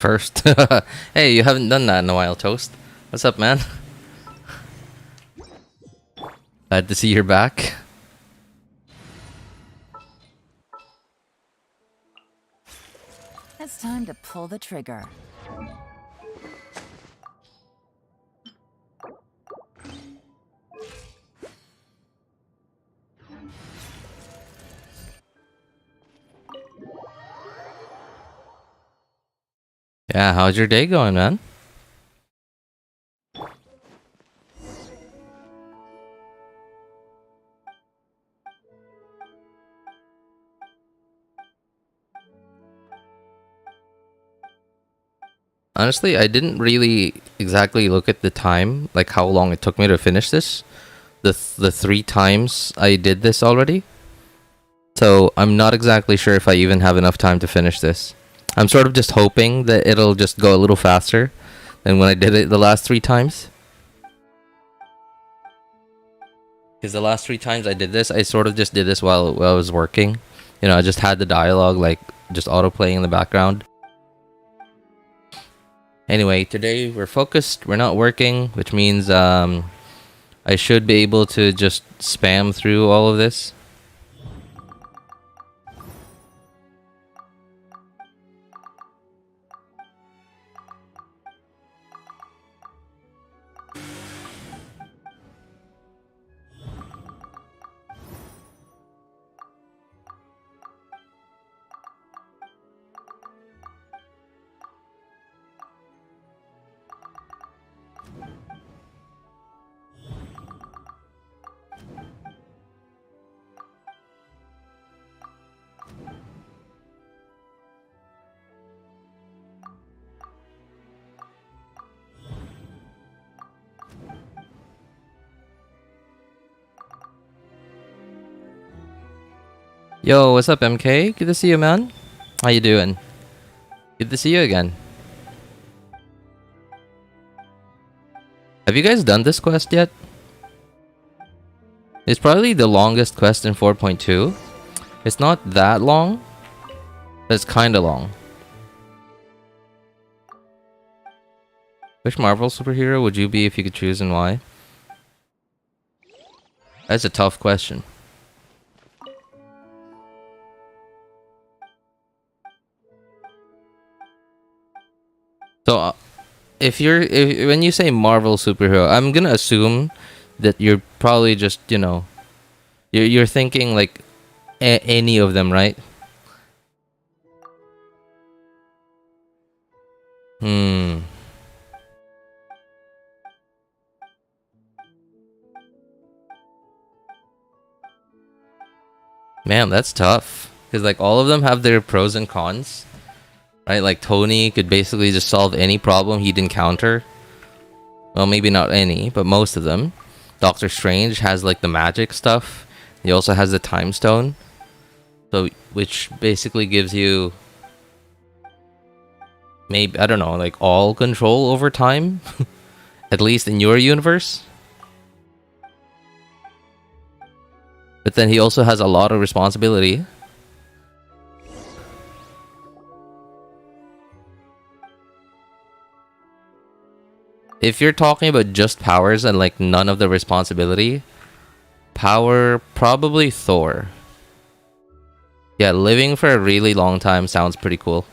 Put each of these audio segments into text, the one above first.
First. Hey, you haven't done that in a while, Toast. What's up, man? Glad to see you're back. It's time to pull the trigger. Yeah, how's your day going, man? Honestly, I didn't really exactly look at the time, like how long it took me to finish this. The 3 times I did this already. So I'm not exactly sure if I even have enough time to finish this. I'm sort of just hoping that it'll just go a little faster than when I did it the last 3 times. Because the last 3 times I did this, I sort of just did this while I was working. You know, I just had the dialogue like just auto playing in the background. Anyway, today we're focused, we're not working, which means I should be able to just spam through all of this. Yo, what's up, MK? Good to see you, man. How you doing? Good to see you again. Have you guys done this quest yet? It's probably the longest quest in 4.2. It's not that long, but it's kinda long. Which Marvel superhero would you be if you could choose, and why? That's a tough question. So, when you say Marvel superhero, I'm gonna assume that you're probably just, you know, you're thinking like any of them, right? Hmm. Man, that's tough. Because like all of them have their pros and cons, right? Like Tony could basically just solve any problem he'd encounter. Well, maybe not any, but most of them. Doctor Strange has like the magic stuff. He also has the time stone. So, which basically gives you maybe, I don't know, like all control over time. At least in your universe. But then he also has a lot of responsibility. If you're talking about just powers and like none of the responsibility, power, probably Thor. Yeah, living for a really long time sounds pretty cool.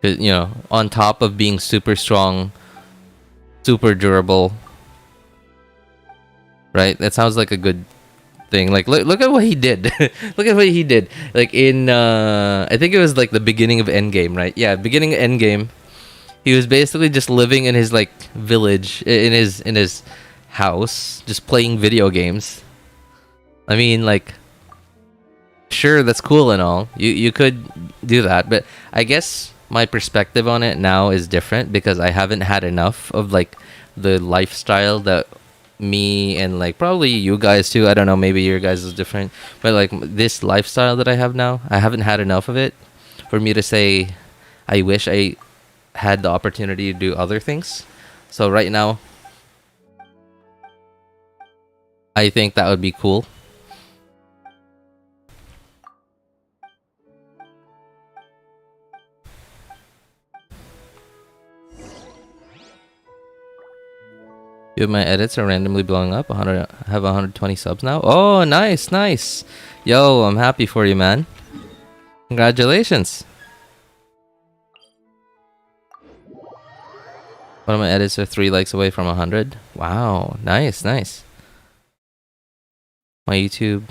'Cause, you know, on top of being super strong, super durable, right? That sounds like a good thing. Like, look at what he did. Look at what he did. Like in, I think it was like the beginning of Endgame, right? Yeah, beginning of Endgame. He was basically just living in his like village, in his house, just playing video games. I mean, like, sure, that's cool and all. You could do that, but I guess my perspective on it now is different because I haven't had enough of like the lifestyle that me and like probably you guys too. I don't know, maybe your guys is different, but like this lifestyle that I have now, I haven't had enough of it for me to say I wish I had the opportunity to do other things. So right now, I think that would be cool. Two of my edits are randomly blowing up. I have 120 subs now. Oh, nice, nice. Yo, I'm happy for you, man. Congratulations. One of my edits are 3 likes away from 100. Wow, nice, nice. My YouTube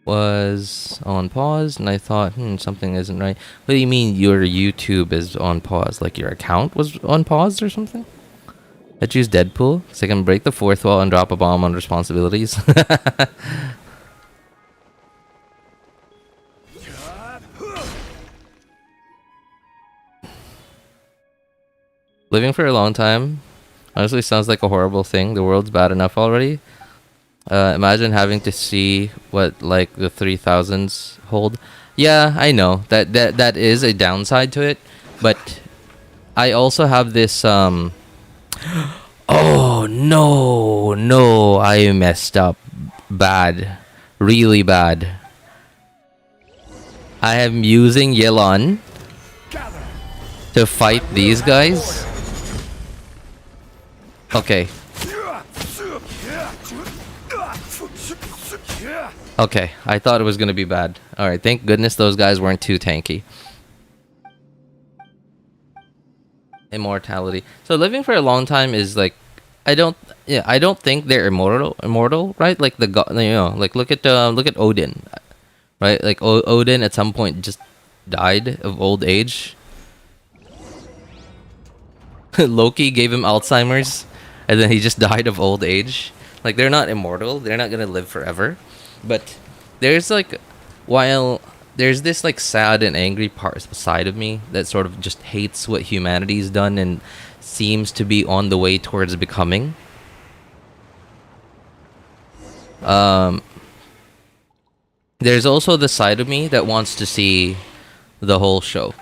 was on pause, and I thought, something isn't right. What do you mean your YouTube is on pause? Like your account was on pause or something? I choose Deadpool, so I can break the fourth wall and drop a bomb on responsibilities. Living for a long time honestly sounds like a horrible thing. The world's bad enough already. Imagine having to see what like the 3000s hold. Yeah, I know that is a downside to it, but I also have this oh no, I messed up bad, really bad. I am using Yelan to fight these guys. Okay. Okay, I thought it was gonna be bad. Alright, thank goodness those guys weren't too tanky. Immortality. So living for a long time is like, I don't think they're immortal, right? Like the god, like look at Odin, right? Like Odin at some point just died of old age. Loki gave him Alzheimer's, and then he just died of old age. Like they're not immortal, they're not gonna live forever. But there's like, while there's this like sad and angry side of me that sort of just hates what humanity's done and seems to be on the way towards becoming. There's also the side of me that wants to see the whole show.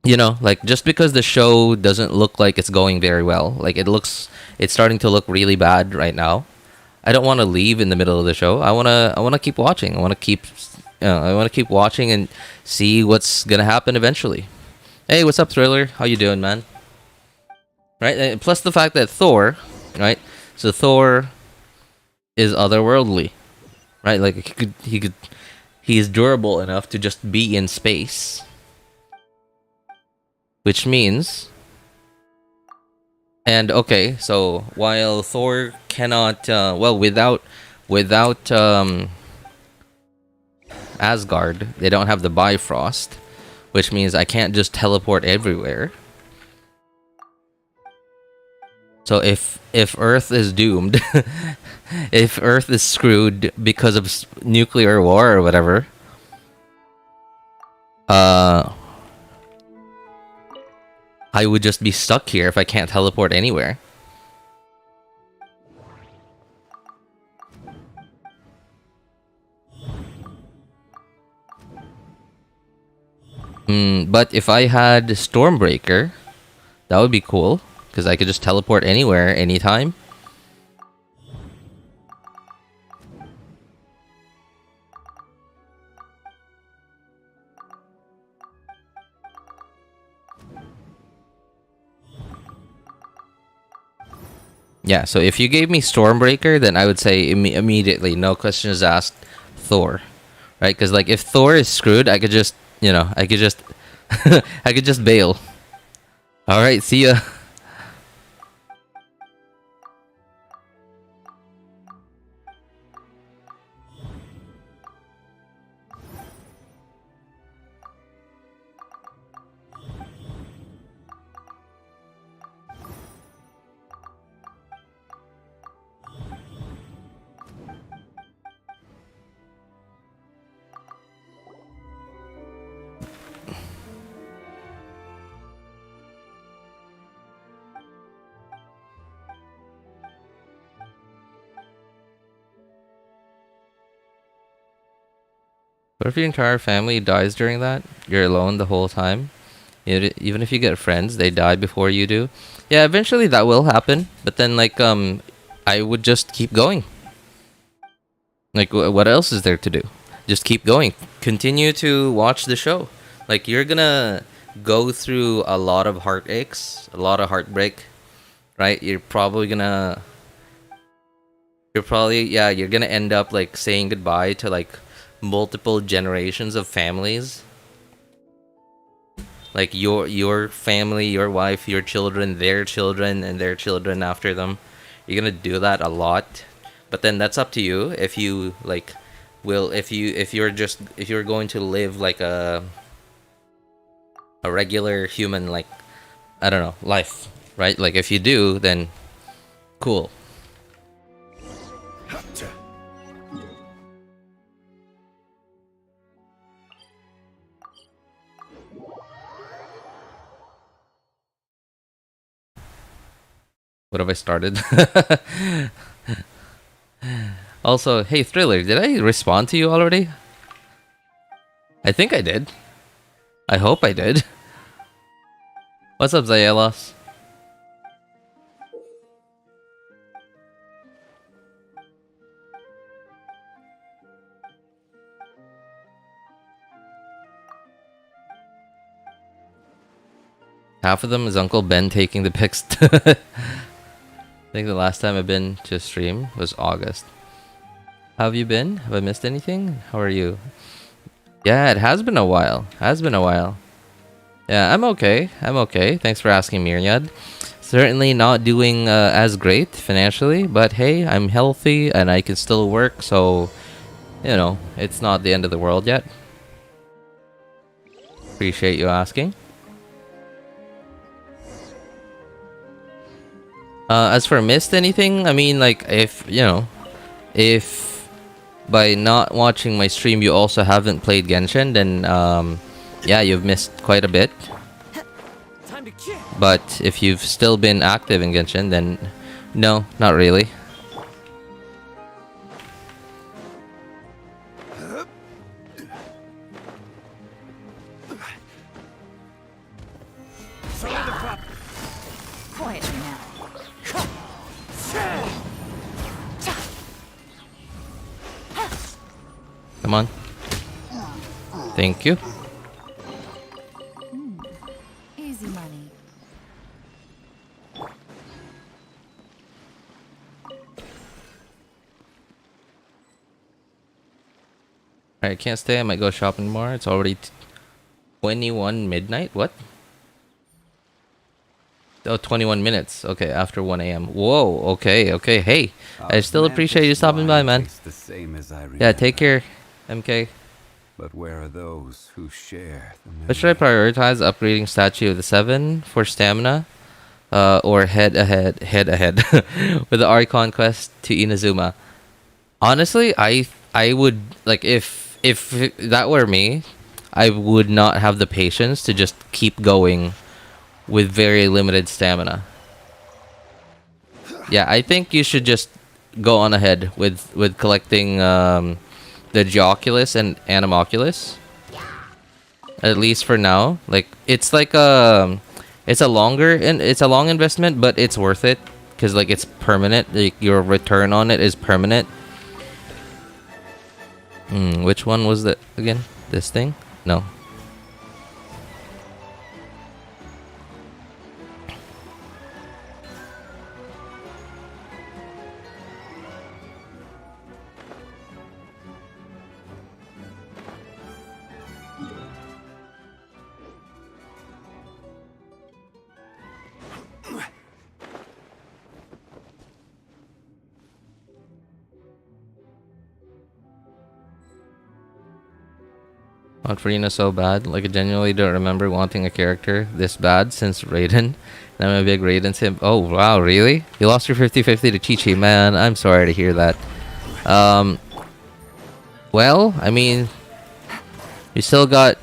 You know, like just because the show doesn't look like it's going very well, like it's starting to look really bad right now. I don't want to leave in the middle of the show. I want to keep watching. I want to keep watching and see what's going to happen eventually. Hey, what's up, Thriller? How you doing, man? Right? And plus the fact that Thor, right? So Thor is otherworldly. Right? Like he's durable enough to just be in space. Which means, and okay, so while Thor cannot, without Asgard, they don't have the Bifrost, which means I can't just teleport everywhere. So if Earth is doomed, if Earth is screwed because of nuclear war or whatever, I would just be stuck here if I can't teleport anywhere. But if I had Stormbreaker, that would be cool, because I could just teleport anywhere, anytime. Yeah, so if you gave me Stormbreaker, then I would say immediately, no questions asked, Thor. Right? Because like if Thor is screwed, I could just, I could just I could just bail. Alright, see ya. What if your entire family dies during that? You're alone the whole time? Even if you get friends, they die before you do. Yeah, eventually that will happen. But then, like, I would just keep going. Like, what else is there to do? Just keep going. Continue to watch the show. Like, you're gonna go through a lot of heartaches, a lot of heartbreak. right? You're probably gonna you're gonna end up like saying goodbye to like multiple generations of families, like your family, your wife, your children, and their children after them. You're gonna do that a lot, but then that's up to you if you like will if you're going to live like a regular human, like, I don't know, life, right? Like if you do, then cool. What have I started? Also, hey Thriller, did I respond to you already? I think I did. I hope I did. What's up, Zayelos? Half of them is Uncle Ben taking the pics. I think the last time I've been to a stream was August. How have you been? Have I missed anything? How are you? Yeah, it has been a while. Yeah, I'm okay. Thanks for asking, Myriad. Certainly not doing as great financially, but hey, I'm healthy and I can still work, so, you know, it's not the end of the world yet. Appreciate you asking. As for missed anything, I mean, like, if by not watching my stream you also haven't played Genshin, then yeah, you've missed quite a bit. But if you've still been active in Genshin, then no, not really. Quietly now. Come on. Thank you. Easy money. Alright, can't stay. I might go shopping more. It's already 21 midnight. What? Oh, 21 minutes. Okay, after 1 a.m. Whoa, okay. Hey, I still appreciate you stopping by, man. Yeah, take care, MK. But where are those who share the What should I prioritize? Upgrading Statue of the 7 for stamina? Or head ahead with the Archon quest to Inazuma? Honestly, I would, like, if that were me, I would not have the patience to just keep going with very limited stamina. Yeah, I think you should just go on ahead with collecting the Geoculus and Animoculus. At least for now. Like, it's like it's a long investment, but it's worth it because, like, it's permanent. Like, your return on it is permanent. Which one was that again? This thing? No. Want Furina so bad. Like, I genuinely don't remember wanting a character this bad since Raiden. I'm a big Raiden simp. Oh, wow, really? You lost your 50-50 to Chi-Chi, man. I'm sorry to hear that. Well, I mean, you still got...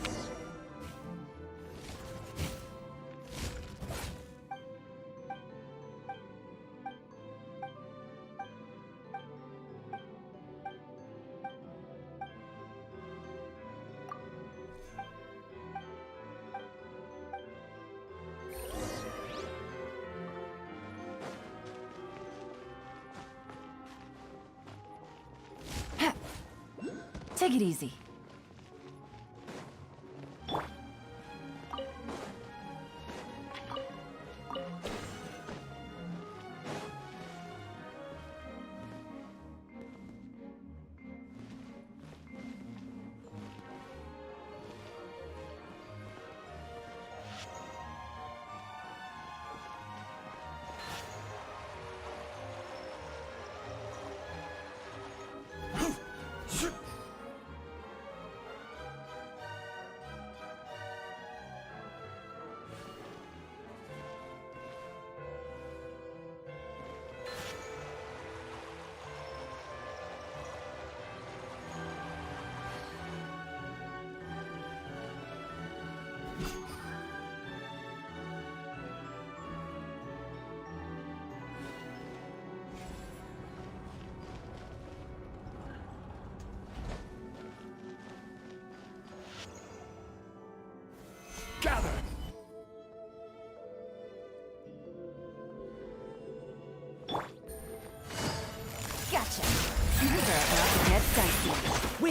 Take it easy.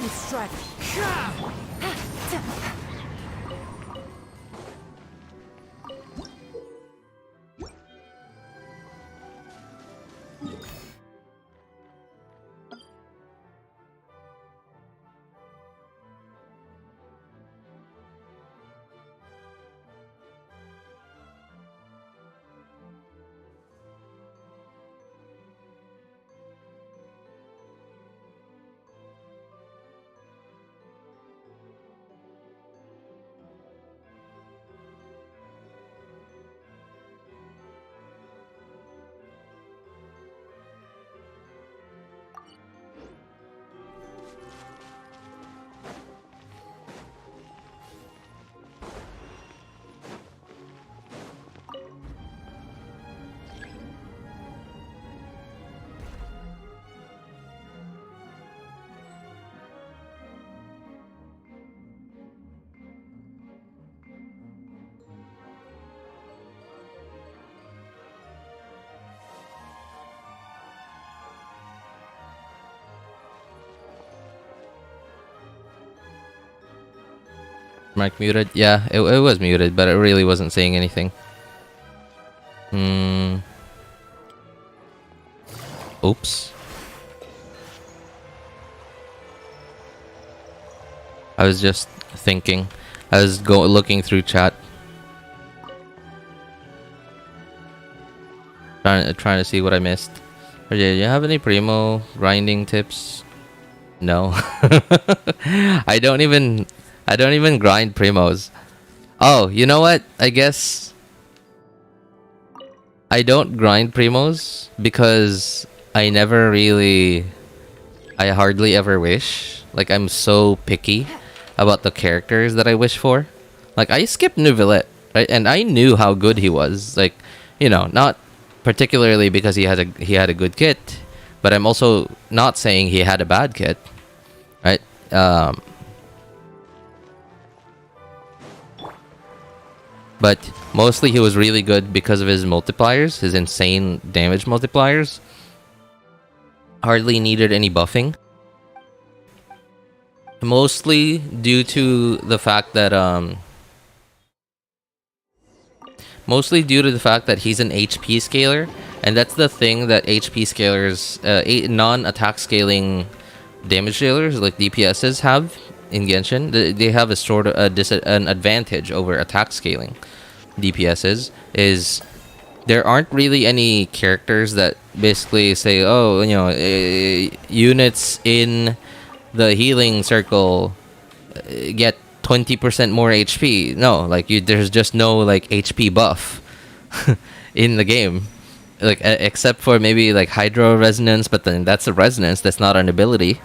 Lightning strike. Mic muted? Yeah, it was muted, but it really wasn't saying anything. Oops. I was just thinking. I was looking through chat. Trying to see what I missed. Do you have any primo grinding tips? No. I don't even grind primos. Oh, you know what? I guess I don't grind primos because I hardly ever wish. Like, I'm so picky about the characters that I wish for. Like, I skipped Neuvillette, right? And I knew how good he was. Like, you know, not particularly because he had a good kit, but I'm also not saying he had a bad kit, right? But mostly he was really good because of his multipliers, his insane damage multipliers. Hardly needed any buffing. Mostly due to the fact that he's an HP scaler, and that's the thing that HP scalers, non-attack scaling damage dealers like DPSs have in Genshin. They have a sort of an advantage over attack scaling DPSs. Is there aren't really any characters that basically say, oh, you know, units in the healing circle get 20% more HP. No, like there's just no like HP buff in the game, like except for maybe like Hydro Resonance, but then that's a resonance, that's not an ability.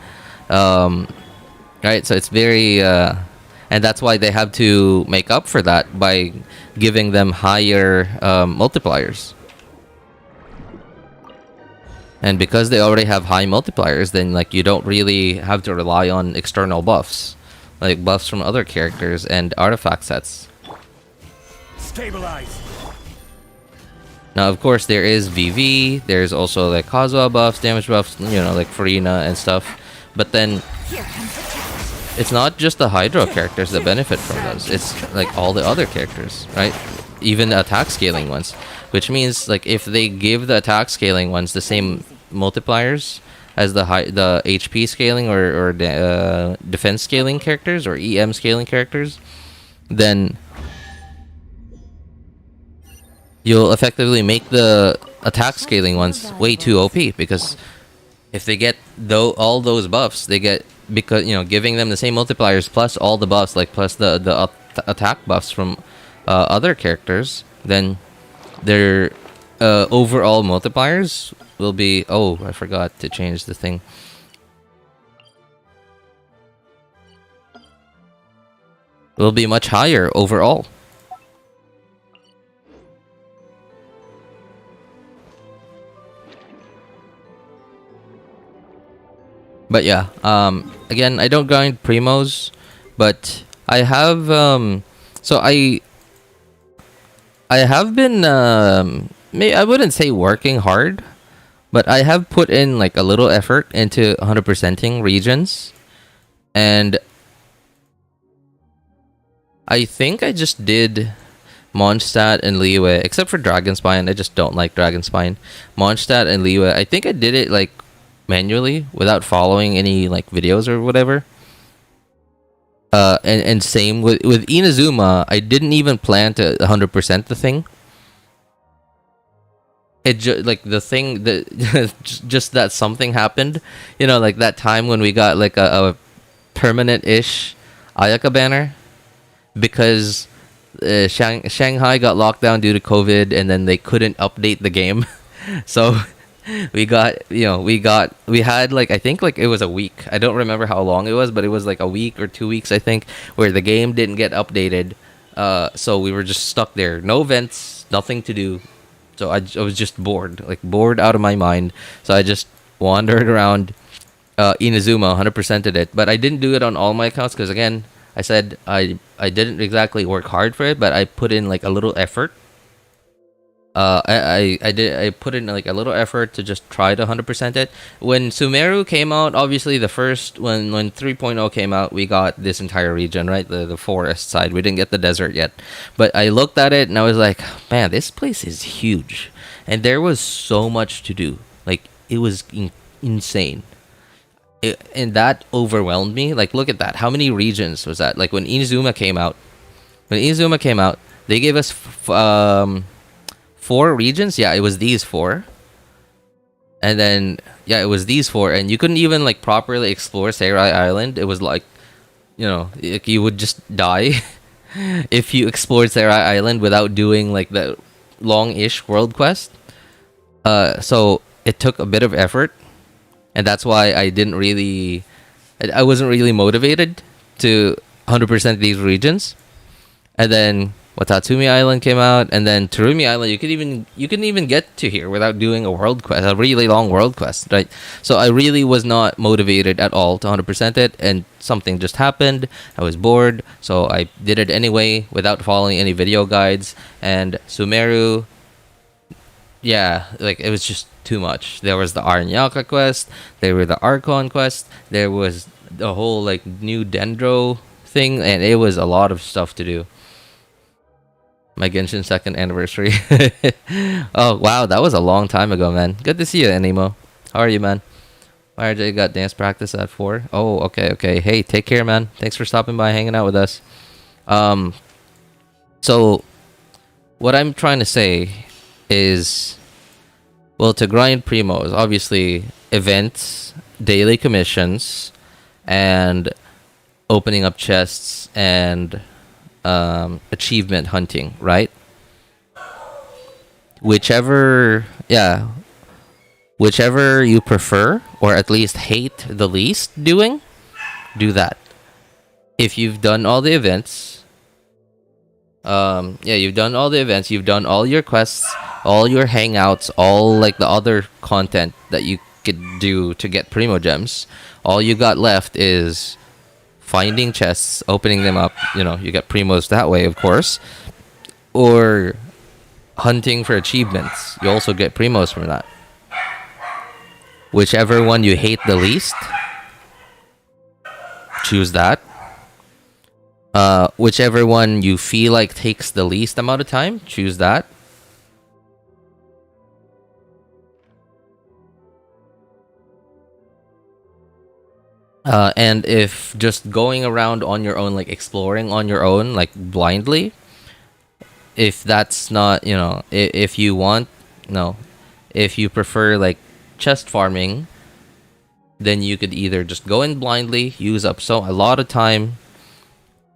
Right, so it's very and that's why they have to make up for that by giving them higher multipliers. And because they already have high multipliers, then like you don't really have to rely on external buffs, like buffs from other characters and artifact sets. Stabilize. Now, of course, there is VV. There's also like Kazuha buffs, damage buffs, you know, like Furina and stuff. But then it's not just the Hydro characters that benefit from those. It's like all the other characters, right? Even the attack scaling ones. Which means like if they give the attack scaling ones the same multipliers as the HP scaling or defense scaling characters or EM scaling characters, then you'll effectively make the attack scaling ones way too OP, because if they get all those buffs, they get, because, you know, giving them the same multipliers plus all the buffs, like plus the attack buffs from other characters, then their overall multipliers will be, oh, I forgot to change the thing. Will be much higher overall. But yeah, again, I don't grind primos, but I have so I have been I wouldn't say working hard, but I have put in like a little effort into 100%ing regions, And I think I just did Mondstadt and Liyue, except for Dragonspine. I just don't like Dragonspine. Mondstadt and Liyue, I think I did it like manually without following any like videos or whatever. And same with Inazuma, I didn't even plan to 100% the thing. It like the thing that just that something happened, you know, like that time when we got like a permanent-ish Ayaka banner because Shanghai got locked down due to COVID, and then they couldn't update the game. So we had like, I think like it was a week. I don't remember how long it was, but it was like a week or 2 weeks, I think, where the game didn't get updated. So we were just stuck there. No events, nothing to do. So I was just bored out of my mind. So I just wandered around Inazuma, 100%ed it. But I didn't do it on all my accounts because, again, I said I didn't exactly work hard for it, but I put in like a little effort. I put in like a little effort to just try to 100% it. When Sumeru came out, obviously the first when 3.0 came out, we got this entire region, right? The forest side. We didn't get the desert yet. But I looked at it and I was like, man, this place is huge. And there was so much to do. Like, it was insane. And that overwhelmed me. Like, look at that. How many regions was that? Like, when Inazuma came out, they gave us 4 regions. Yeah, it was these 4. And then, yeah, it was these 4. And you couldn't even, like, properly explore Serai Island. It was like, you know, you would just die if you explored Serai Island without doing, like, the long-ish world quest. So it took a bit of effort. And that's why I wasn't really motivated to 100% these regions. And then Watatsumi Island came out, and then Terumi Island, you couldn't even get to here without doing a world quest, a really long world quest, right? So I really was not motivated at all to 100% it, and something just happened. I was bored, so I did it anyway without following any video guides. And Sumeru, yeah, like, it was just too much. There was the Aranyaka quest, there were the Archon quest, there was the whole like new Dendro thing, and it was a lot of stuff to do. My Genshin 2nd anniversary. Oh wow, that was a long time ago, man. Good to see you, Animo. How are you, man? RJ got dance practice at 4. Oh, okay. Hey, take care, man. Thanks for stopping by, hanging out with us. So what I'm trying to say is, well, to grind primos, obviously events, daily commissions, and opening up chests and achievement hunting, right? Whichever you prefer, or at least hate the least doing, do that. If you've done all the events, you've done all the events, you've done all your quests, all your hangouts, all like the other content that you could do to get primo gems, all you got left is finding chests, opening them up. You know, you get primos that way, of course, or hunting for achievements. You also get primos from that. Whichever one you hate the least, choose that. Whichever one you feel like takes the least amount of time, choose that. And if just going around on your own, like exploring on your own, like blindly, if that's not, you know, if you prefer like chest farming, then you could either just go in blindly, use up a lot of time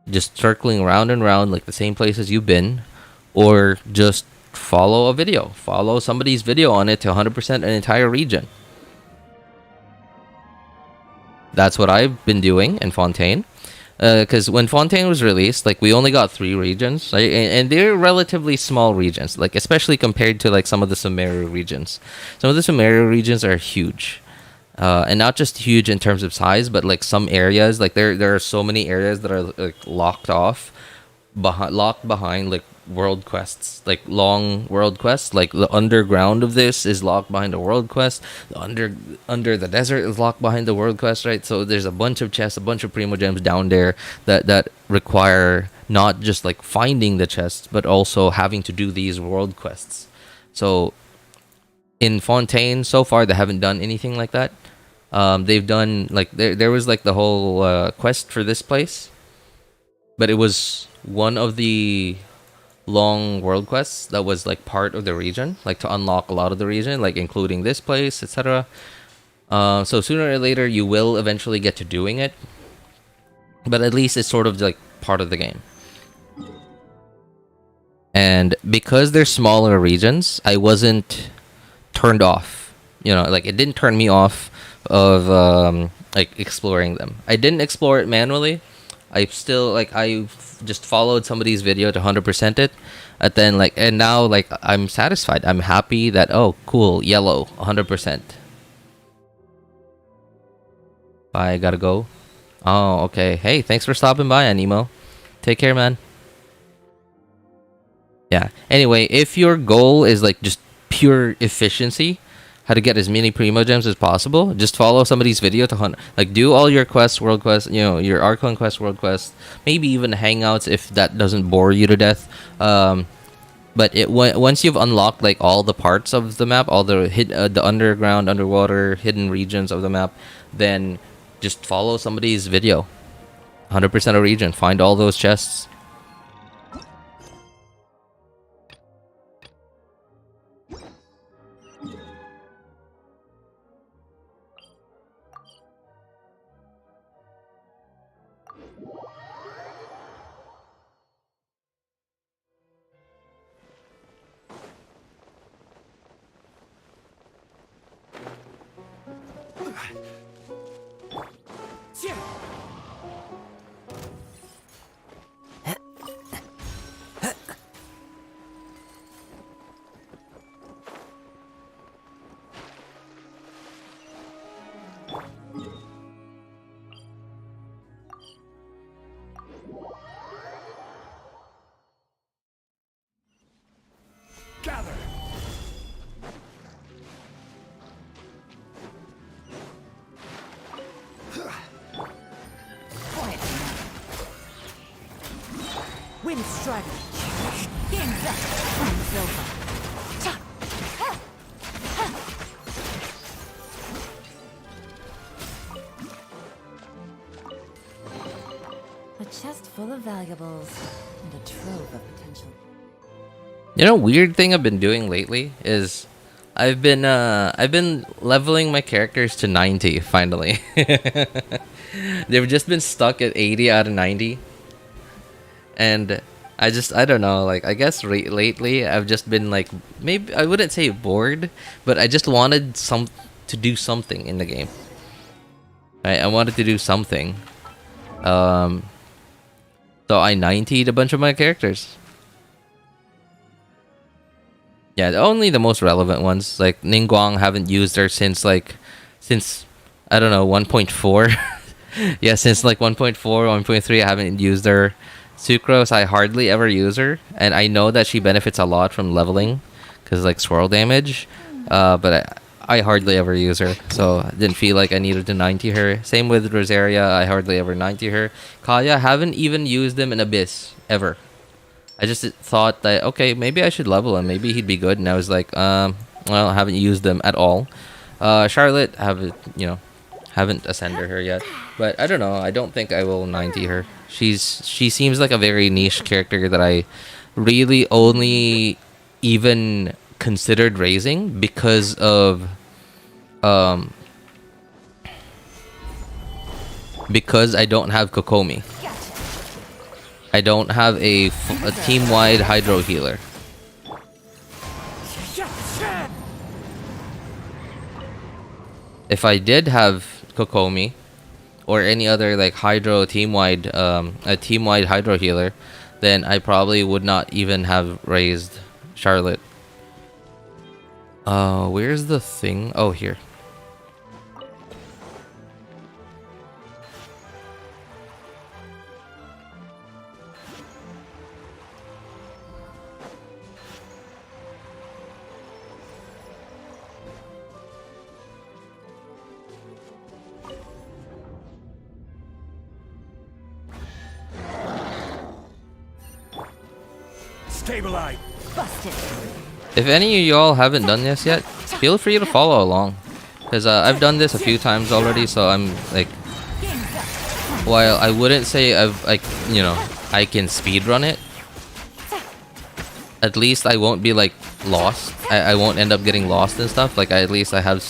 just circling around and around like the same places you've been, or just follow somebody's video on it to 100% an entire region. That's what I've been doing in Fontaine. Because when Fontaine was released, like, we only got 3 regions, right? And they're relatively small regions, like, especially compared to like some of the Sumeru regions. Some of the Sumeru regions are huge, and not just huge in terms of size, but like some areas, like there are so many areas that are like locked behind like world quests, like long world quests. Like the underground of this is locked behind a world quest. The under the desert is locked behind the world quest, right? So there's a bunch of chests, a bunch of primo gems down there that require not just like finding the chests, but also having to do these world quests. So in Fontaine, so far they haven't done anything like that. They've done like there was like the whole quest for this place, but it was one of the long world quests that was like part of the region, like to unlock a lot of the region, like including this place, etc. So sooner or later you will eventually get to doing it, but at least it's sort of like part of the game. And because they're smaller regions, I wasn't turned off. You know, like it didn't turn me off of like exploring them. I didn't explore it manually. I still like I just followed somebody's video to 100% it, and then like and now like I'm satisfied. I'm happy that oh cool yellow 100%. I gotta go. Oh okay. Hey, thanks for stopping by, Animo. Take care, man. Yeah. Anyway, if your goal is like just pure efficiency, how to get as many primo gems as possible, just follow somebody's video to hunt. Like do all your quests, world quests, you know, your Archon quest, world quests, maybe even hangouts if that doesn't bore you to death. But once you've unlocked like all the parts of the map, all the the underground, underwater, hidden regions of the map, then just follow somebody's video. 100% of region, find all those chests. Gather. Wind strider. Game's up. Time's over. A chest full of valuables and a trove of potential. You know, weird thing I've been doing lately is I've been leveling my characters to 90 finally. They've just been stuck at 80 out of 90. And I don't know, like I guess lately I've just been like, maybe I wouldn't say bored, but I just wanted to do something in the game. Right? I wanted to do something. So I 90'd a bunch of my characters. Yeah, only the most relevant ones. Like Ningguang, haven't used her since I don't know, 1.4. Yeah, since like 1.4, 1.3 I haven't used her. Sucrose, I hardly ever use her, and I know that she benefits a lot from leveling because like swirl damage, but I hardly ever use her, so I didn't feel like I needed to 90 her. Same with Rosaria, I hardly ever 90 her. Kaya, haven't even used them in Abyss ever. I just thought that okay, maybe I should level him, maybe he'd be good, and I was like, well, I haven't used them at all. Charlotte, haven't ascended her yet, but I don't know. I don't think I will 90 her. She seems like a very niche character that I really only even considered raising because of because I don't have Kokomi. I don't have a team-wide hydro healer. If I did have Kokomi or any other like hydro team-wide a team-wide hydro healer, then I probably would not even have raised Charlotte. Where's the thing? Oh, here. Stabilize. Busted. If any of y'all haven't done this yet, feel free to follow along. Because I've done this a few times already, so I'm like... While I wouldn't say I can speedrun it, at least I won't be like lost. I won't end up getting lost and stuff. Like at least I have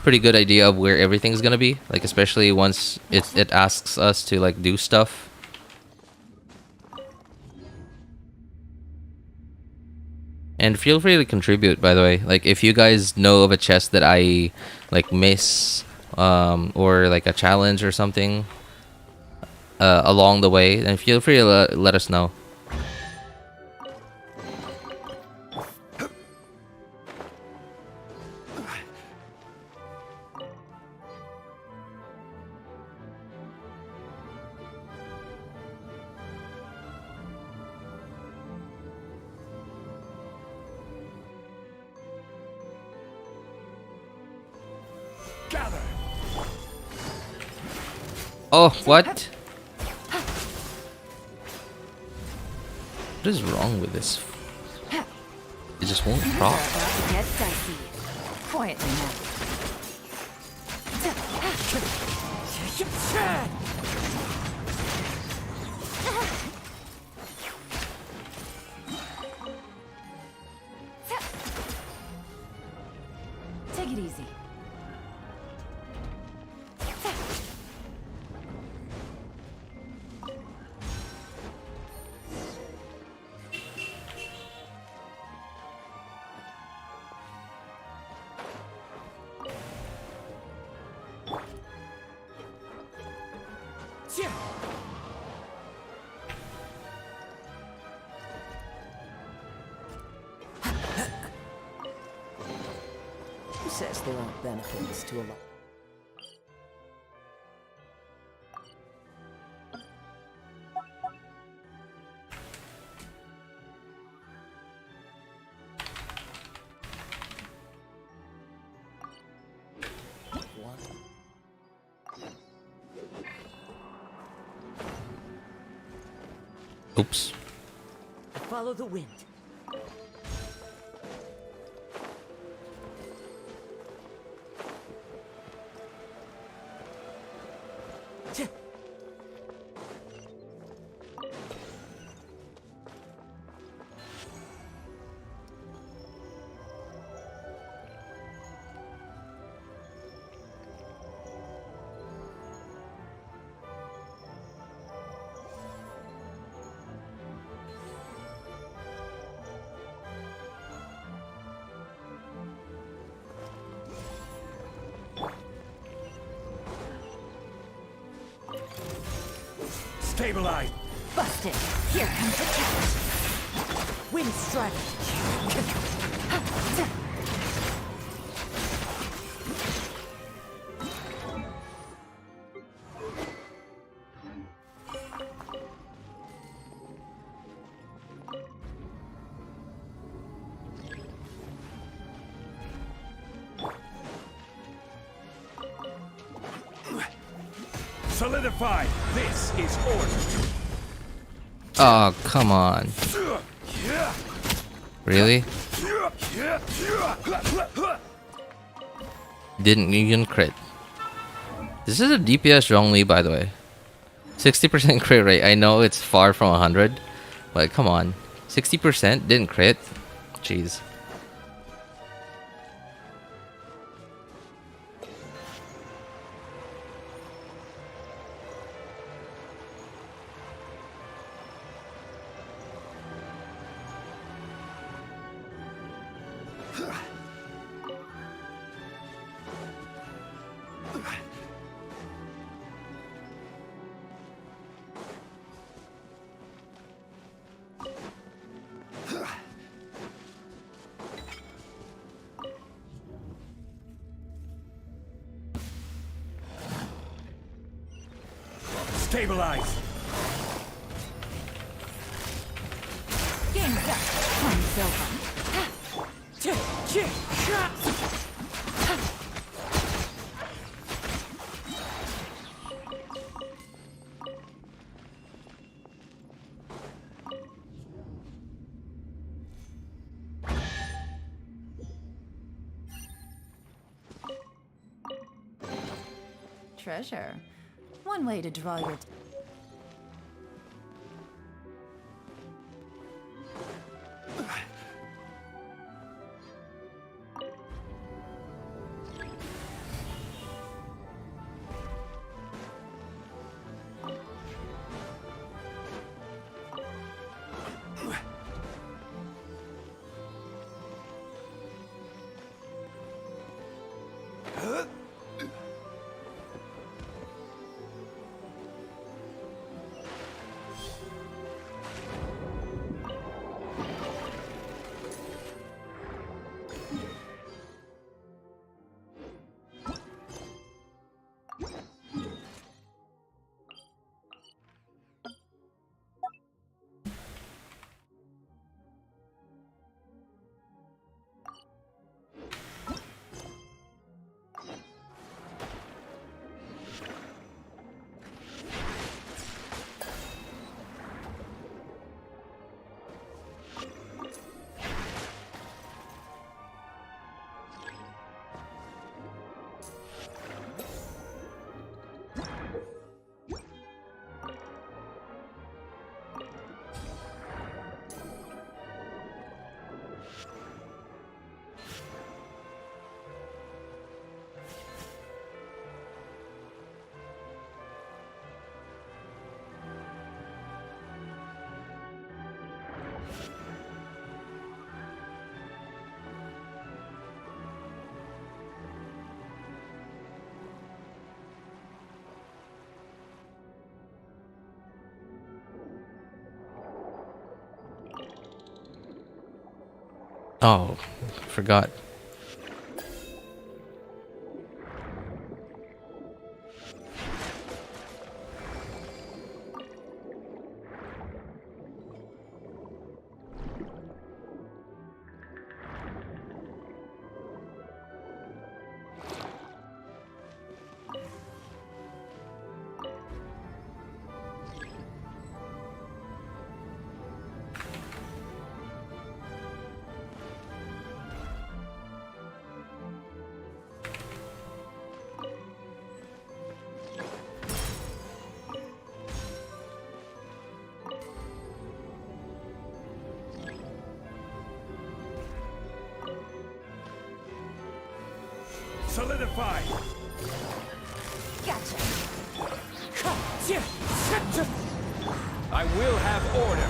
pretty good idea of where everything's gonna be. Like especially once it asks us to like do stuff. And feel free to contribute, by the way. Like if you guys know of a chest that I like miss, or like a challenge or something along the way, then feel free to let us know. Oh, what? What is wrong with this? It just won't drop. About to get dicey. Quietly now. Take it easy. Who says there aren't benefits to a lot? Oops. Follow the wind. Stabilize. Busted. Here comes the catch. Wind strike. Solidify. This is order. Oh, come on. Really? Didn't even crit. This is a DPS wrongly, by the way. 60% crit rate. I know it's far from 100, but come on. 60% didn't crit? Jeez. Stabilize. Game's up. Time's over. treasure. One way to draw your... Oh, forgot. Solidify! Gotcha. I will have order!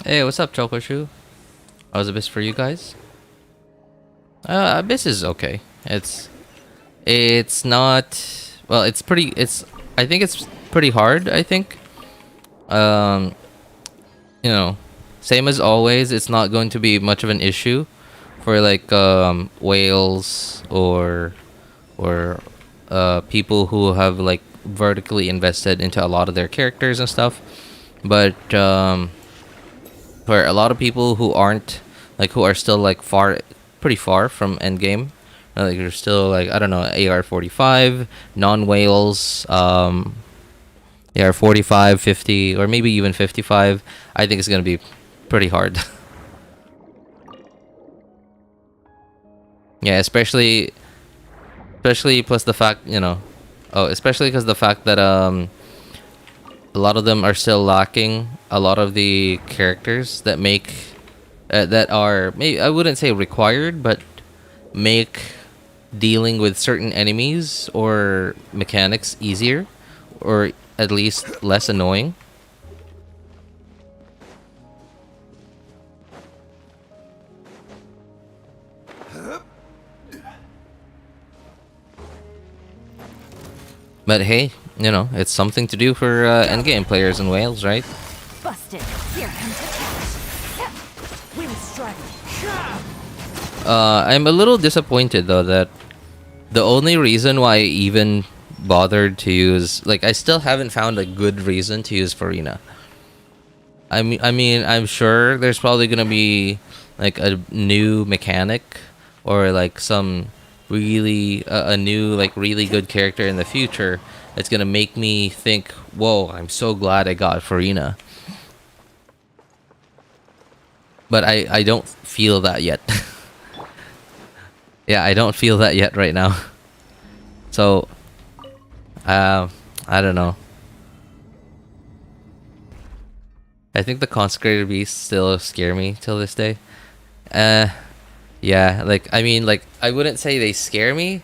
Hey, what's up, Choco Shoe? How's Abyss for you guys? Abyss is okay. It's not, well, it's pretty, I think it's pretty hard, I think. Um, you know, same as always, it's not going to be much of an issue for like whales or people who have like vertically invested into a lot of their characters and stuff. But for a lot of people who aren't, like, who are still like pretty far from endgame, like they're still like, I don't know, AR-45 non-whales, AR-45, 50, or maybe even 55, I think it's gonna be pretty hard. Yeah, especially plus the fact, you know, oh, especially because the fact that a lot of them are still lacking a lot of the characters that make that are, maybe I wouldn't say required, but make dealing with certain enemies or mechanics easier, or at least less annoying. But hey, you know, it's something to do for endgame players in Wales, right? Busted. Here comes the catch. Wind strike. I'm a little disappointed though that the only reason why I even bothered to use, like, I still haven't found a good reason to use Furina. I mean, I'm sure there's probably gonna be like a new mechanic or like some really a new, like, really good character in the future that's gonna make me think, whoa, I'm so glad I got Furina. But I don't feel that yet. Yeah, I don't feel that yet right now. So I don't know. I think the consecrated beasts still scare me till this day. Yeah, like, I mean, like, I wouldn't say they scare me,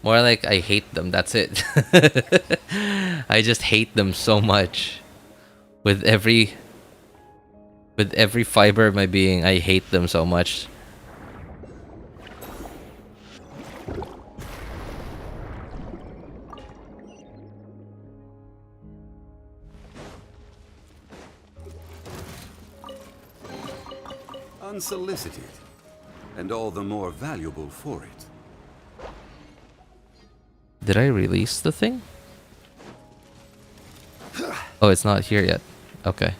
more like I hate them. That's it. I just hate them so much. With every fiber of my being, I hate them so much. Unsolicited, and all the more valuable for it. Did I release the thing? Oh, it's not here yet. Okay.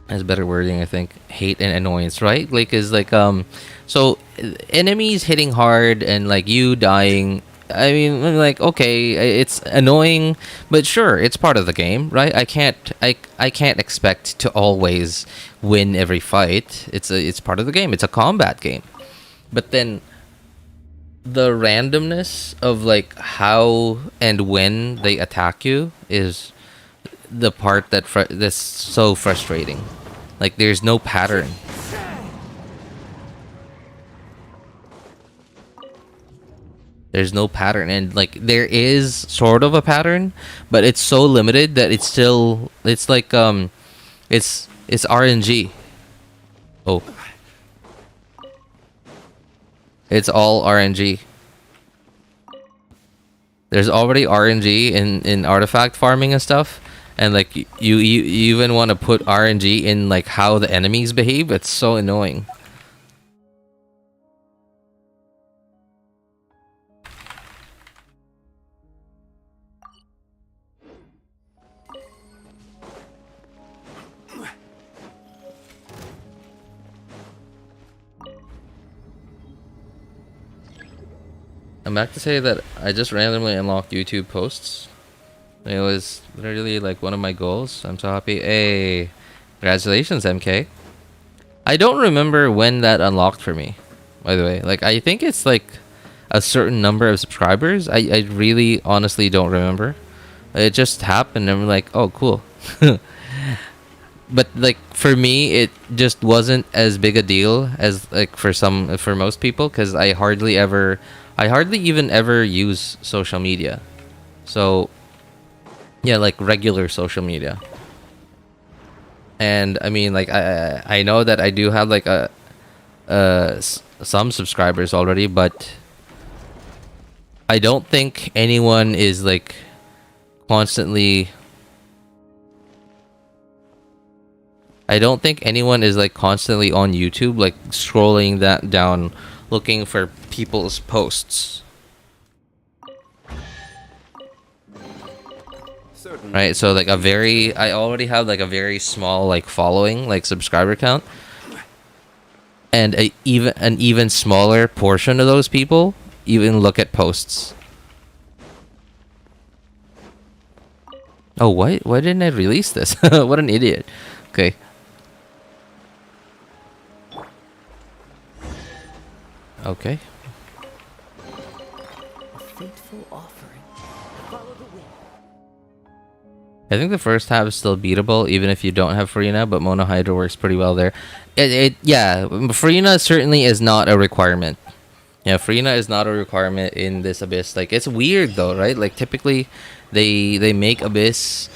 That's better wording, I think. Hate and annoyance, right? Like, is like, so enemies hitting hard and like you dying, I mean, like, okay, it's annoying, but sure, it's part of the game, right? I can't expect to always win every fight. It's part of the game. It's a combat game. But then the randomness of like how and when they attack you is the part that's so frustrating. Like, there's no pattern. There's no pattern, and like there is sort of a pattern, but it's so limited that it's still, it's like it's RNG. Oh, it's all RNG. There's already RNG in artifact farming and stuff, and like you even want to put RNG in like how the enemies behave. It's so annoying. I'm back to say that I just randomly unlocked YouTube posts. It was literally like one of my goals. I'm so happy. Hey, congratulations, MK. I don't remember when that unlocked for me, by the way. Like, I think it's like a certain number of subscribers. I really honestly don't remember. It just happened and I'm like, oh, cool. But like for me, it just wasn't as big a deal as like for most people, because I hardly even ever use social media. So Yeah, like regular social media. And I mean, like I know that I do have like some subscribers already, but I don't think anyone is like constantly. I don't think anyone is like constantly on YouTube, like scrolling that down, looking for people's posts. Certainly. Right, so like I already have like a very small like following, like subscriber count, and an even smaller portion of those people even look at posts. Oh, why didn't I release this? What an idiot. Okay. Okay. A fateful offering. Follow the wind. I think the first half is still beatable, even if you don't have Furina, but Mono Hydra works pretty well there. Yeah, Furina certainly is not a requirement. Yeah, Furina is not a requirement in this Abyss. Like, it's weird though, right? Like, typically, they make Abyss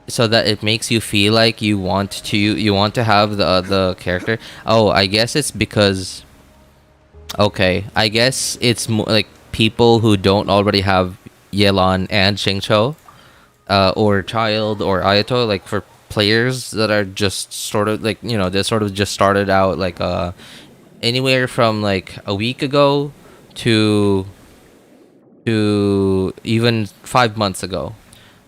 so that it makes you feel like you want to have the character. Oh, I guess it's because. Okay, I guess it's like people who don't already have Yelan and Xingqiu, or Child or Ayato, like for players that are just sort of like, you know, they sort of just started out like anywhere from like a week ago to even 5 months ago.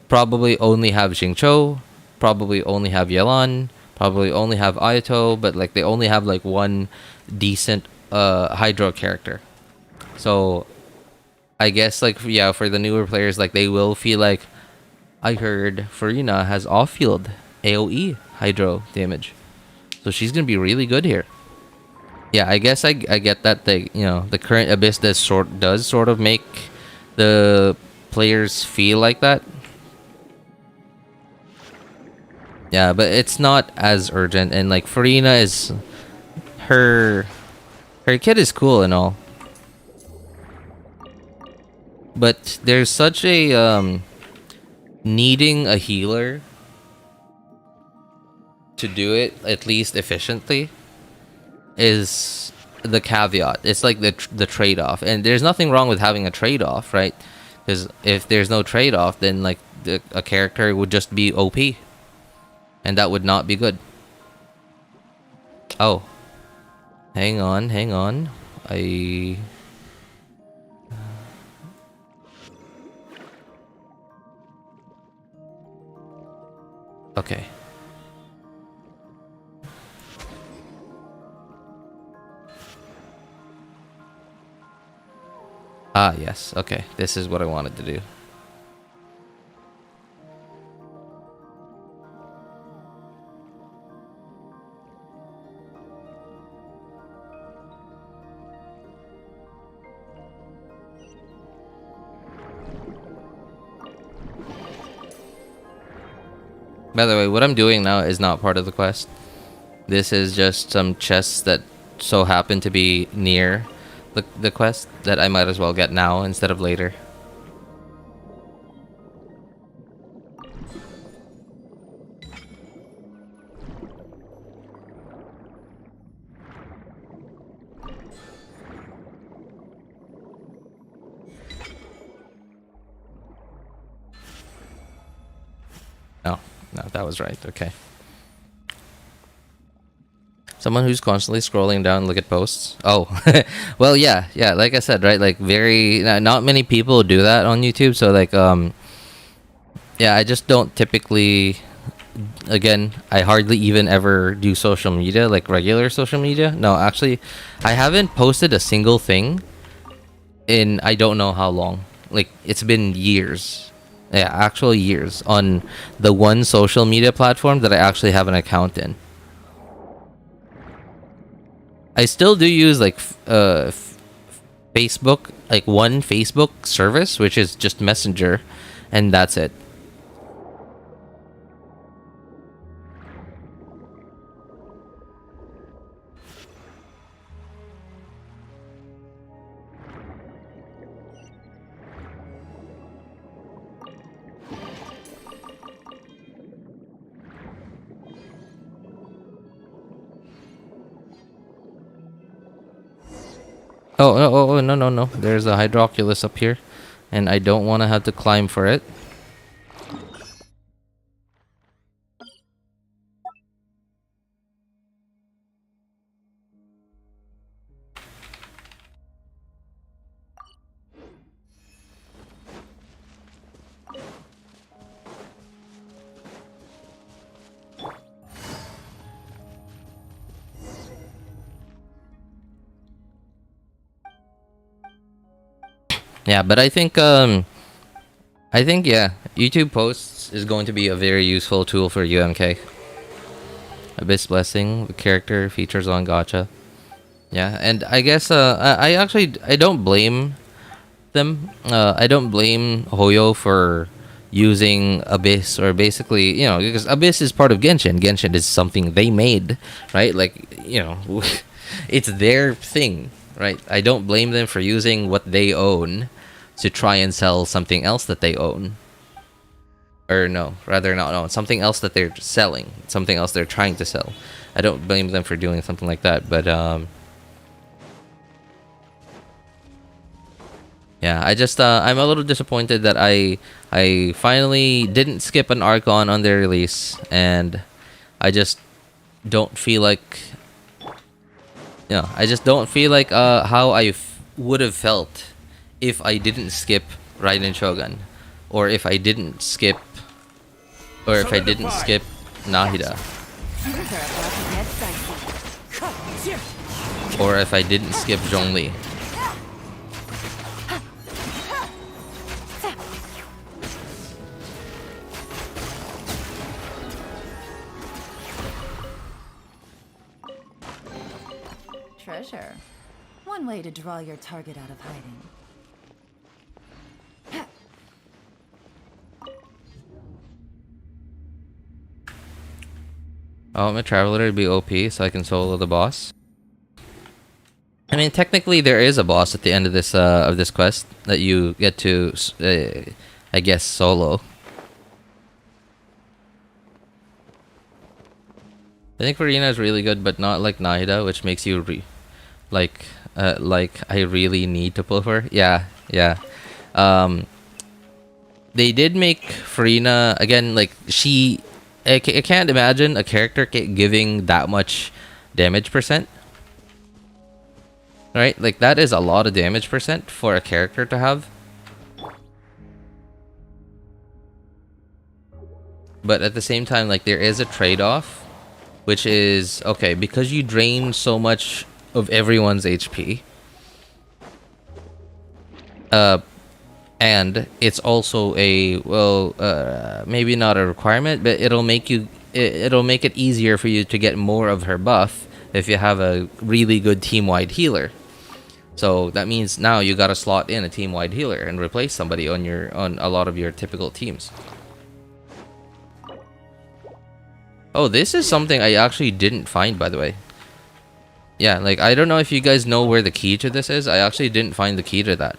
Probably only have Xingqiu, probably only have Yelan, probably only have Ayato, but like they only have like one decent Hydro character. So I guess like yeah, for the newer players, like they will feel like, I heard Furina has off-field AoE Hydro damage, so she's gonna be really good here. Yeah, I guess I get that the, you know, the current Abyss does sort of make the players feel like that. Yeah, but it's not as urgent, and like Furina is her kit is cool and all, but there's such a needing a healer to do it at least efficiently is the caveat. It's like the trade-off, and there's nothing wrong with having a trade-off, right? Because if there's no trade-off, then like a character would just be OP, and that would not be good. Oh, hang on. Okay. Ah, yes. Okay. This is what I wanted to do. By the way, what I'm doing now is not part of the quest. This is just some chests that so happen to be near the quest that I might as well get now instead of later. No, that was right. Okay. Someone who's constantly scrolling down, look at posts. Oh, well, yeah. Like I said, right? Like not many people do that on YouTube. So like, yeah, I just don't typically. Again, I hardly even ever do social media, like regular social media. No, actually, I haven't posted a single thing in I don't know how long. Like, it's been years. Yeah, actual years on the one social media platform that I actually have an account in. I still do use like Facebook, like one Facebook service, which is just Messenger, and that's it. Oh, no, no, no. There's a Hydroculus up here. And I don't want to have to climb for it. Yeah, but I think yeah, YouTube posts is going to be a very useful tool for UMK. Abyss Blessing, the character features on Gacha. Yeah, and I guess I actually I don't blame them. I don't blame Hoyo for using Abyss, or basically, you know, because Abyss is part of Genshin. Genshin is something they made, right? Like, you know, it's their thing, right? I don't blame them for using what they own to try and sell something else that they own. Or no, rather not own, something else that they're selling, something else they're trying to sell. I don't blame them for doing something like that, but yeah, I just I'm a little disappointed that I finally didn't skip an Archon on their release, and I just don't feel like, you know, I just don't feel like how I would have felt if I didn't skip Raiden Shogun, or if I didn't skip, or if I didn't skip Nahida, or if I didn't skip Zhongli. Treasure. One way to draw your target out of hiding. I want my Traveler to be OP so I can solo the boss. I mean, technically there is a boss at the end of this quest that you get to, I guess, solo. I think Furina is really good, but not like Nahida, which makes you like I really need to pull for her. Yeah, yeah. They did make Furina again, like she. I can't imagine a character giving that much damage percent. Right? Like, that is a lot of damage percent for a character to have. But at the same time, like, there is a trade-off, which is, okay, because you drain so much of everyone's HP, and it's also a, well, maybe not a requirement, but it'll make it easier for you to get more of her buff if you have a really good team-wide healer. So that means now you gotta slot in a team-wide healer and replace somebody on a lot of your typical teams. Oh, this is something I actually didn't find, by the way. Yeah, like, I don't know if you guys know where the key to this is. I actually didn't find the key to that.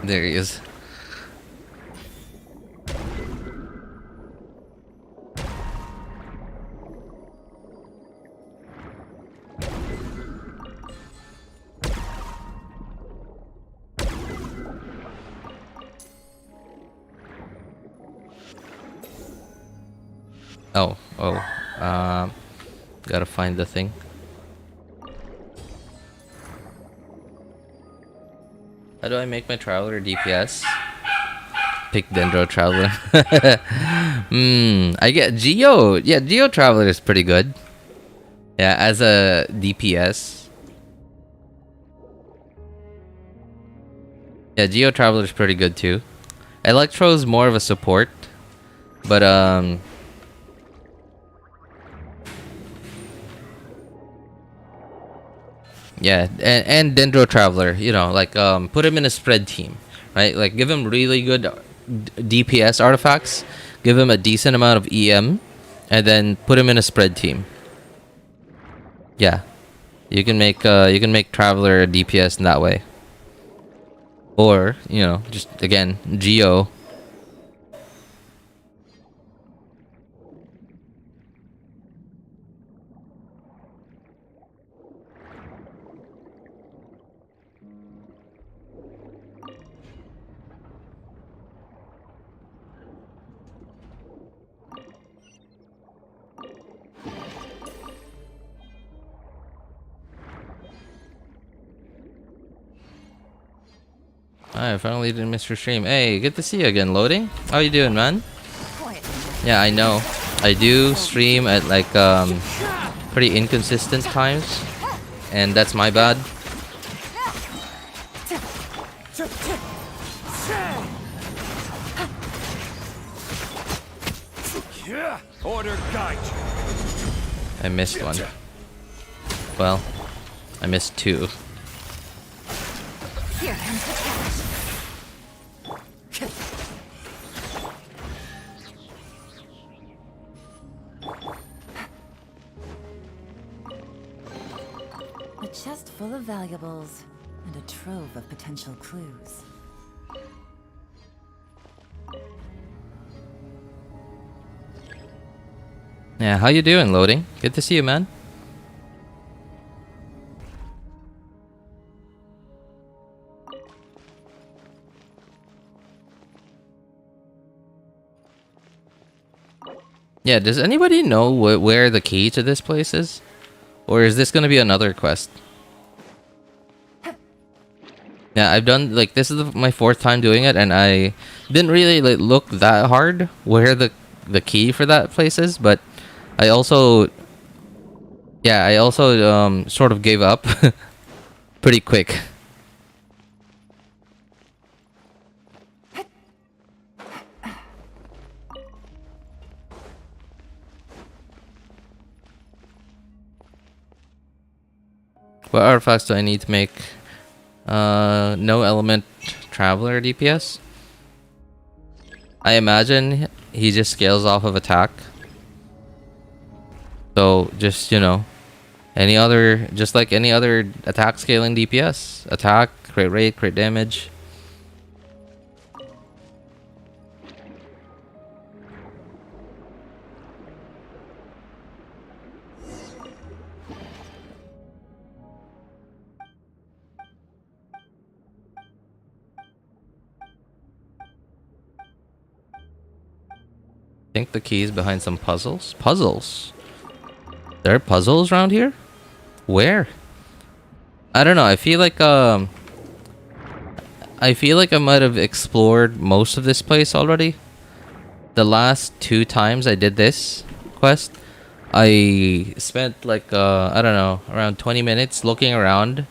There he is. Gotta find the thing. How do I make my Traveler DPS? Pick Dendro Traveler. I get Geo. Yeah, Geo Traveler is pretty good. Yeah, as a DPS. Yeah, Geo Traveler is pretty good too. Electro's more of a support, but Yeah, and Dendro Traveler, you know, like put him in a spread team, right? Like give him really good DPS artifacts, give him a decent amount of EM, and then put him in a spread team. Yeah, you can make Traveler a DPS in that way. Or, you know, just again, Geo. I finally didn't miss your stream. Hey, good to see you again. Loading? How you doing, man? Yeah, I know. I do stream at like pretty inconsistent times, and that's my bad. Order guide you. I missed one. Well, I missed two. Here comes the cash. A chest full of valuables and a trove of potential clues. Yeah, how you doing, Loading? Good to see you, man. Yeah, does anybody know where the key to this place is? Or is this gonna be another quest? Yeah, I've done, like, this is my fourth time doing it, and I didn't really like, look that hard where the key for that place is, but I also... Yeah, I also sort of gave up pretty quick. What artifacts do I need to make? No element traveler DPS. I imagine he just scales off of attack. So just, you know, just like any other attack scaling DPS. Attack, crit rate, crit damage. I think the key is behind some puzzles. Puzzles? There are puzzles around here? Where? I don't know. I feel like I might have explored most of this place already. The last 2 times I did this quest, I spent like I don't know, around 20 minutes looking around.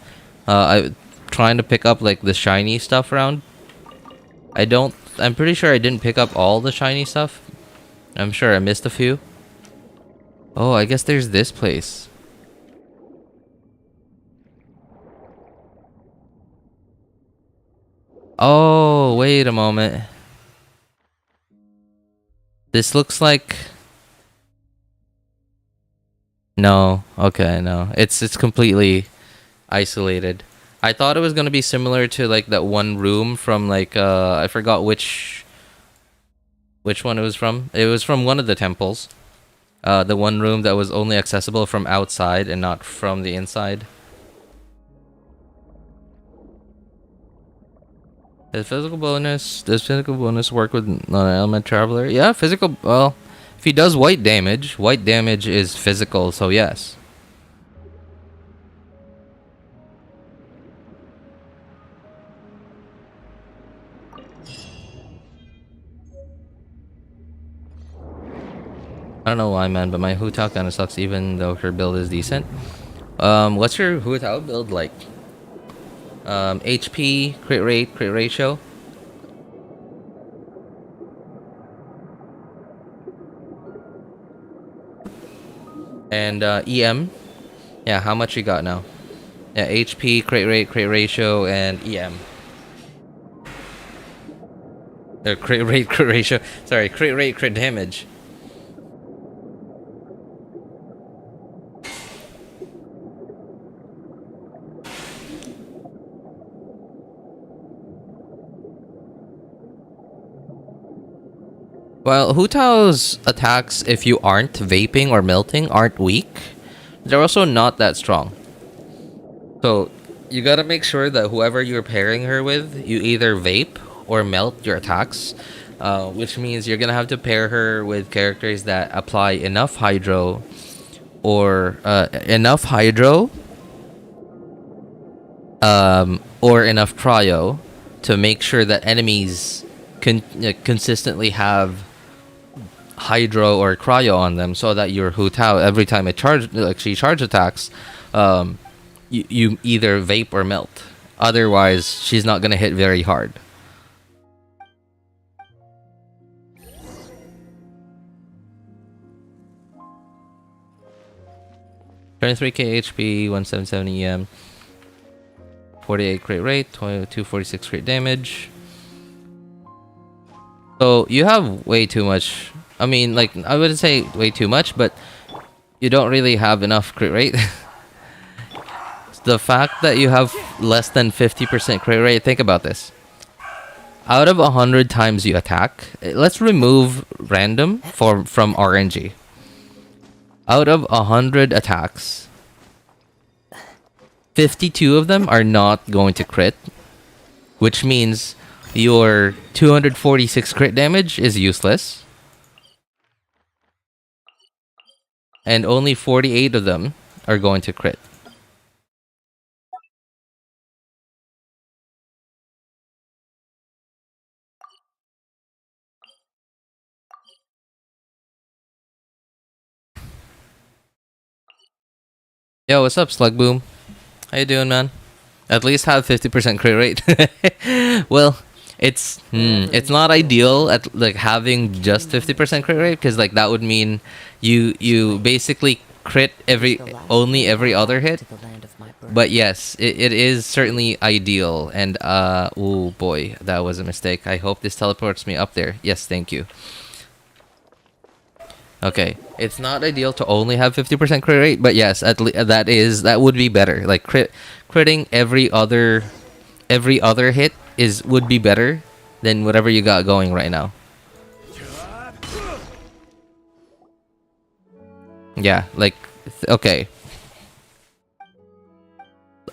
Trying to pick up like the shiny stuff around. I'm pretty sure I didn't pick up all the shiny stuff. I'm sure I missed a few. Oh, I guess there's this place. Oh, wait a moment. This looks like... No. Okay, no. It's completely isolated. I thought it was gonna be similar to like that one room from like I forgot which one it was from. It was from one of the temples. The one room that was only accessible from outside and not from the inside. Does physical bonus work with non-element traveler? Yeah, physical. Well, if he does white damage is physical, so yes. I don't know why, man, but my Hu Tao kind of sucks even though her build is decent. What's your Hu Tao build like? HP, crit rate, crit ratio? And EM? Yeah, how much you got now? Yeah, HP, crit rate, crit ratio, and EM. Crit rate, crit ratio. Sorry, crit rate, crit damage. Well, Hu Tao's attacks, if you aren't vaping or melting, aren't weak. They're also not that strong. So, you gotta make sure that whoever you're pairing her with, you either vape or melt your attacks. Which means you're gonna have to pair her with characters that apply enough hydro or enough hydro or enough cryo to make sure that enemies consistently have hydro or cryo on them, so that your Hu Tao, every time it she charge attacks, you either vape or melt. Otherwise, she's not gonna hit very hard. $23k HP, 1770 EM, 48 crit rate, 246 crit damage. So you have way too much. I mean, like, I wouldn't say way too much, but you don't really have enough crit rate. The fact that you have less than 50% crit rate, think about this. Out of 100 times you attack, let's remove random from RNG. Out of 100 attacks, 52 of them are not going to crit, which means your 246 crit damage is useless. And only 48 of them are going to crit. Yo, what's up, Slug Boom? How you doing, man? At least have 50% crit rate. Well, it's not ideal at like having just 50% crit rate, because like that would mean you basically crit only every other hit. But yes, it is certainly ideal. And oh boy, that was a mistake. I hope this teleports me up there. Yes, thank you. Okay, it's not ideal to only have 50% crit rate, but yes, that would be better. Like critting every other hit would be better than whatever you got going right now. Yeah, like okay.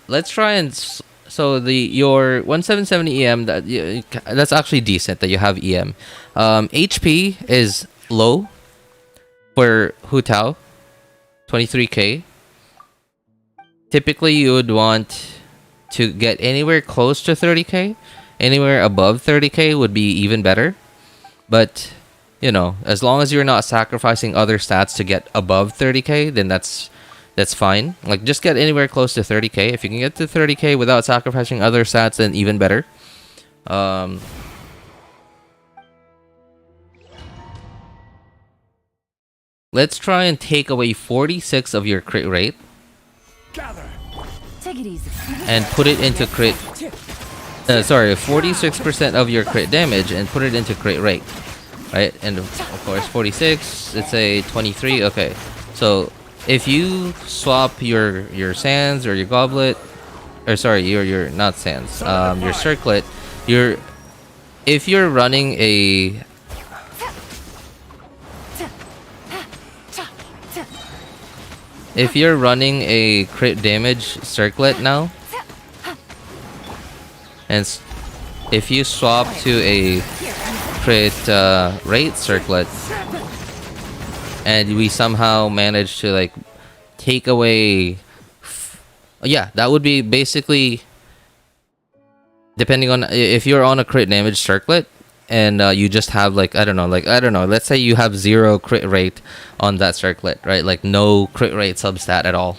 Let's try and so your 1770 EM that's actually decent that you have EM. HP is low for Hu Tao, 23k. Typically, you would want to get anywhere close to 30k. Anywhere above 30k would be even better. But, you know, as long as you're not sacrificing other stats to get above 30k, then that's fine. Like, just get anywhere close to 30k. If you can get to 30k without sacrificing other stats, then even better. Let's try and take away 46 of your crit rate Take it easy. and put it into crit. Sorry, 46% of your crit damage and put it into crit rate, right? And of course, 46. Let's say 23. Okay, so if you swap your sands or your goblet, or sorry, your not sands, your circlet, if you're running a crit damage circlet now, and if you swap to a crit rate circlet, and we somehow manage to like take away, yeah, that would be basically, depending on if you're on a crit damage circlet and you just have like I don't know, let's say you have 0 crit rate on that circlet, right? Like no crit rate substat at all.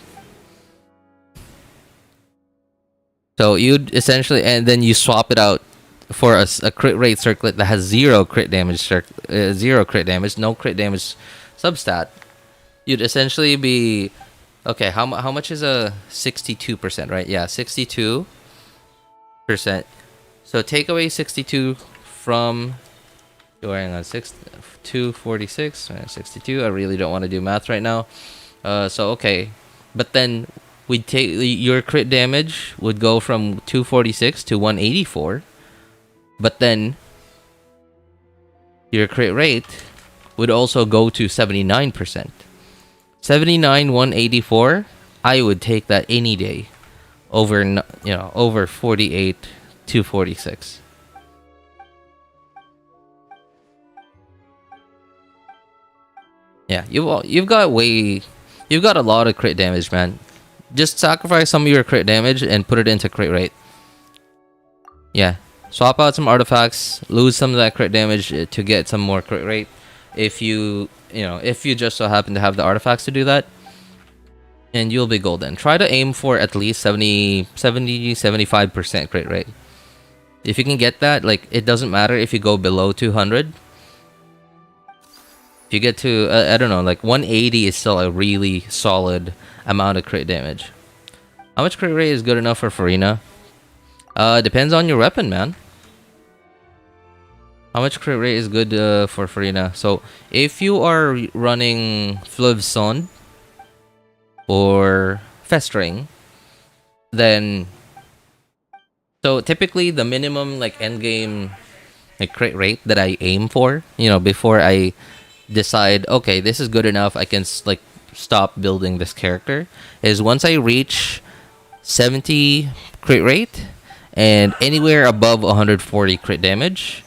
So you'd essentially, and then you swap it out for a crit rate circlet that has 0 crit damage, 0 crit damage, no crit damage substat. You'd essentially be Okay, how much is a 62%, right? Yeah, 62%. So take away 62 from, hang on, 246 minus 62. I really don't want to do math right now. So okay, but then we'd take your crit damage would go from 246 to 184, but then your crit rate would also go to 79%. 79 184. I would take that any day over over 48 246. Yeah, you've got a lot of crit damage, man. Just sacrifice some of your crit damage and put it into crit rate. Yeah, swap out some artifacts, lose some of that crit damage to get some more crit rate. If you just so happen to have the artifacts to do that, and you'll be golden. Try to aim for at least 75% crit rate. If you can get that, like, it doesn't matter if you go below 200. If you get to, I don't know, like 180 is still a really solid amount of crit damage. How much crit rate is good enough for Furina? Depends on your weapon, man. How much crit rate is good for Furina? So, if you are running Fleuve Sonde or Festering, then... So, typically, the minimum, like, endgame like, crit rate that I aim for, before I decide, okay, this is good enough, I can, like, stop building this character, is once I reach 70 crit rate and anywhere above 140 crit damage,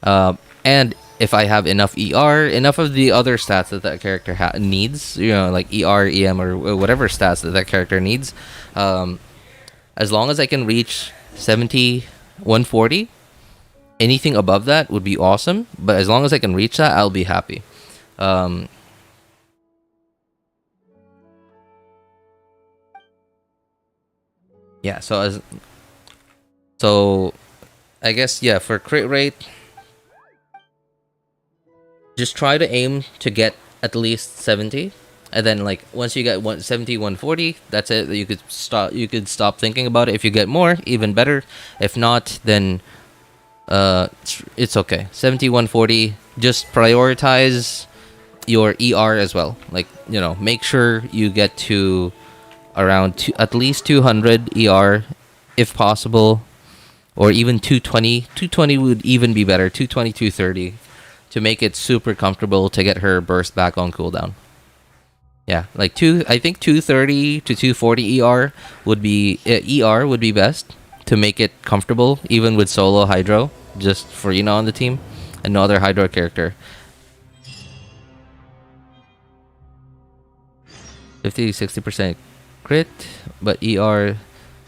and if I have enough ER, enough of the other stats that character needs, like ER, EM, or whatever stats that character needs, as long as I can reach 70, 140, anything above that would be awesome. But as long as I can reach that, I'll be happy. Yeah, so I guess, yeah, for crit rate, just try to aim to get at least 70, and then, like, once you get 170, 140, that's it. You could stop thinking about it. If you get more, even better. If not, then it's okay. 70, 140. Just prioritize your ER as well. Like, make sure you get to around at least 200 ER if possible, or even 220. 220 would even be better. 220, 230 to make it super comfortable to get her burst back on cooldown. Yeah, like I think 230 to 240 ER would be best to make it comfortable, even with solo Hydro, just for on the team, and no other Hydro character. 50-60% crit, but ER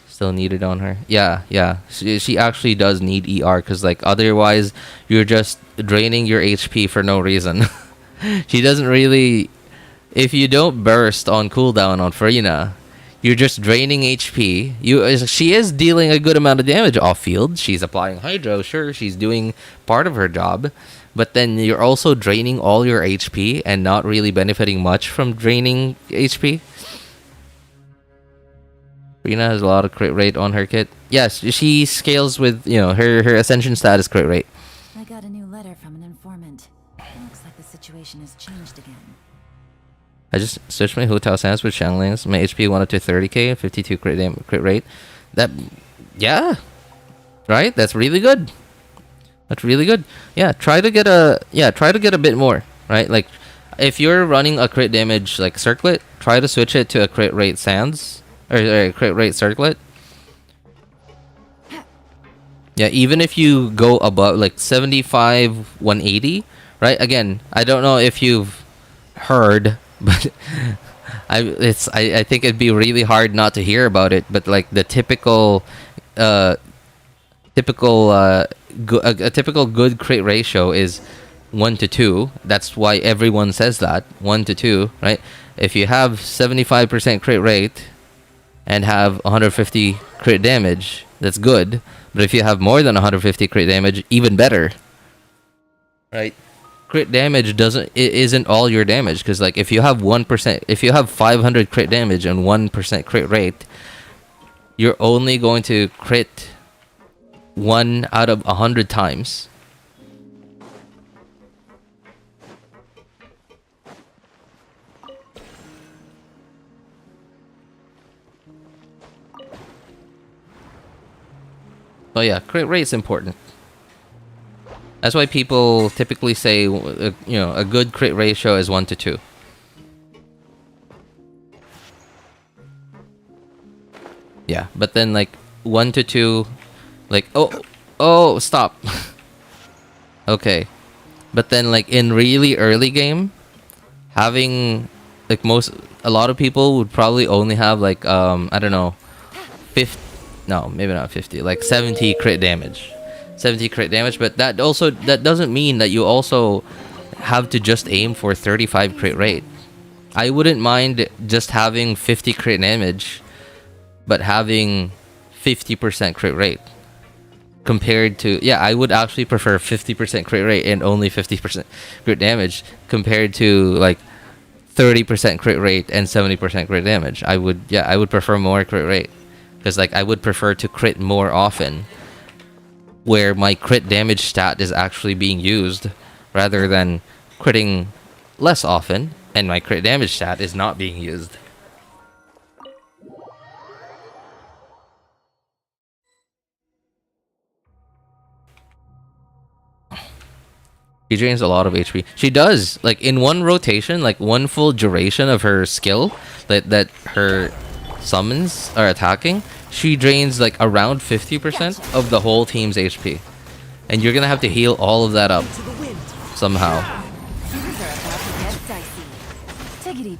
still needed on her. Yeah. She actually does need ER, because, like, otherwise you're just draining your HP for no reason. She doesn't really... If you don't burst on cooldown on Furina, you're just draining HP. She is dealing a good amount of damage off field. She's applying Hydro, sure, she's doing part of her job, but then you're also draining all your HP and not really benefiting much from draining HP. Furina has a lot of crit rate on her kit. Yes, she scales with, her ascension status crit rate. I got a new letter from an informant. It looks like the situation has changed again. I just switched my hotel stance with Shanglings. My HP went up to 30k, 52 crit rate. Yeah, right? That's really good. Yeah, try to get a bit more, right? Like, if you're running a crit damage like circlet, try to switch it to a crit rate sands or a crit rate circlet. Yeah, even if you go above like 75, 180, right? Again, I don't know if you've heard, but I think it'd be really hard not to hear about it. But, like, the typical good crit ratio is 1 to 2. That's why everyone says that 1 to 2, right? If you have 75% crit rate and have 150 crit damage, that's good. But if you have more than 150 crit damage, even better, right? crit damage isn't all your damage, because like if you have 1%, if you have 500 crit damage and 1% crit rate, you're only going to crit 1 out of 100 times. So yeah, crit rate's important. That's why people typically say, a good crit ratio is 1 to 2. Yeah, but then like 1 to 2, like oh stop. Okay, but then like in really early game, having like a lot of people would probably only have like I don't know, 50. No, maybe not 50. Like 70 crit damage. 70 crit damage, but that doesn't mean that you also have to just aim for 35 crit rate. I wouldn't mind just having 50 crit damage, but having 50% crit rate. Compared to, yeah, I would actually prefer 50% crit rate and only 50% crit damage compared to like 30% crit rate and 70% crit damage. I would prefer more crit rate, because like I would prefer to crit more often, where my crit damage stat is actually being used, rather than critting less often and my crit damage stat is not being used. She drains a lot of HP. She does, like in one rotation, like one full duration of her skill that her summons are attacking, she drains like around 50% of the whole team's HP. And you're gonna have to heal all of that up somehow. Things are about to get dicey. Take it easy.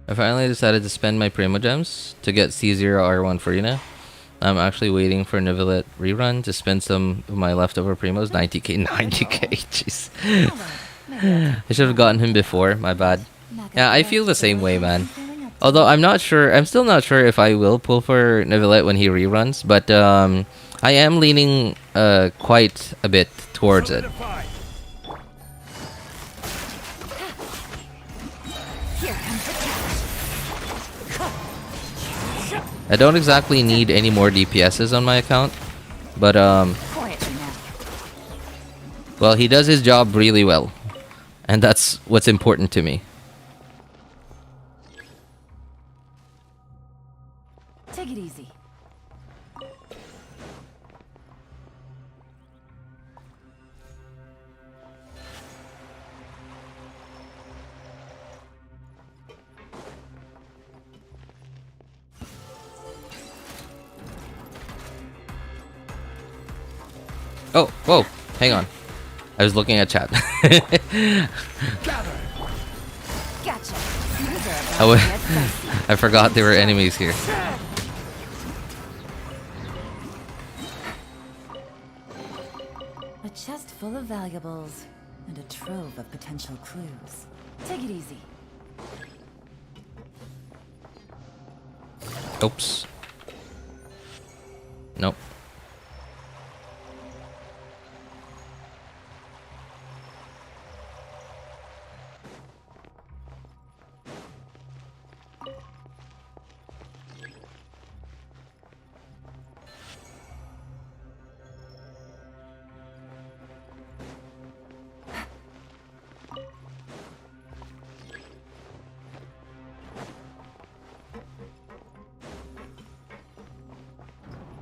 I finally decided to spend my Primo Gems to get C0R1 Furina. I'm actually waiting for Nivelet rerun to spend some of my leftover Primos. 90k, 90k, jeez. I should have gotten him before, my bad. Yeah, I feel the same way, man. Although I'm still not sure if I will pull for Nivelet when he reruns, but I am leaning quite a bit towards it. I don't exactly need any more DPSs on my account, but well, he does his job really well, and that's what's important to me. Take it easy. Oh, whoa, hang on. I was looking at chat. Gotcha. I forgot there were enemies here. A chest full of valuables and a trove of potential clues. Take it easy. Oops. Nope.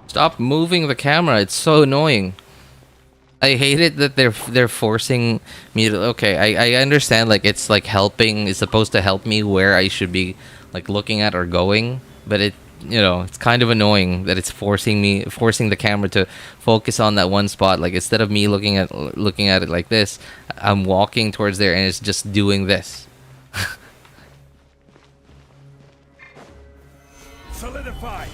Stop moving the camera. It's so annoying. I hate it that they're forcing me to. Okay, I understand. Like it's like helping. It's supposed to help me where I should be like looking at or going. But you know, it's kind of annoying that it's forcing the camera to focus on that one spot. Like instead of me looking at it like this, I'm walking towards there and it's just doing this. Solidify.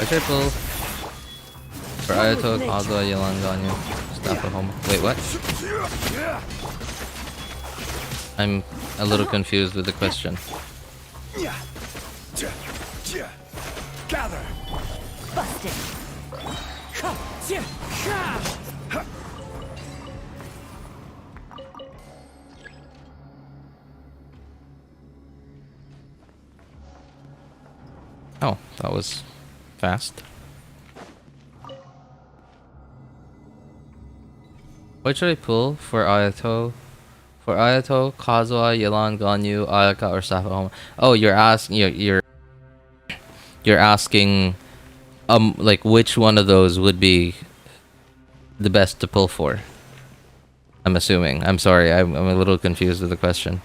I triple for Ayato, Kazuha, Yelan, Ganyu, Staff of Home. Wait, what? I'm a little confused with the question. Gather. Busted. Oh, that was fast. What should I pull for Ayato? For Ayato, Kazuha, Yelan, Ganyu, Ayaka, or Staff of Home? Oh, you're asking like which one of those would be the best to pull for? I'm assuming. I'm sorry, I'm a little confused with the question.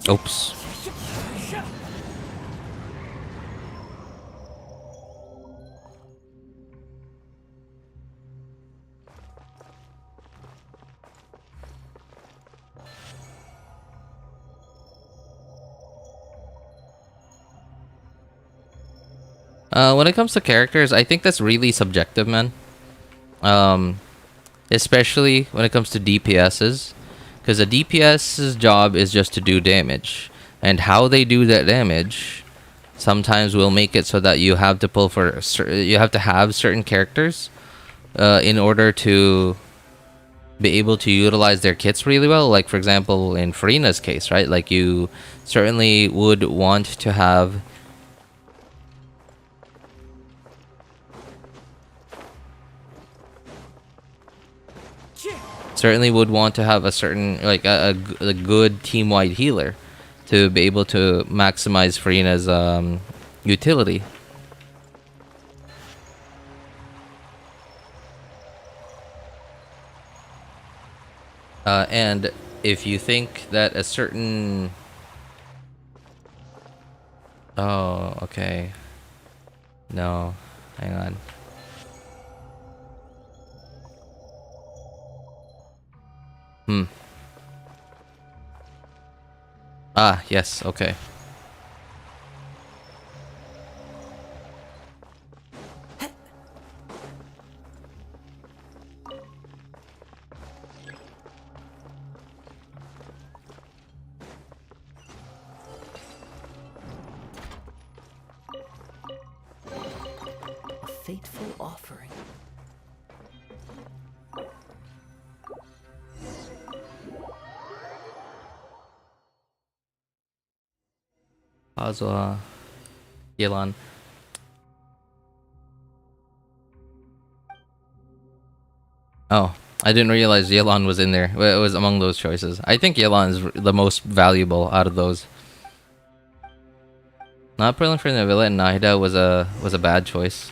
Oops. When it comes to characters, I think that's really subjective, man. Especially when it comes to DPSs. Because a DPS's job is just to do damage. And how they do that damage sometimes will make it so that you have to pull for... you have to have certain characters in order to be able to utilize their kits really well. Like, for example, in Furina's case, right? Like, you certainly would want to have... certainly would want to have a certain, like, a good team-wide healer to be able to maximize Furina's utility. And if you think that a certain... oh, okay. No, hang on. Ah, yes, okay. A fateful offering. Kazuha, Yelan. Oh, I didn't realize Yelan was in there. Well, it was among those choices. I think Yelan is the most valuable out of those. Not pulling for Navilla and Nahida was a bad choice.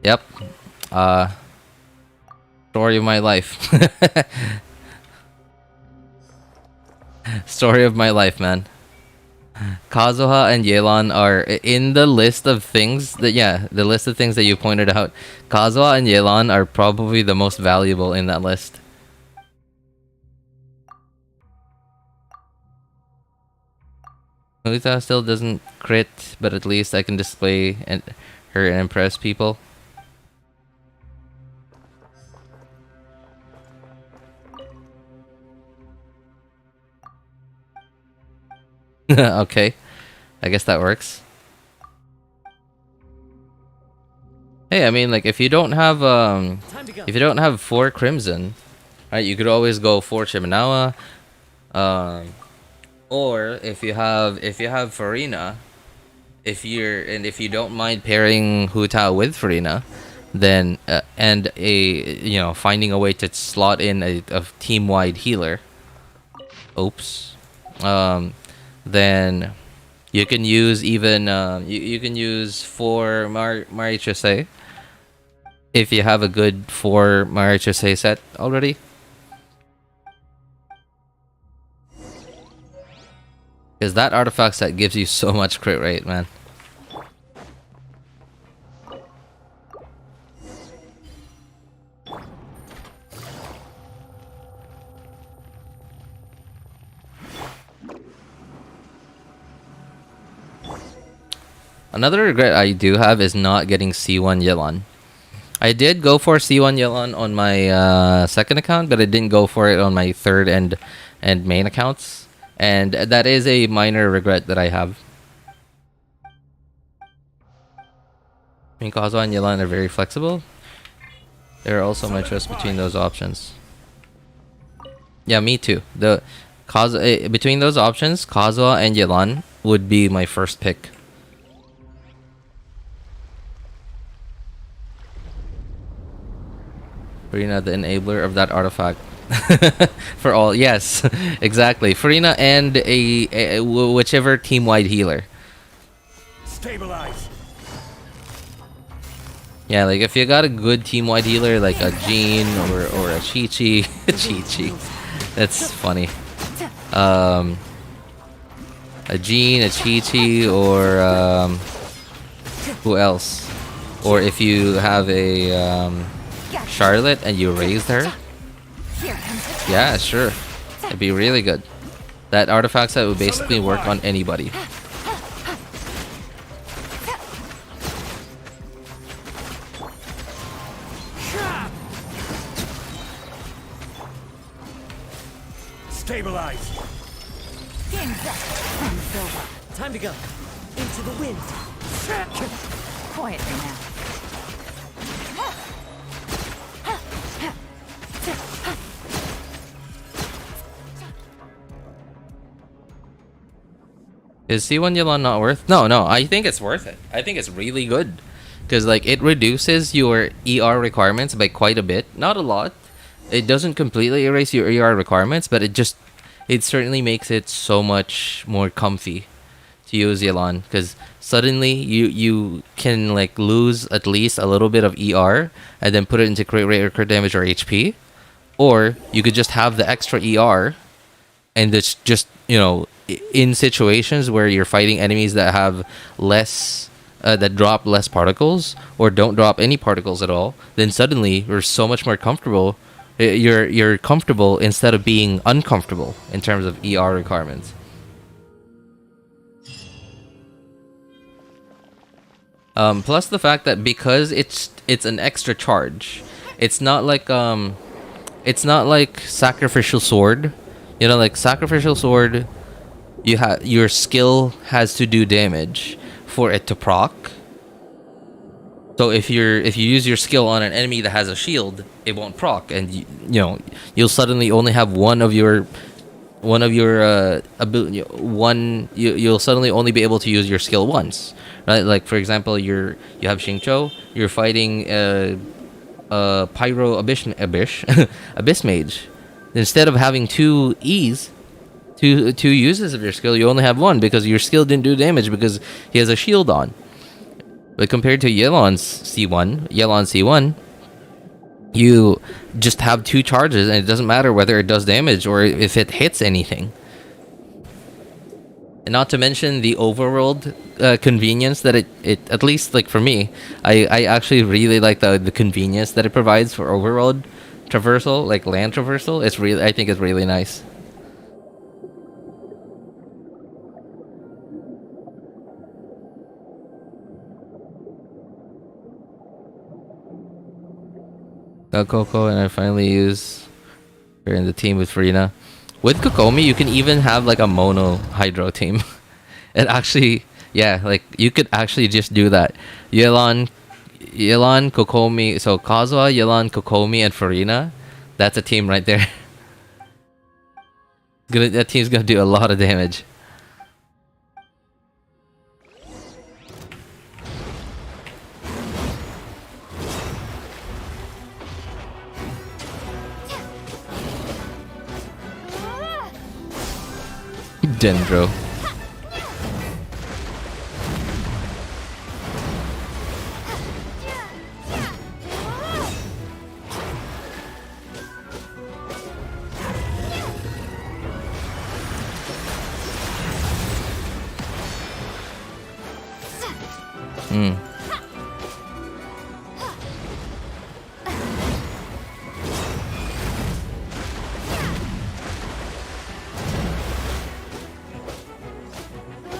Yep. Story of my life. Story of my life, man. Kazuha and Yelan are in the list of things that, yeah, the list of things that you pointed out. Kazuha and Yelan are probably the most valuable in that list. Muta still doesn't crit, but at least I can display her and impress people. Okay, I guess that works. Hey, I mean, like, if you don't have 4 crimson, right? You could always go for Shimenawa, or if you have Furina, if you don't mind pairing Hu Tao with Furina, then and finding a way to slot in a team wide healer. Oops. Then you can use even you can use 4 Marichise if you have a good 4 Marichise set already. Because that artifact set gives you so much crit rate, man. Another regret I do have is not getting C1 Yelan. I did go for C1 Yelan on my second account, but I didn't go for it on my third and main accounts. And that is a minor regret that I have. I mean, Kazuha and Yelan are very flexible. There are also my choice between those options. Yeah, me too. Between those options, Kazuha and Yelan would be my first pick. Furina, the enabler of that artifact. For all, yes, exactly. Furina and a whichever team-wide healer. Stabilize. Yeah, like if you got a good team-wide healer like a Jean or a Chi-Chi. Chi-Chi. That's funny. A Jean, a Chi-Chi, or who else? Or if you have a Scarlet and you raised her. Yeah, sure. It'd be really good. That artifact set would basically work on anybody. Stabilize. Time to go. Into the wind. Quietly now. Is C1 Yelan not worth? No, I think it's worth it. I think it's really good. Because like it reduces your ER requirements by quite a bit. Not a lot. It doesn't completely erase your ER requirements, but it certainly makes it so much more comfy to use Yelan. Because suddenly you can like lose at least a little bit of ER and then put it into crit rate or crit damage or HP. Or you could just have the extra ER and it's just, in situations where you're fighting enemies that have less, that drop less particles or don't drop any particles at all, then suddenly you're so much more comfortable. You're comfortable instead of being uncomfortable in terms of ER requirements. Plus the fact that because it's an extra charge, it's not like Sacrificial Sword. Like Sacrificial Sword, your skill has to do damage for it to proc. So if you use your skill on an enemy that has a shield, it won't proc, and you'll suddenly only have you'll suddenly only be able to use your skill once, right? Like for example, you have Xingqiu, you're fighting Pyro Abyss Mage. Instead of having two uses of your skill, you only have one because your skill didn't do damage because he has a shield on. But compared to Yelan's C1, you just have 2 charges and it doesn't matter whether it does damage or if it hits anything. And not to mention the overworld convenience that it at least like for me, I actually really like the convenience that it provides for overworld traversal, like land traversal. I think it's really nice. Got Coco, and I finally use her in the team with Furina. With Kokomi, you can even have like a mono hydro team. It actually, yeah, like you could actually just do that. Yelan, Kokomi, so Kazuha, Yelan, Kokomi, and Furina. That's a team right there. That team's gonna do a lot of damage. Dendro.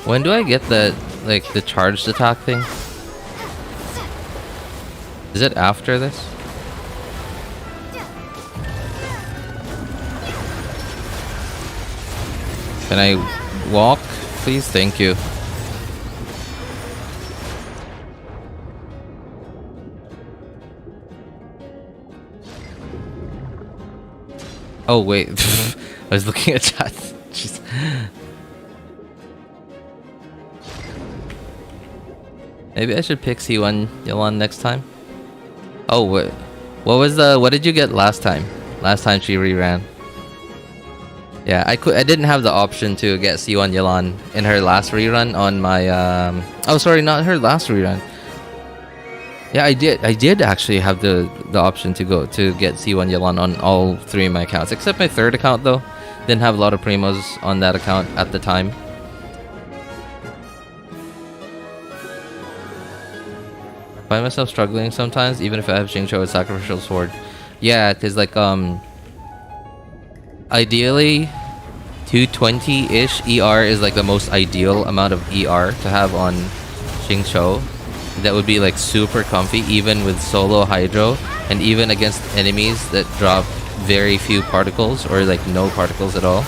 When do I get the the charged attack thing? Is it after this? Can I walk, please? Thank you. Oh wait, I was looking at chat. Jeez. Maybe I should pick C1 Yelan next time. Oh wait, what did you get last time? Last time she reran. Yeah, I didn't have the option to get C1 Yelan in her last rerun on my oh sorry, not her last rerun. Yeah, I did actually have the option to get C1 Yelan on all 3 of my accounts, except my 3rd account though. Didn't have a lot of primos on that account at the time. Find myself struggling sometimes, even if I have Xingqiu with Sacrificial Sword. Yeah, because like ideally 220-ish ER is like the most ideal amount of ER to have on Xingqiu. That would be like super comfy even with solo Hydro, and even against enemies that drop very few particles or like no particles at all.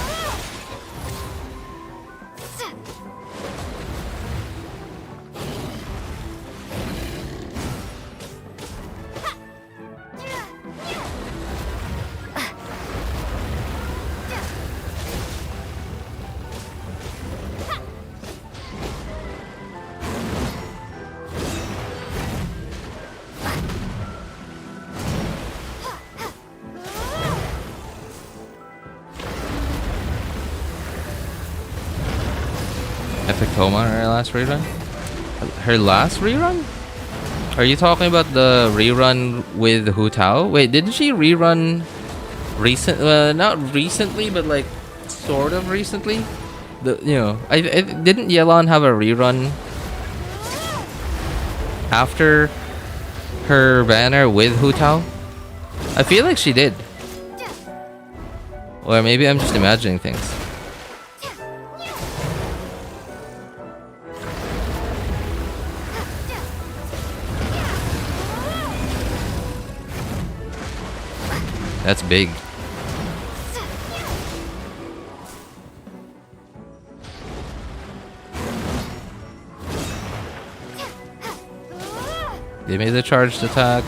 Homa on her last rerun? Her last rerun? Are you talking about the rerun with Hu Tao? Wait, didn't she rerun not recently, but like sort of recently? I didn't Yelan have a rerun after her banner with Hu Tao? I feel like she did. Or maybe I'm just imagining things. That's big. Give me the charged attack.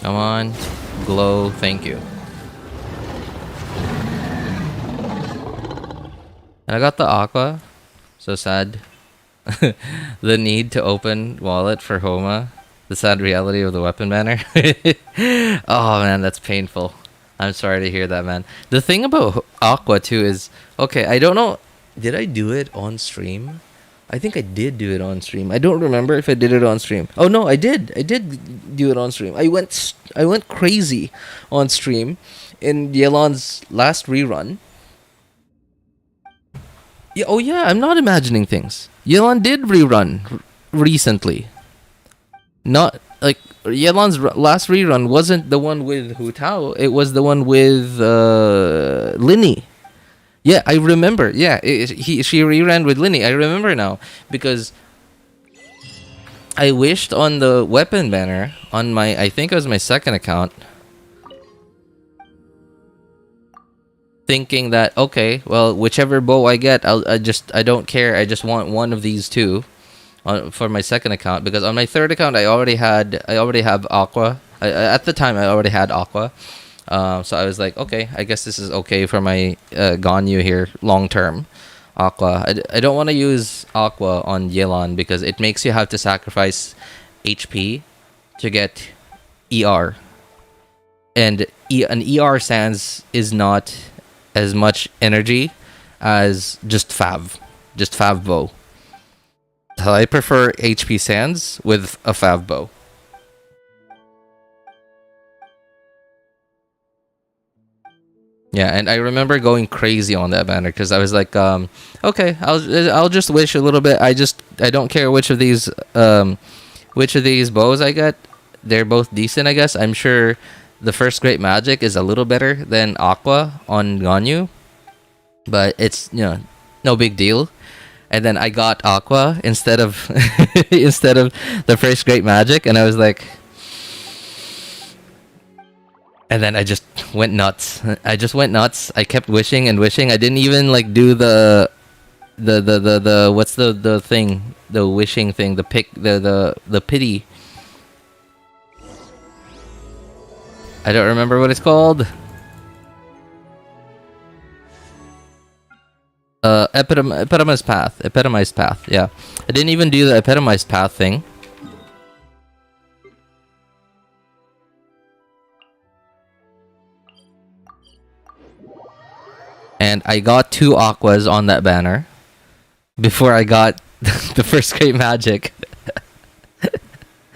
Come on, glow, thank you. And I got the aqua, so sad. The need to open wallet for Homa, the sad reality of the weapon banner. Oh man, that's painful. I'm sorry to hear that, man. The thing about aqua too is, okay, I don't know, did I do it on stream? I think I did do it on stream. I don't remember if I did it on stream. Oh no, I did do it on stream. I went crazy on stream in Yelan's last rerun. Yeah, oh yeah, I'm not imagining things. Yelan did rerun recently. Not like Yelan's last rerun wasn't the one with Hu Tao. It was the one with Linny. Yeah, I remember. Yeah, she reran with Linny. I remember now because I wished on the weapon banner on my, I think it was my second account, thinking that okay, well, whichever bow I get, I don't care. I just want one of these two for my second account, because on my third account I already have Aqua. At the time I already had Aqua. So I was like, okay, I guess this is okay for my Ganyu here long term. Aqua. I don't want to use Aqua on Yelan because it makes you have to sacrifice HP to get ER. And an ER sans is not as much energy as just Fav bow. So I prefer HP sans with a Fav bow. Yeah, and I remember going crazy on that banner because I was like, okay, I'll just wish a little bit. I don't care which of these bows I get. They're both decent, I guess. I'm sure the first great magic is a little better than Aqua on Ganyu, but it's no big deal. And then I got Aqua instead of instead of the first great magic, and I was like. And then I just went nuts. I kept wishing and wishing. I didn't even like do the what's the thing? The wishing thing, the pity. I don't remember what it's called. Epitomized path. Yeah. I didn't even do the epitomized path thing. And I got 2 Aquas on that banner before I got the first great magic.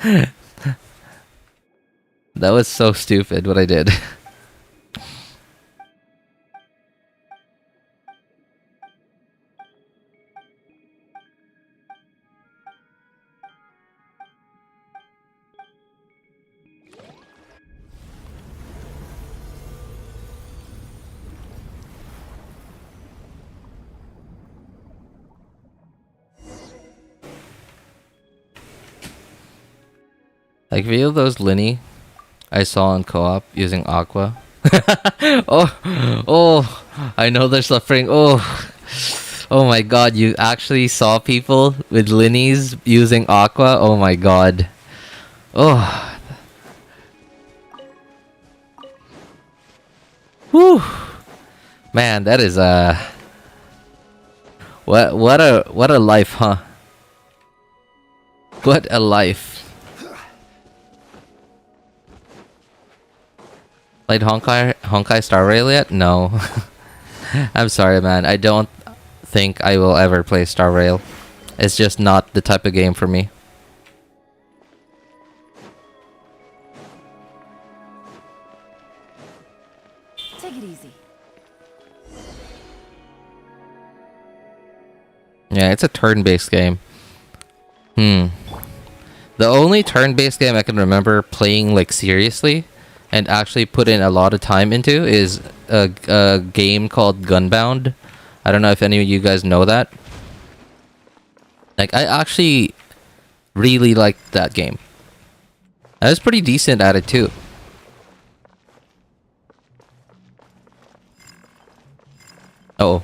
That was so stupid what I did. Like, feel those Linny I saw in co-op using Aqua. oh, I know they're suffering. Oh my god, you actually saw people with Linnies using Aqua? Oh my god. Oh. Whew. Man, that is what a life, huh? What a life. Played Honkai Star Rail yet? No. I'm sorry, man. I don't think I will ever play Star Rail. It's just not the type of game for me. Take it easy. Yeah, it's a turn-based game. The only turn-based game I can remember playing like seriously and actually put in a lot of time into is a game called Gunbound. I don't know if any of you guys know that. Like, I actually really liked that game. I was pretty decent at it too. Oh.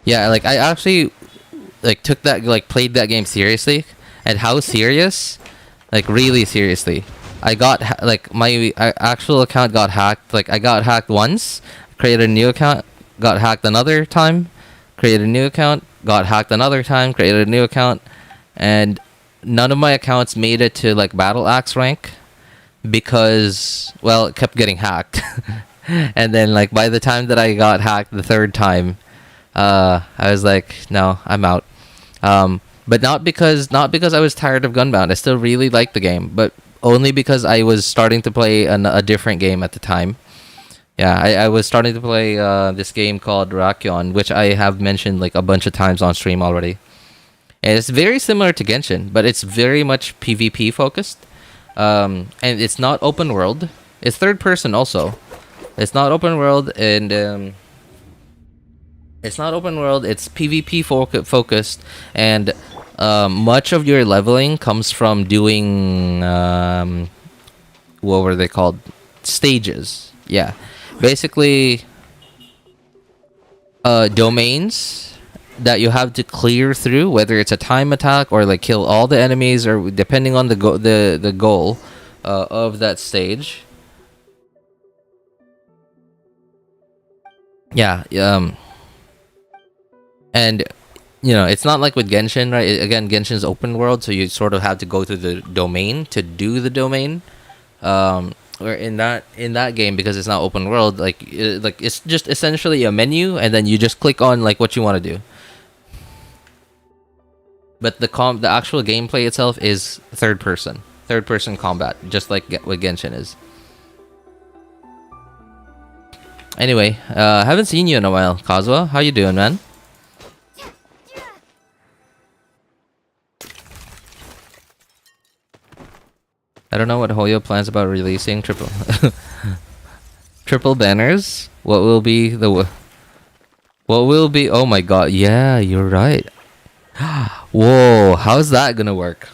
Yeah, like I actually like took that, like played that game seriously. And how serious? Like really seriously. I got like my actual account got hacked. Like I got hacked once, created a new account, got hacked another time, created a new account, got hacked another time, created a new account, and none of my accounts made it to like Battle Axe rank because, well, it kept getting hacked. And then like by the time that I got hacked the third time, I was like, no, I'm out. But not because I was tired of Gunbound. I still really liked the game, but only because I was starting to play a different game at the time. Yeah, I was starting to play this game called Archon, which I have mentioned like a bunch of times on stream already. And it's very similar to Genshin, but it's very much PvP focused. And it's not open world. It's third person also. It's not open world, and It's not open world. It's PvP focused, and much of your leveling comes from doing what were they called? Stages. Yeah, basically domains that you have to clear through, whether it's a time attack or like kill all the enemies, or depending on the goal of that stage. Yeah. And it's not like with Genshin, right? Again, Genshin's open world, so you sort of have to go through the domain to do the domain. Where in that game, because it's not open world, like it's just essentially a menu, and then you just click on like what you want to do. But the actual gameplay itself is third person combat, just like what Genshin is. Anyway, haven't seen you in a while, Kazuha. How you doing, man? I don't know what Hoyo plans about releasing triple banners. What will be? Oh my god! Yeah, you're right. Whoa, how's that gonna work?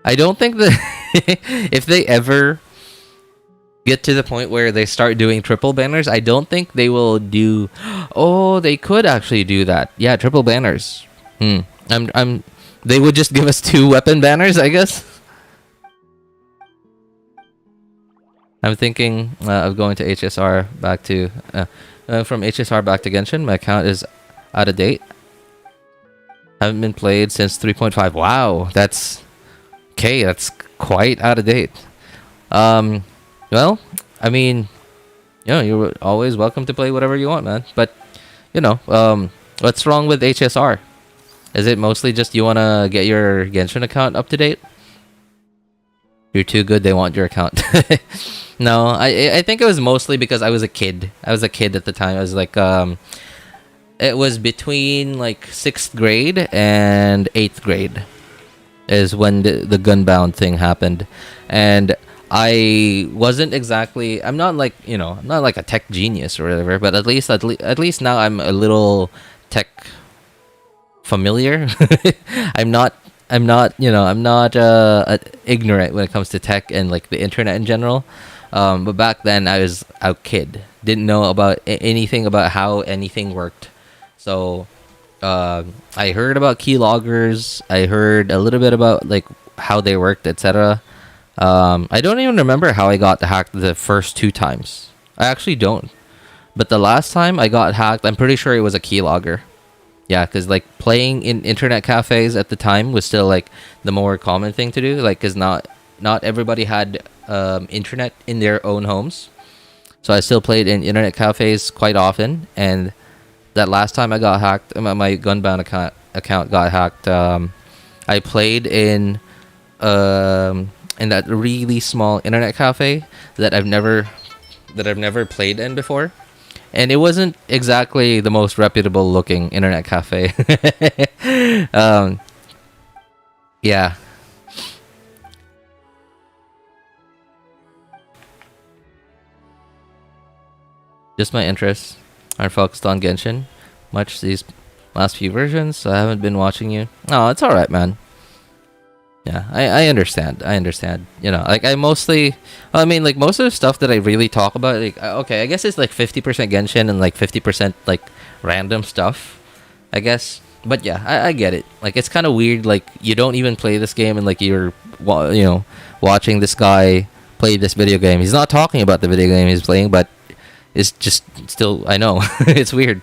I don't think that if they ever get to the point where they start doing triple banners, I don't think they will do. Oh, they could actually do that. Yeah, triple banners. They would just give us 2 weapon banners, I guess. I'm thinking of going to HSR back to from HSR back to Genshin. My account is out of date. Haven't been played since 3.5. Wow, that's okay. That's quite out of date. Well, I mean, you're always welcome to play whatever you want, man. But what's wrong with HSR? Is it mostly just you want to get your Genshin account up to date? You're too good, they want your account. No, I think it was mostly because I was a kid. I was a kid at the time. I was like, it was between like 6th grade and 8th grade is when the Gunbound thing happened. And I wasn't exactly, I'm not like, I'm not like a tech genius or whatever, but at least now I'm a little tech familiar. I'm not ignorant when it comes to tech and like the internet in general. But back then I was a kid, didn't know about anything about how anything worked. So I heard about keyloggers. I heard a little bit about like how they worked, etc. I don't even remember how I got hacked the first 2 times. I actually don't. But the last time I got hacked, I'm pretty sure it was a keylogger. Yeah, because like playing in internet cafes at the time was still like the more common thing to do. Like, because not everybody had internet in their own homes, so I still played in internet cafes quite often. And that last time I got hacked, my Gunbound account got hacked. I played in that really small internet cafe that I've never played in before. And it wasn't exactly the most reputable looking internet cafe. Yeah. Just my interests are focused on Genshin much these last few versions, so I haven't been watching you. No, it's alright, man. Yeah, I understand. Like most of the stuff that I really talk about, like, okay, I guess it's like 50% Genshin and like 50% like random stuff, I guess. But yeah, I get it. Like, it's kind of weird, like, you don't even play this game and like you're watching this guy play this video game. He's not talking about the video game he's playing, but it's just still, I know. It's weird.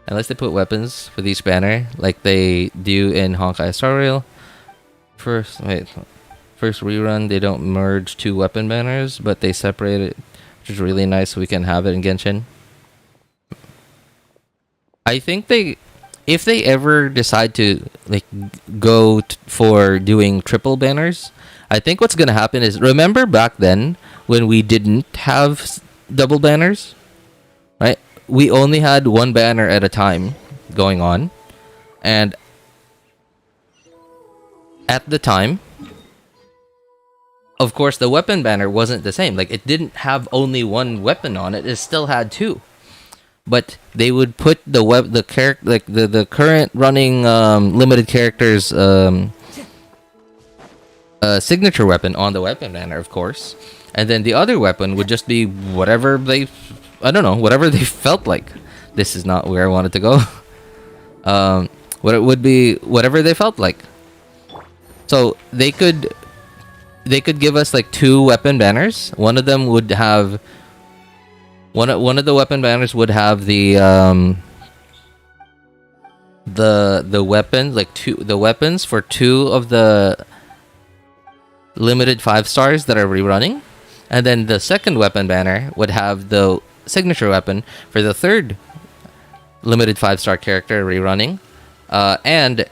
Unless they put weapons with each banner, like they do in Honkai Star Rail. First rerun, they don't merge 2 weapon banners, but they separate it, which is really nice, so we can have it in Genshin. I think if they ever decide to like go for doing triple banners, I think what's gonna happen is, remember back then when we didn't have double banners, right? We only had 1 banner at a time going on, and at the time of course, the weapon banner wasn't the same. Like, it didn't have only one weapon on it. It still had two. But they would put the character, like the current running limited characters signature weapon on the weapon banner, of course, and then the other weapon would just be whatever they, I don't know, whatever they felt like. This is not where I wanted to go. What it would be, whatever they felt like. So they could give us like two weapon banners. One of them would have one of the weapon banners would have the weapon, like the weapons for two of the limited 5 stars that are rerunning, and then the second weapon banner would have the signature weapon for the third limited 5-star character rerunning, and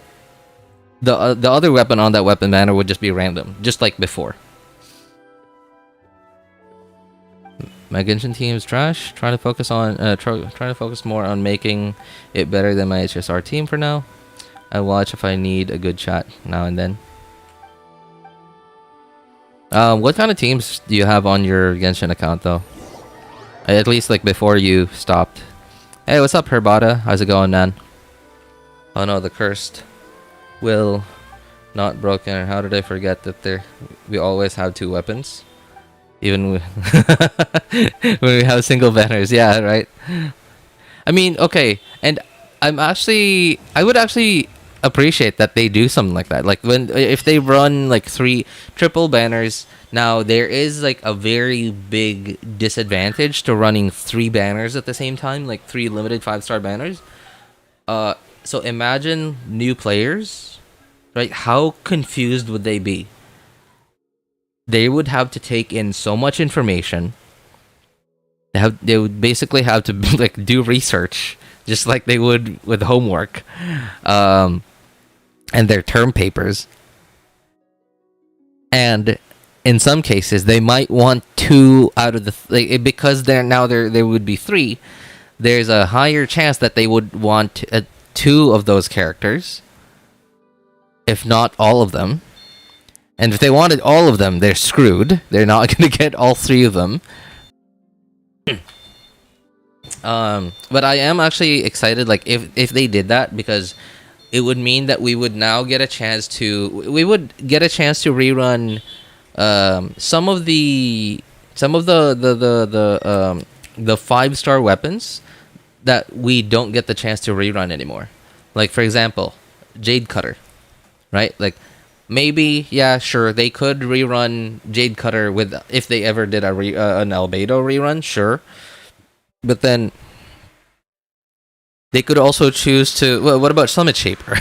the other weapon on that weapon banner would just be random, just like before. My Genshin team is trash. Trying to focus on trying to focus more on making it better than my HSR team for now. I watch if I need a good chat now and then. What kind of teams do you have on your Genshin account though? At least like before you stopped. Hey, what's up, Herbata? How's it going, man? Oh no, the cursed will not broken. How did I forget that we always have two weapons? Even when we have single banners, yeah, right? I mean, okay, and I would actually appreciate that they do something like that. Like if they run like 3 triple banners, now there is like a very big disadvantage to running 3 banners at the same time, like 3 limited 5-star banners. So imagine new players, right? How confused would they be? They would have to take in so much information. They would basically have to like do research, just like they would with homework, and their term papers. And in some cases, they might want 2 out of the because there would be 3. There's a higher chance that they would want 2 of those characters, if not all of them. And if they wanted all of them, they're screwed. They're not going to get all 3 of them. But I am actually excited, like, if they did that, because it would mean that we would now get a chance to... We would get a chance to rerun some of the 5-star weapons that we don't get the chance to rerun anymore. Like, for example, Jade Cutter, right? Like, maybe, yeah, sure, they could rerun Jade Cutter with, if they ever did an Albedo rerun, sure. But then they could also choose to, well, what about Summit Shaper,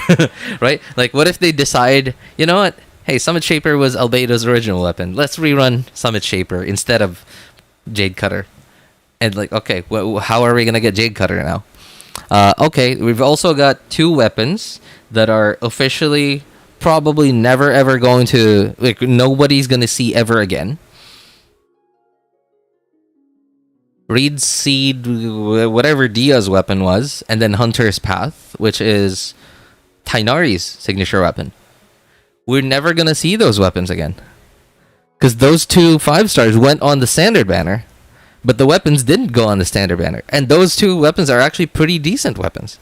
right? Like, what if they decide, you know what? Hey, Summit Shaper was Albedo's original weapon. Let's rerun Summit Shaper instead of Jade Cutter. And like, okay, how are we gonna get Jade Cutter now? Okay, we've also got 2 weapons that are officially probably never ever going to, like, nobody's gonna see ever again. Reed's Seed, whatever Dia's weapon was, and then Hunter's Path, which is Tainari's signature weapon. We're never gonna see those weapons again, because those 2 5-stars went on the standard banner, but the weapons didn't go on the standard banner, and those 2 weapons are actually pretty decent weapons.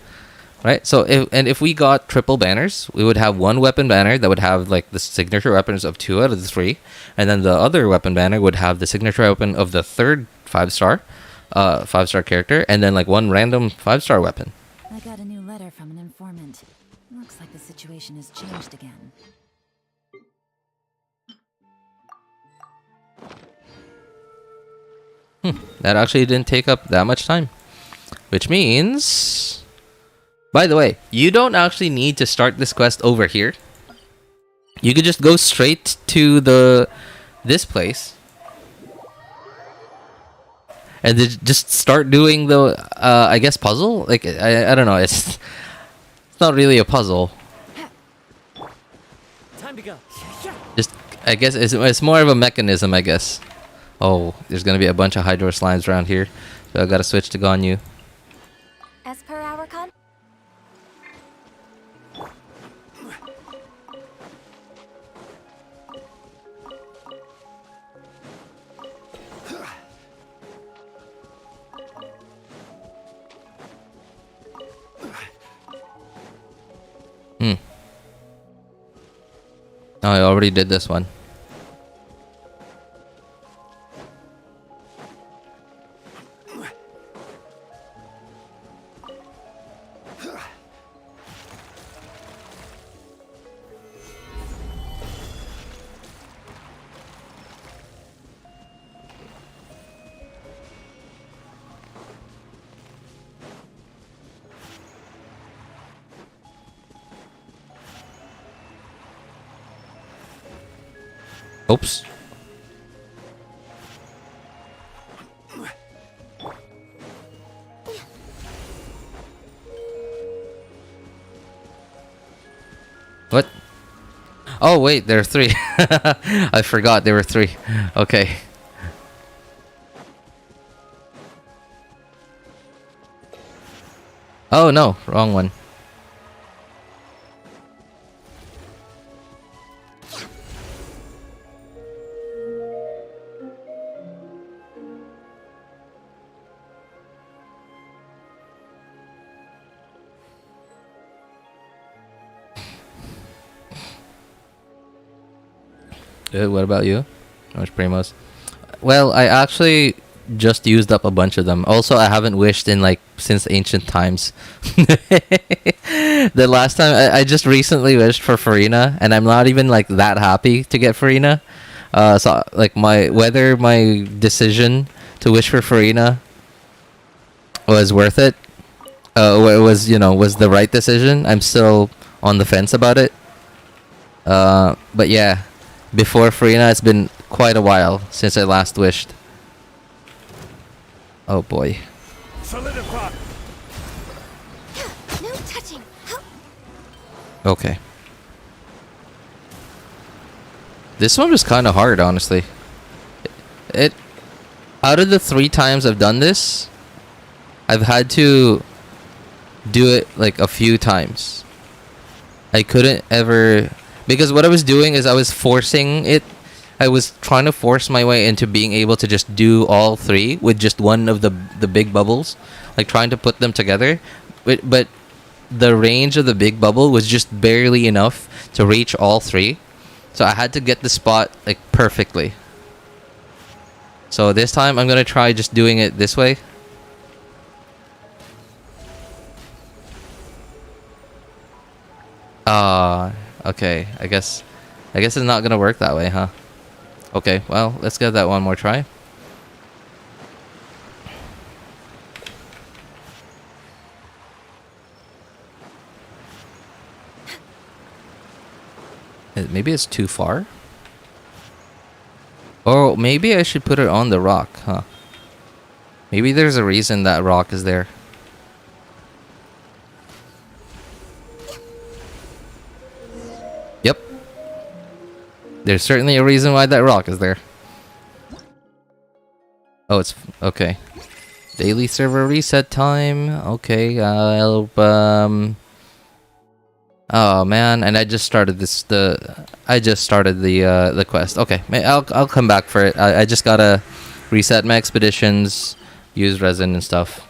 Right, so if we got triple banners, we would have 1 weapon banner that would have like the signature weapons of 2 out of the 3, and then the other weapon banner would have the signature weapon of the third 5-star character, and then like 1 random 5-star weapon. I got a new letter from an informant. Looks like the situation has changed again. That actually didn't take up that much time, which means. By the way, you don't actually need to start this quest over here. You could just go straight to this place and just start doing the I guess puzzle. Like I don't know, it's not really a puzzle. Time to go. Just I guess it's more of a mechanism, I guess. Oh, there's gonna be a bunch of Hydro Slimes around here, so I gotta switch to Ganyu. As per our con. Oh, I already did this one. Oops. What? Oh wait, there are 3. I forgot there were 3. Okay. Oh no, wrong one. What about you? How much primos? Well, I actually just used up a bunch of them. Also, I haven't wished in like since ancient times. The last time I just recently wished for Furina, and I'm not even like that happy to get Furina. So like whether my decision to wish for Furina was worth it, was the right decision. I'm still on the fence about it. But yeah. Before Furina, it's been quite a while since I last wished. Oh boy. Solidify. No touching. Okay. This one was kind of hard, honestly. It out of the 3 times I've done this, I've had to do it like a few times. I couldn't ever, because what I was doing is I was forcing it. I was trying to force my way into being able to just do all 3 with just one of the big bubbles, like trying to put them together. But the range of the big bubble was just barely enough to reach all 3. So I had to get the spot like perfectly. So this time I'm gonna try just doing it this way. Okay. I guess it's not gonna work that way, huh? Okay, well, let's give that one more try. Maybe it's too far? Or maybe I should put it on the rock, huh? Maybe there's a reason that rock is there. Yep. There's certainly a reason why that rock is there. Oh, it's okay. Daily server reset time. Okay, I'll oh man, and I just started the quest. Okay, I'll come back for it. I just gotta reset my expeditions, use resin and stuff.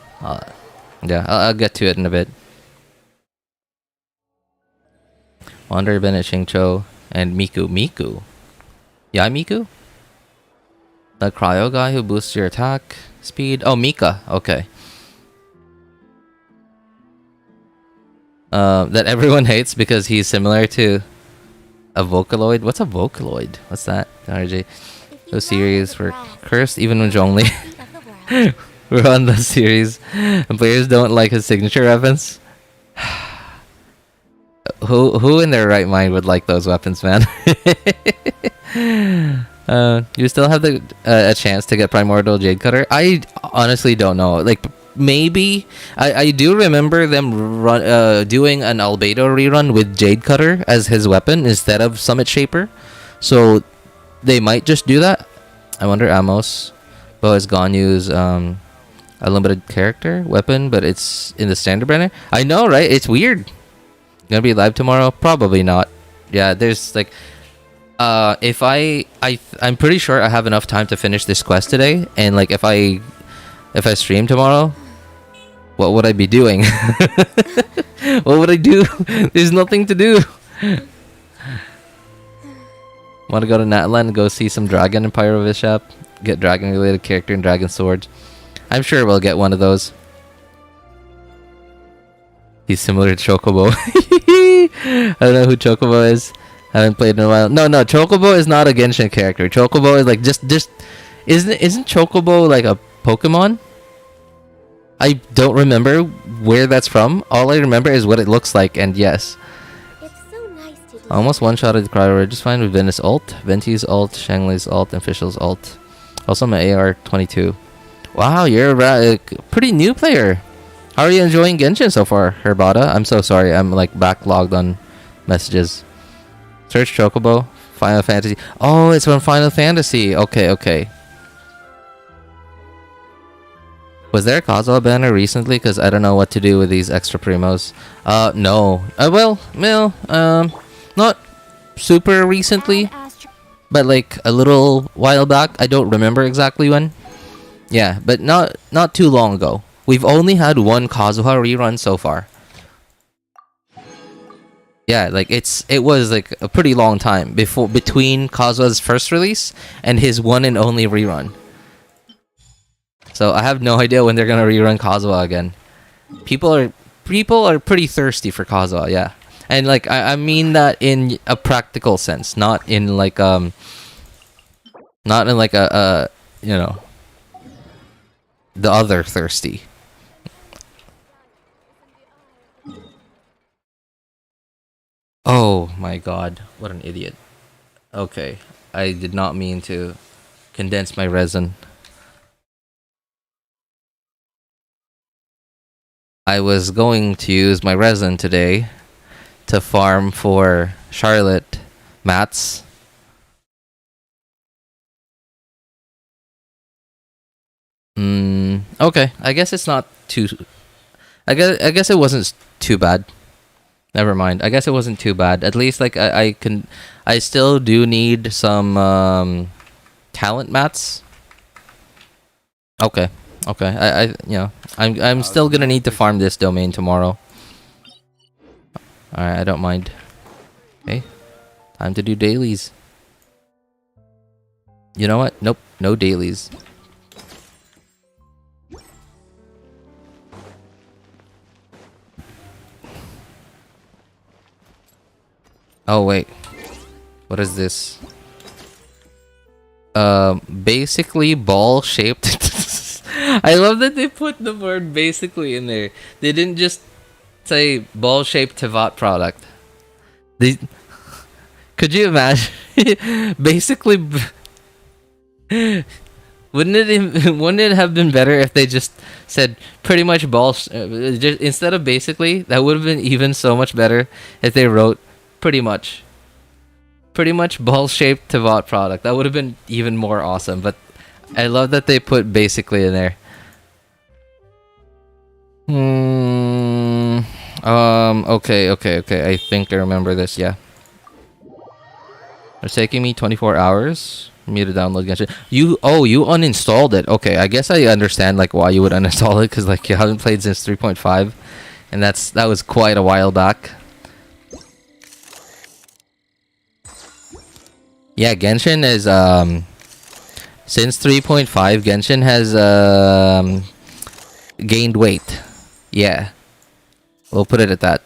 Yeah, I'll get to it in a bit. Wander, Bennett, Xingqiu, and Miku. Yeah, Miku? The cryo guy who boosts your attack speed. Oh, Mika. Okay. That everyone hates because he's similar to a Vocaloid. What's a Vocaloid? What's that? RJ. Those series were cursed even when only we're on the series and players don't like his signature weapons. Who in their right mind would like those weapons, man? You still have a chance to get Primordial Jade Cutter? I honestly don't know. Like, maybe I do remember them doing an Albedo rerun with Jade Cutter as his weapon instead of Summit Shaper, so they might just do that. I wonder. Amos Bo has gone use a limited character weapon, but it's in the standard banner. I know, right? It's weird. Gonna be live tomorrow? Probably not. Yeah, there's like if I'm pretty sure I have enough time to finish this quest today, and like if I stream tomorrow, what would I be doing? What would I do? There's nothing to do. Want to go to Natlan and go see some Dragon in Pyro shop? Get Dragon related character and Dragon Sword. I'm sure we'll get one of those. He's similar to Chocobo. I don't know who Chocobo is. Haven't played in a while. No, Chocobo is not a Genshin character. Chocobo is like just isn't Chocobo like a Pokemon? I don't remember where that's from. All I remember is what it looks like, and yes. It's so nice to I almost one-shotted the Cryo just fine with Venus ult, Venti's ult, Shangli's ult, and Fischl's ult. Also my AR-22. Wow, you're a pretty new player. How are you enjoying Genshin so far, Herbata? I'm so sorry, I'm like backlogged on messages. Search Chocobo, Final Fantasy. Oh, it's from Final Fantasy. Okay. Was there a Kazuha banner recently? Because I don't know what to do with these extra primos. No. Not super recently, but like a little while back. I don't remember exactly when. Yeah, but not too long ago. We've only had one Kazuha rerun so far. Yeah, like it was like a pretty long time between Kazuha's first release and his one and only rerun. So I have no idea when they're gonna rerun Kazuha again. People are pretty thirsty for Kazuha, yeah. And like I mean that in a practical sense, not in like a you know, the other thirsty. Oh my god, what an idiot. Okay, I did not mean to condense my resin. I was going to use my resin today to farm for Charlotte mats. Okay, I guess it's not too... I guess it wasn't too bad. Never mind. I guess it wasn't too bad. At least like I still do need some talent mats. Okay. I'm still gonna need to farm this domain tomorrow. Alright, I don't mind. Okay. Time to do dailies. You know what? Nope, no dailies. Oh wait. What is this? Basically ball shaped. I love that they put the word basically in there. They didn't just say ball shaped Tevat product. They could you imagine? Basically wouldn't it have been better if they just said pretty much ball just instead of basically? That would have been even so much better if they wrote pretty much ball shaped Tevat product. That would have been even more awesome, but I love that they put basically in there. Okay. I think I remember this, yeah. It's taking me 24 hours for me to download Genshin. You uninstalled it. Okay, I guess I understand like why you would uninstall it, because like you haven't played since 3.5, and that was quite a while back. Yeah, Genshin is since 3.5 Genshin has gained weight. Yeah. We'll put it at that.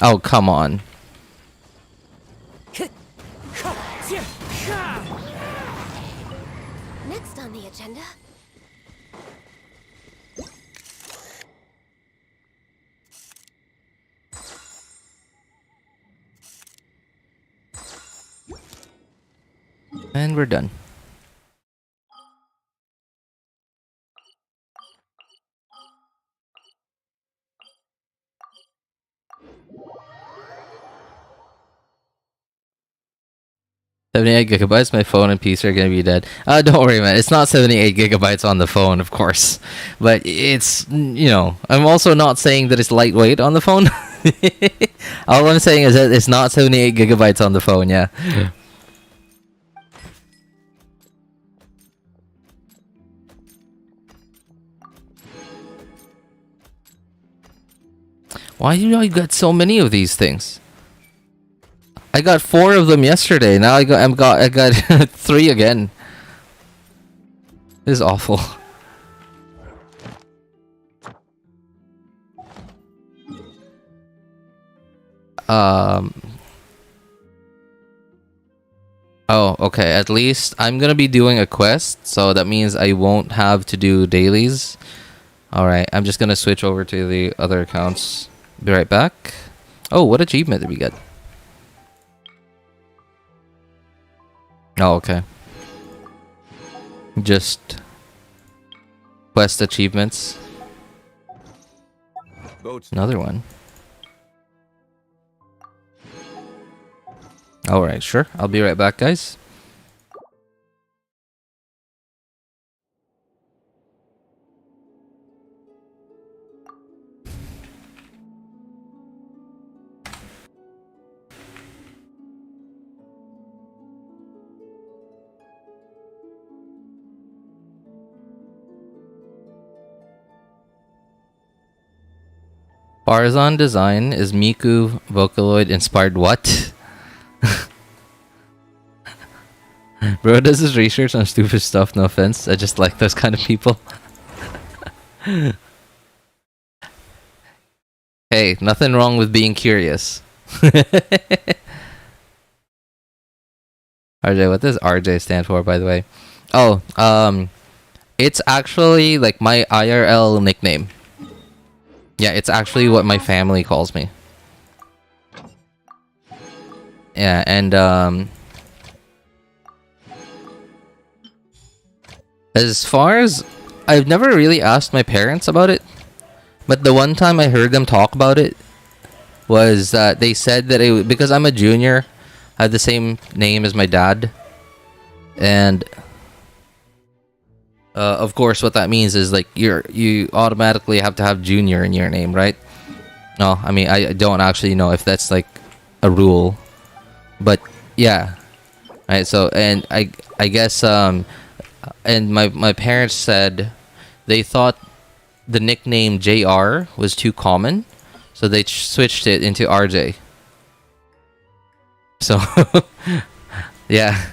Oh, come on. Next on the agenda. And we're done. 78 gigabytes, my phone and PC are gonna be dead. Don't worry, man. It's not 78 gigabytes on the phone, of course. But it's, you know, I'm also not saying that it's lightweight on the phone. All I'm saying is that it's not 78 gigabytes on the phone, yeah. Why do I got so many of these things? I got 4 of them yesterday. Now I got 3 again. This is awful. Oh, okay. At least I'm gonna be doing a quest, so that means I won't have to do dailies. Alright, I'm just gonna switch over to the other accounts. Be right back. Oh, what achievement did we get? Oh, okay. Just quest achievements. Boats. Another one. Alright, sure. I'll be right back, guys. Barzan design is Miku Vocaloid inspired what? Bro does his research on stupid stuff, no offense. I just like those kind of people. Hey, nothing wrong with being curious. RJ, what does RJ stand for, by the way? Oh, it's actually like my IRL nickname. Yeah, it's actually what my family calls me. Yeah, and as far as I've never really asked my parents about it, but the one time I heard them talk about it was they said that because I'm a junior, I have the same name as my dad, and of course, what that means is like you automatically have to have junior in your name, right? No, I mean I don't actually know if that's like a rule, but yeah, right. So and I guess and my parents said they thought the nickname JR was too common, so they switched it into RJ. So yeah,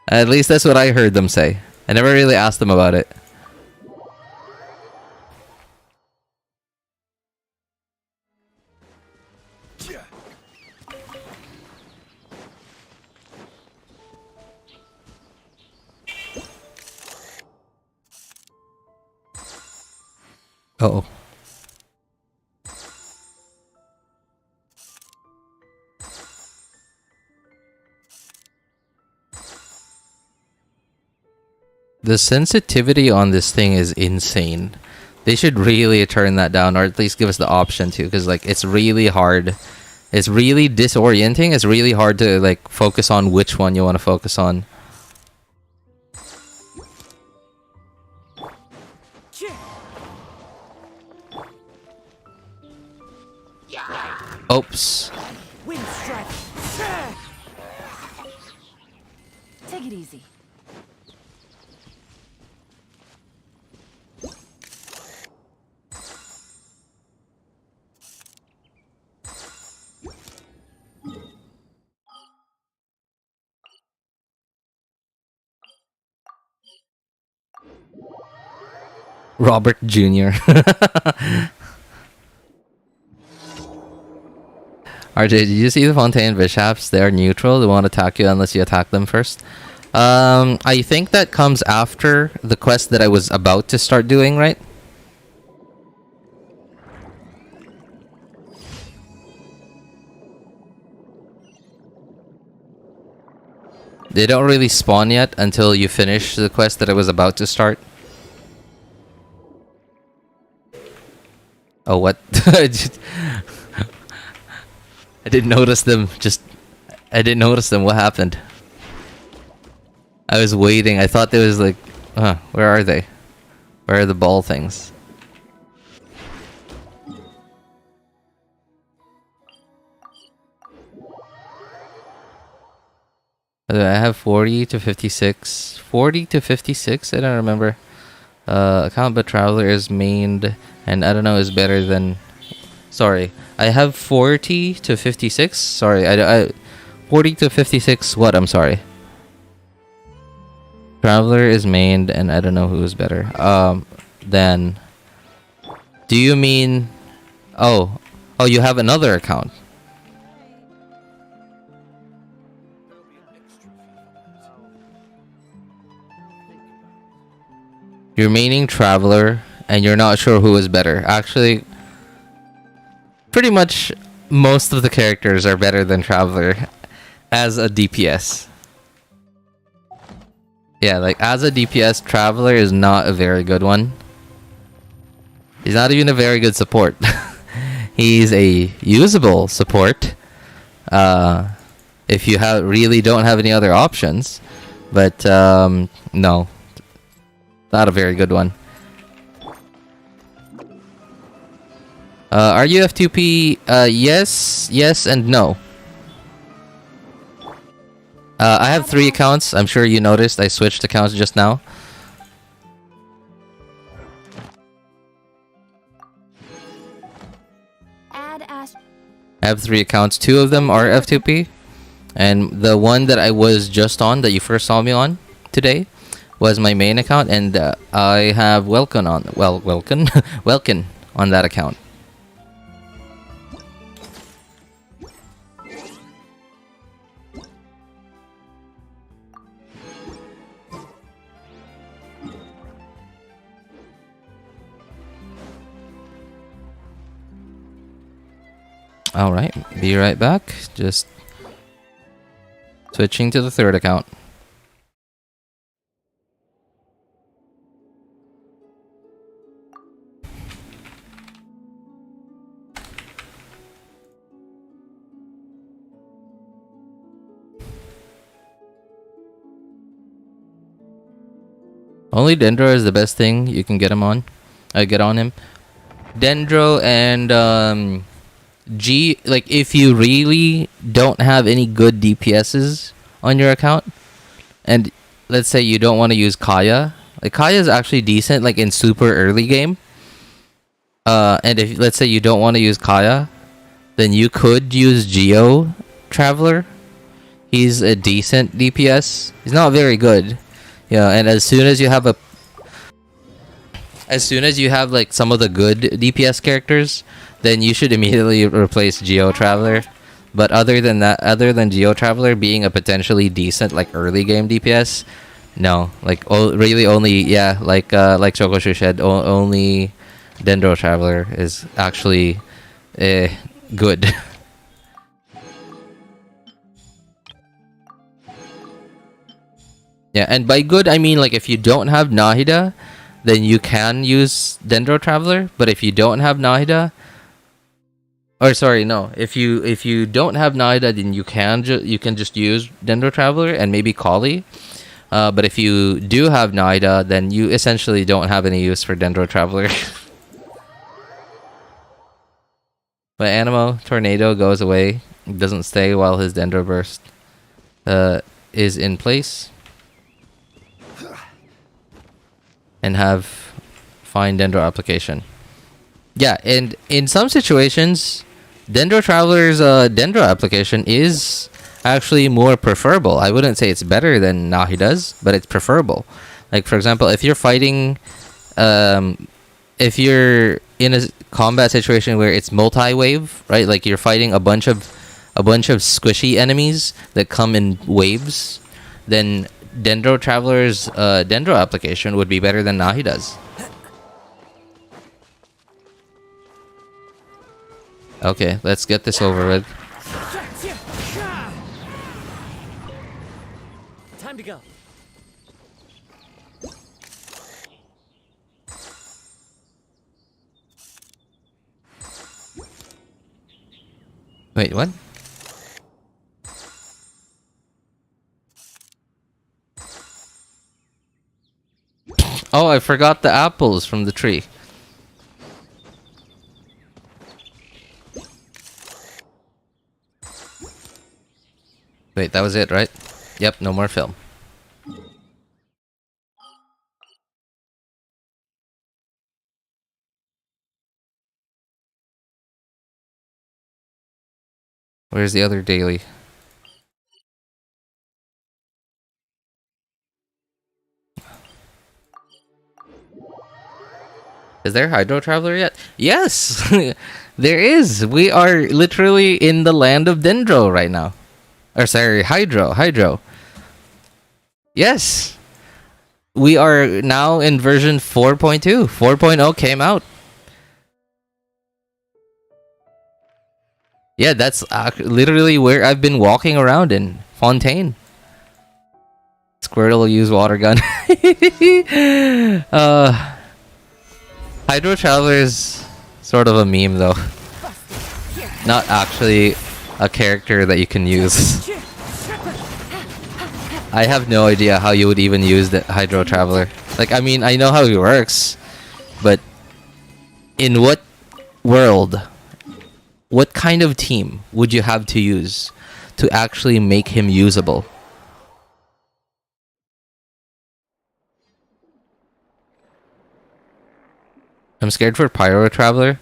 at least that's what I heard them say. I never really asked them about it. Uh-oh. The sensitivity on this thing is insane. They should really turn that down, or at least give us the option to, because like it's really hard. It's really disorienting. It's really hard to like focus on which one you want to focus on. Oops. Wind strike. Take it easy. Robert Jr. RJ, did you see the Fontaine Bishops? They are neutral. They won't attack you unless you attack them first. I think that comes after the quest that I was about to start doing, right? They don't really spawn yet until you finish the quest that I was about to start. Oh, what? I didn't notice them just I didn't notice them. What happened? I was waiting. I thought there was like, where are they? Where are the ball things? I have 40 to 56. 40 to 56? I don't remember. Account but Traveler is mained, and I don't know is better than... Sorry. I have 40 to 56. Sorry. I 40 to 56 what? I'm sorry. Traveler is mained, and I don't know who is better. Then... Do you mean... Oh, you have another account. You're meaning Traveler, and you're not sure who is better. Actually, pretty much most of the characters are better than Traveler as a DPS. Yeah, like as a DPS, Traveler is not a very good one. He's not even a very good support. He's a usable support. If you really don't have any other options. But no. Not a very good one. Are you F2P? Yes, and no. I have 3 accounts. I'm sure you noticed I switched accounts just now. I have 3 accounts. 2 of them are F2P. And the one that I was just on, that you first saw me on today, was my main account, and I have Welkin on Welkin on that account. All right, be right back. Just switching to the 3rd account. Only Dendro is the best thing you can get him on. Get on him. Dendro and G. Like if you really don't have any good DPSs on your account, and let's say you don't want to use Kaya. Like Kaya is actually decent, like in super early game. And if let's say you don't want to use Kaya, then you could use Geo Traveler. He's a decent DPS. He's not very good. Yeah, and as soon as you have like some of the good DPS characters, then you should immediately replace Geo Traveler. But other than that, other than Geo Traveler being a potentially decent like early game DPS, no, like really only like Chokoshu said, only Dendro Traveler is actually good. Yeah, and by good I mean like if you don't have Nahida, then you can use Dendro Traveler. But if you don't have Nahida, or sorry, no, if you don't have Nahida, then you can just use Dendro Traveler and maybe Collei. But if you do have Nahida, then you essentially don't have any use for Dendro Traveler. But Animo Tornado goes away. It doesn't stay while his Dendro Burst is in place. And have fine Dendro application. Yeah, and in some situations, Dendro Traveler's Dendro application is actually more preferable. I wouldn't say it's better than Nahida's, but it's preferable. Like for example, if you're fighting, if you're in a combat situation where it's multi-wave, right? Like you're fighting a bunch of squishy enemies that come in waves, then Dendro Traveler's Dendro application would be better than Nahida's. Okay, let's get this over with. Time to go. Wait, what? I forgot the apples from the tree. Wait, that was it, right? Yep, no more film. Where's the other daily? Is there Hydro Traveler yet? Yes! There is! We are literally in the land of Dendro right now. Or sorry, Hydro. Yes! We are now in version 4.2. 4.0 came out. Yeah, that's literally where I've been walking around in Fontaine. Squirtle will use water gun. Hydro Traveler is sort of a meme though. Not actually a character that you can use. I have no idea how you would even use the Hydro Traveler. Like, I mean, I know how he works, but in what world, what kind of team would you have to use to actually make him usable? I'm scared for Pyro Traveler.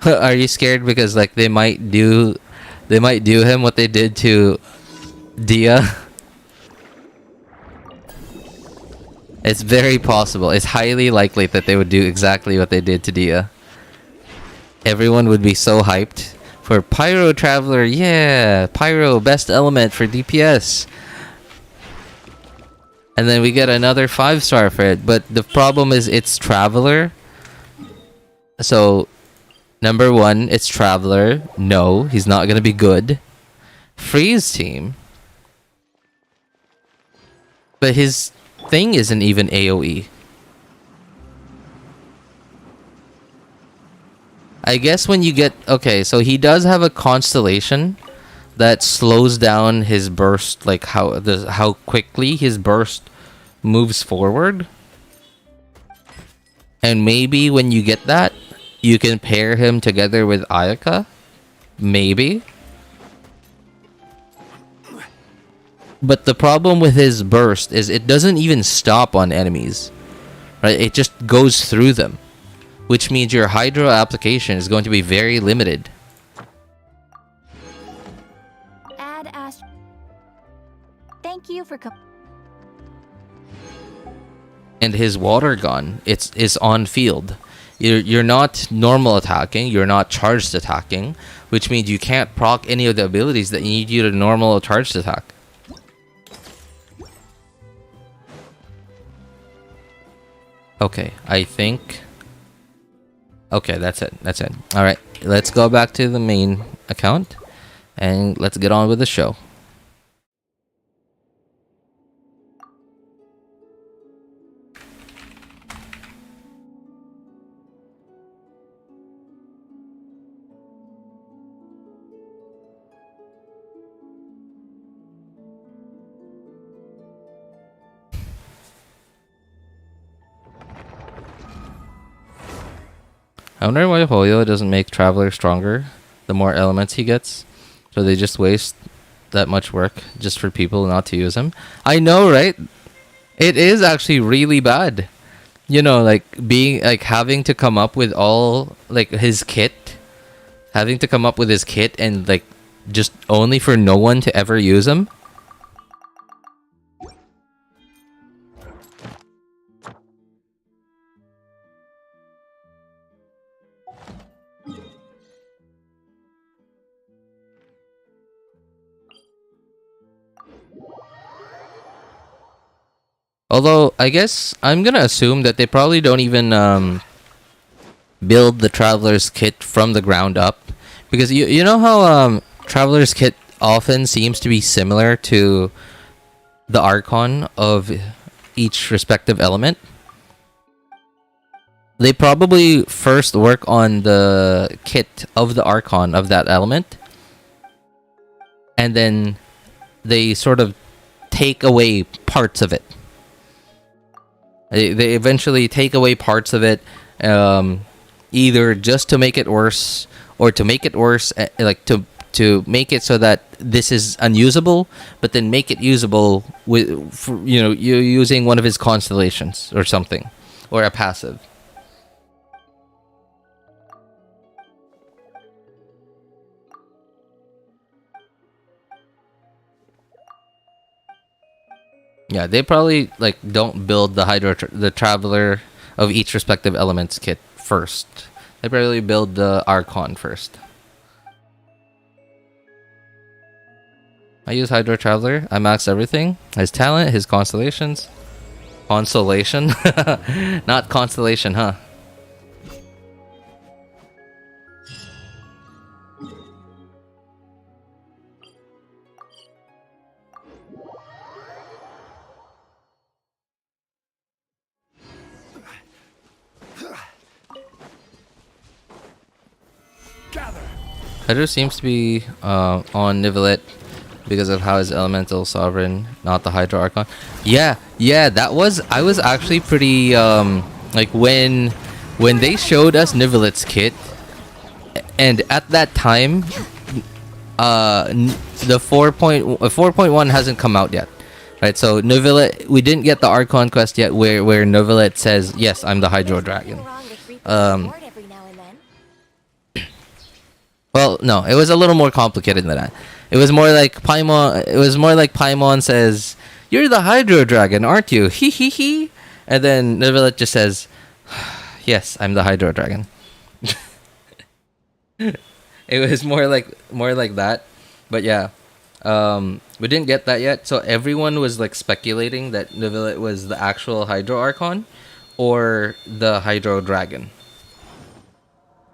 Are you scared because like they might do him what they did to Dia? It's very possible. It's highly likely that they would do exactly what they did to Dia. Everyone would be so hyped for Pyro Traveler. Yeah, Pyro, best element for DPS. And then we get another 5-star for it. But the problem is it's Traveler. So, number one, it's Traveler. No, he's not going to be good. Freeze team. But his thing isn't even AoE. I guess when you get... Okay, so he does have a constellation that slows down his burst, like how quickly his burst moves forward. And maybe when you get that, you can pair him together with Ayaka. Maybe. But the problem with his burst is it doesn't even stop on enemies. Right? It just goes through them. Which means your Hydro application is going to be very limited. Add Ash. Thank you for And his water gun, is on field. You're not normal attacking, you're not charged attacking, which means you can't proc any of the abilities that need you to normal charged attack. Okay, I think... Okay, that's it. Alright, let's go back to the main account, and let's get on with the show. I wonder why Hoyo doesn't make Traveler stronger the more elements he gets. So they just waste that much work just for people not to use him. I know, right? It is actually really bad. You know, like having to come up with all like his kit. Having to come up with his kit and like just only for no one to ever use him. Although, I guess I'm gonna assume that they probably don't even build the Traveler's kit from the ground up. Because you know how Traveler's kit often seems to be similar to the Archon of each respective element? They probably first work on the kit of the Archon of that element. And then they sort of take away parts of it. They eventually take away parts of it, either just to make it worse, or to make it worse, like to make it so that this is unusable, but then make it usable with, you using one of his constellations or something, or a passive. Yeah, they probably like don't build the Traveler of each respective elements kit first. They probably build the Archon first. I use Hydro Traveler. I max everything. His talent, his constellations. Consolation? Not constellation, huh? Hydro seems to be on Nivelet because of how his elemental sovereign, not the Hydro Archon. Yeah, that was, I was actually pretty like when they showed us Nivelet's kit, and at that time the 4.1 hasn't come out yet, right? So Nivelet, we didn't get the Archon quest yet where Nivelet says, yes, I'm the Hydro Dragon. Well, no, it was a little more complicated than that. It was more like Paimon. It was more like Paimon says, "You're the Hydro Dragon, aren't you?" He he he. And then Nivelet just says, "Yes, I'm the Hydro Dragon." It was more like that. But yeah, we didn't get that yet. So everyone was like speculating that Nivelet was the actual Hydro Archon or the Hydro Dragon.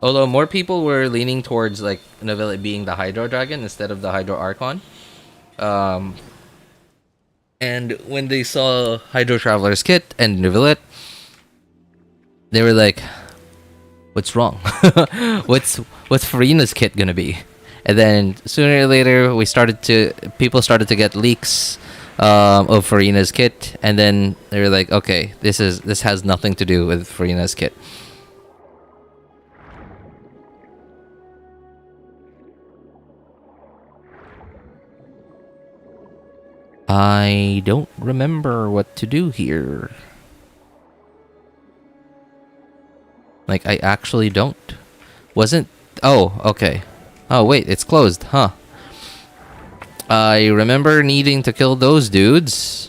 Although more people were leaning towards like Nivelet being the Hydro Dragon instead of the Hydro Archon. And when they saw Hydro Traveler's kit and Nivelet, they were like, "What's wrong? what's Furina's kit gonna be?" And then sooner or later, people started to get leaks of Furina's kit, and then they were like, "Okay, this has nothing to do with Furina's kit." I don't remember what to do here. Like, I actually don't. Wasn't... Oh, okay. Oh, wait, it's closed, huh? I remember needing to kill those dudes.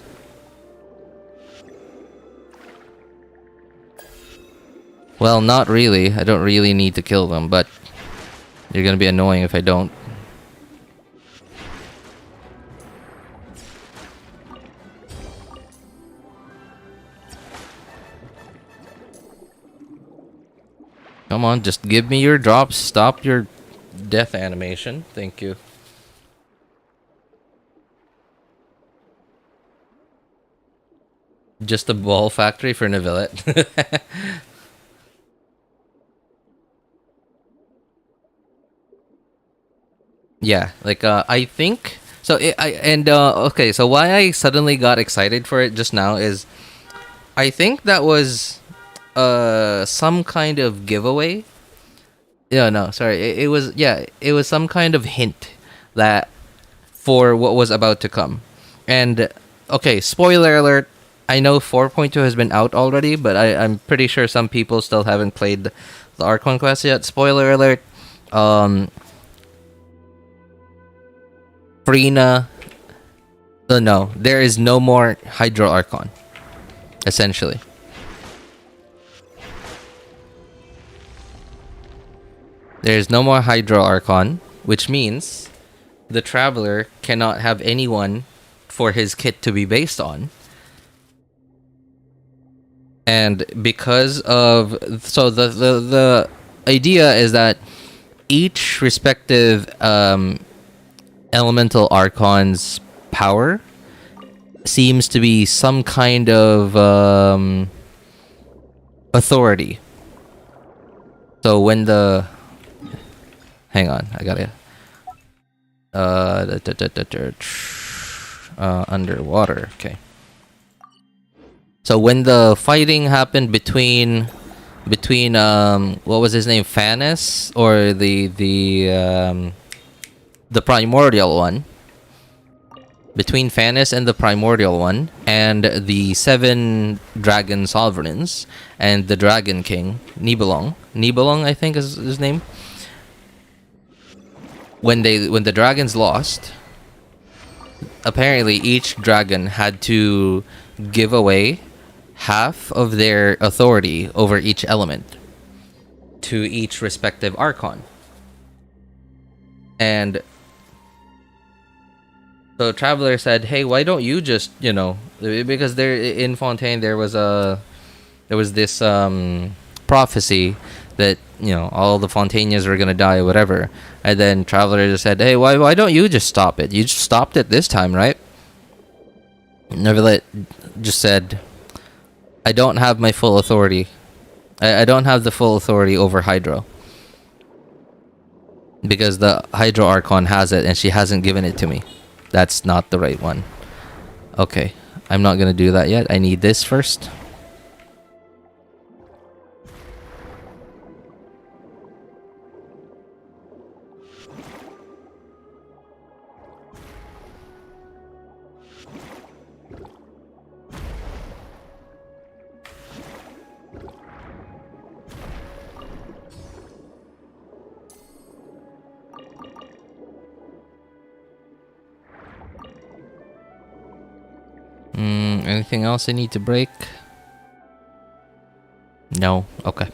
Well, not really. I don't really need to kill them, but you're gonna be annoying if I don't. Come on, just give me your drops. Stop your death animation. Thank you. Just a ball factory for Nivelet. Yeah, like I think so. Okay, so why I suddenly got excited for it just now is, I think that was some kind of giveaway. Yeah, no, sorry. It was some kind of hint that for what was about to come. And okay, spoiler alert. I know 4.2 has been out already, but I'm pretty sure some people still haven't played the Archon quest yet. Spoiler alert. Furina. No, there is no more Hydro Archon. Essentially. There's no more Hydro Archon, which means the Traveler cannot have anyone for his kit to be based on. And because of... So the idea is that each respective elemental Archon's power seems to be some kind of authority. So when the... Hang on, I gotta... underwater, okay. So when the fighting happened between what was his name, Fanis, or the primordial one, between Fanis and the primordial one, and the 7 dragon sovereigns and the dragon king Nibelung, I think is his name. When the dragons lost, apparently each dragon had to give away half of their authority over each element to each respective archon. And so Traveler said, "Hey, why don't you just, because there in Fontaine there was this prophecy that, all the Fontaineans were gonna die or whatever." And then Traveler just said, "Hey, why don't you just stop it? You just stopped it this time, right?" Neverlet just said, "I don't have my full authority. I don't have the full authority over Hydro. Because the Hydro Archon has it and she hasn't given it to me. That's not the right one." Okay, I'm not gonna do that yet. I need this first. Anything else I need to break? No. Okay.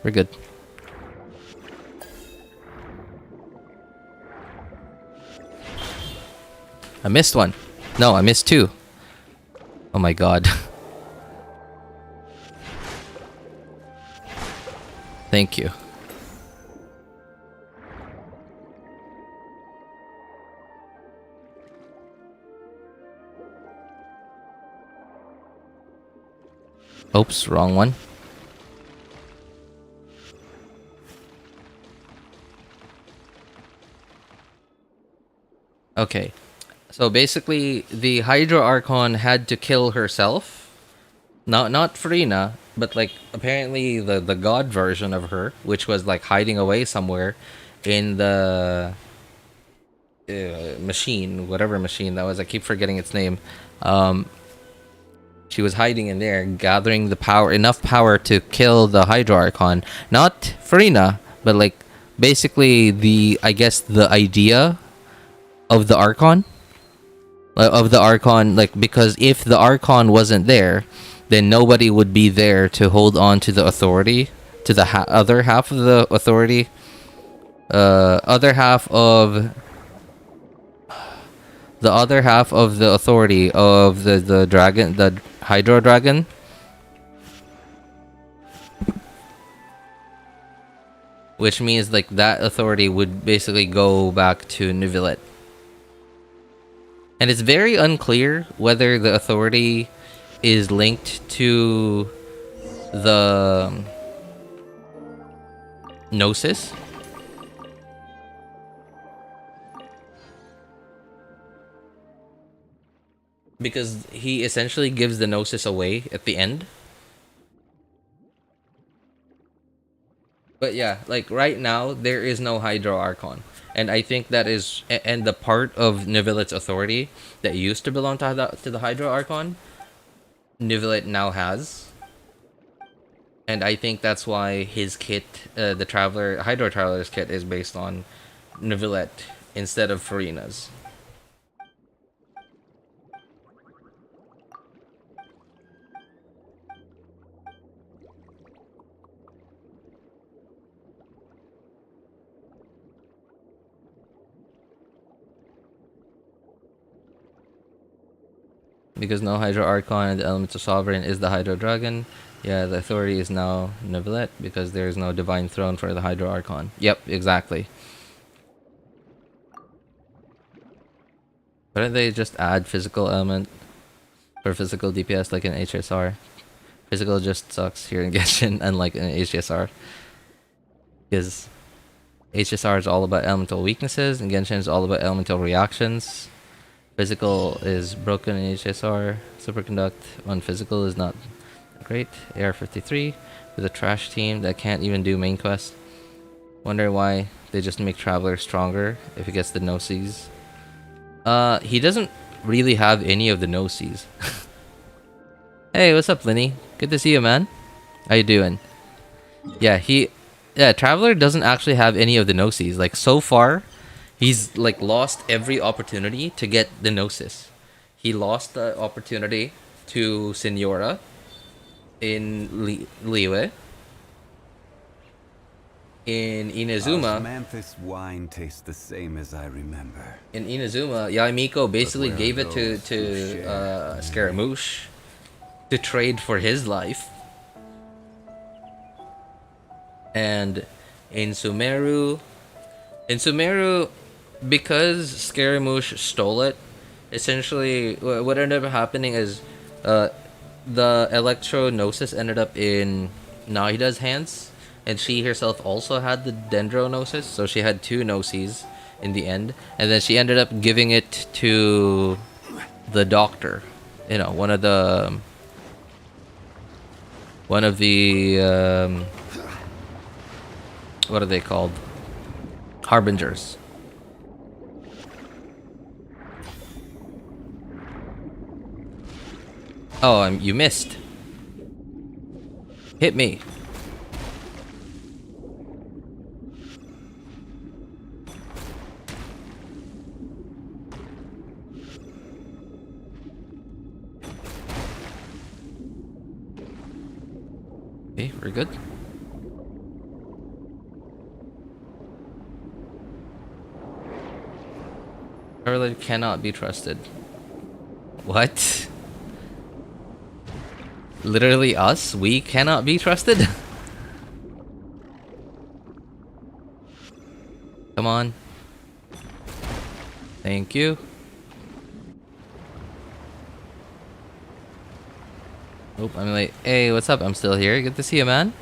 We're good. I missed one. No, I missed 2. Oh my god. Thank you. Oops, wrong one. Okay. So basically, the Hydro Archon had to kill herself. Not Furina, but like apparently the god version of her, which was like hiding away somewhere in the machine, whatever machine that was. I keep forgetting its name. She was hiding in there, gathering the power, enough power to kill the Hydro Archon. Not Furina, but like basically I guess the idea of the Archon. Like, because if the Archon wasn't there, then nobody would be there to hold on to the authority, to the other half of the authority. Other half of the authority of the dragon, the Hydro Dragon. Which means like that authority would basically go back to Neuvillette. And it's very unclear whether the authority is linked to the Gnosis. Because he essentially gives the Gnosis away at the end. But yeah, like right now, there is no Hydro Archon. And I think that is... And the part of Neuvillette's authority that used to belong to the Hydro Archon, Neuvillette now has. And I think that's why his kit, the Hydro Traveler's kit, is based on Neuvillette instead of Furina's. Because no Hydro Archon and the Elemental Sovereign is the Hydro Dragon. Yeah, the authority is now Neuvillette because there is no Divine Throne for the Hydro Archon. Yep, exactly. Why don't they just add physical element for physical DPS like in HSR? Physical just sucks here in Genshin, unlike in HSR. Because HSR is all about elemental weaknesses and Genshin is all about elemental reactions. Physical is broken in HSR. Superconduct on physical is not great. AR-53 with a trash team that can't even do main quest. Wonder why they just make Traveler stronger if he gets the no-seas. He doesn't really have any of the no-seas. Hey, what's up, Linny? Good to see you, man. How you doing? Yeah, Traveler doesn't actually have any of the no-seas. Like, so far, he's like lost every opportunity to get the Gnosis. He lost the opportunity to Senora in Liyue. In Inazuma, Osmanthus wine tastes the same as I remember. in Inazuma, Yaimiko basically gave it to Scaramouche to trade for his life. And in Sumeru, because Scaramouche stole it, essentially what ended up happening is the Electro Gnosis ended up in Naida's hands, and she herself also had the Dendro Gnosis, so she had two Gnoses in the end, and then she ended up giving it to the doctor, you know, one of the what are they called? Harbingers. Oh, you missed. Hit me. Okay, we're good. Scarlet cannot be trusted. What? Literally us? We cannot be trusted? Come on. Thank you. Oh, I'm late. Hey, what's up? I'm still here. Good to see you, man.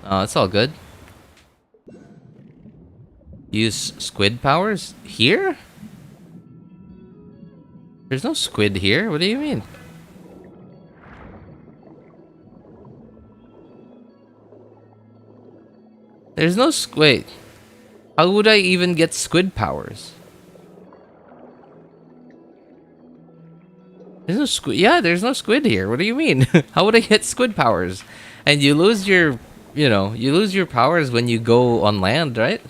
Oh, it's all good. Use squid powers? Here? There's no squid here. What do you mean? There's no squid. How would I even get squid powers? There's no squid. Yeah, there's no squid here. What do you mean? How would I get squid powers? And you lose your, you lose your powers when you go on land, right?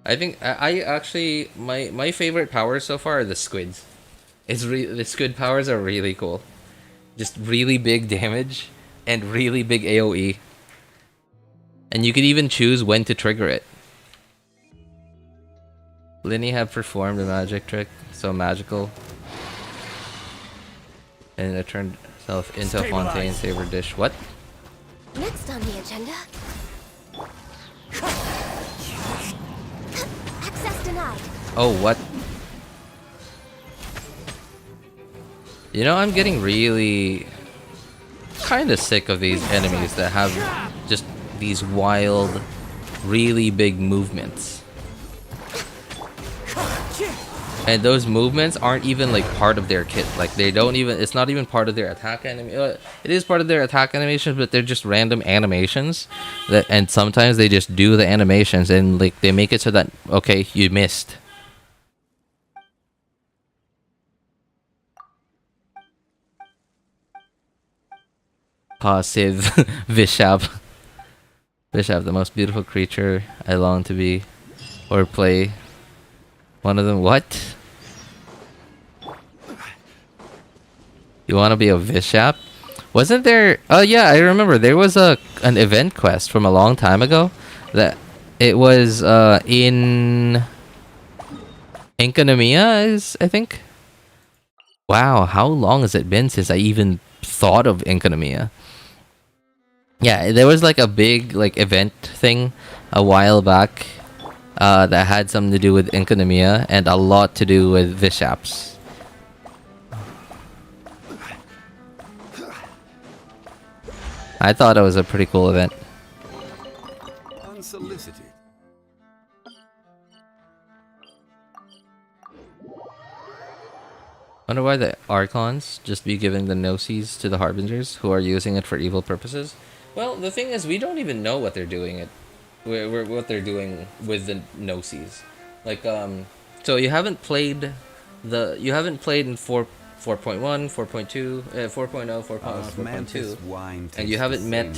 I think I actually my favorite powers so far are the squids. The squid powers are really cool. Just really big damage and really big AoE. And you can even choose when to trigger it. Linny have performed a magic trick, so magical. And it turned itself into a Fontaine Saver dish. What? Next on the agenda. Access denied. Oh, what? You know, I'm getting really kind of sick of these enemies that have just these wild, really big movements. And those movements aren't even like part of their kit. Like they don't even, it's not even part of their attack animation. It is part of their attack animations, but they're just random animations that, and sometimes they just do the animations and like they make it so that, okay, you missed. Passive Vishab. Vishab, the most beautiful creature I long to be or play. One of them, what? You want to be a Vishap? Wasn't there? Oh yeah, I remember there was an event quest from a long time ago that it was in Enkanomiya, I think. Wow, how long has it been since I even thought of Enkanomiya? Yeah, there was like a big like event thing a while back that had something to do with Enkanomiya and a lot to do with Vishaps. I thought it was a pretty cool event. Unsolicited. Wonder why the Archons just be giving the Gnosis to the Harbingers who are using it for evil purposes. Well, the thing is, we don't even know what they're doing what they're doing with the Gnosis. Like, so you haven't played in 4.1, 4.2, 4.0, 4.1, 4.2, and you haven't met.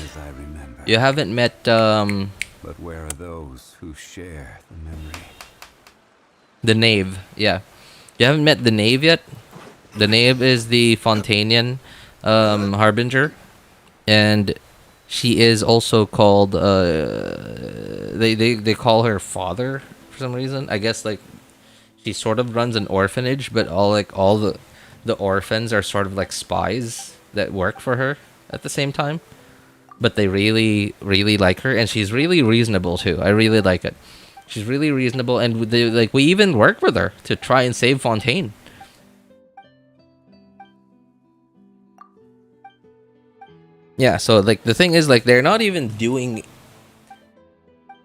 You haven't met. But where are those who share the memory? The Knave. Yeah, you haven't met the Knave yet. The Knave is the Fontanian Harbinger, and she is also called. They call her father for some reason. I guess like she sort of runs an orphanage, but all the orphans are sort of like spies that work for her at the same time. But they really like her, and she's really reasonable too. I really like it. She's really reasonable, and we even work with her to try and save Fontaine. Yeah, so like the thing is, like, they're not even doing.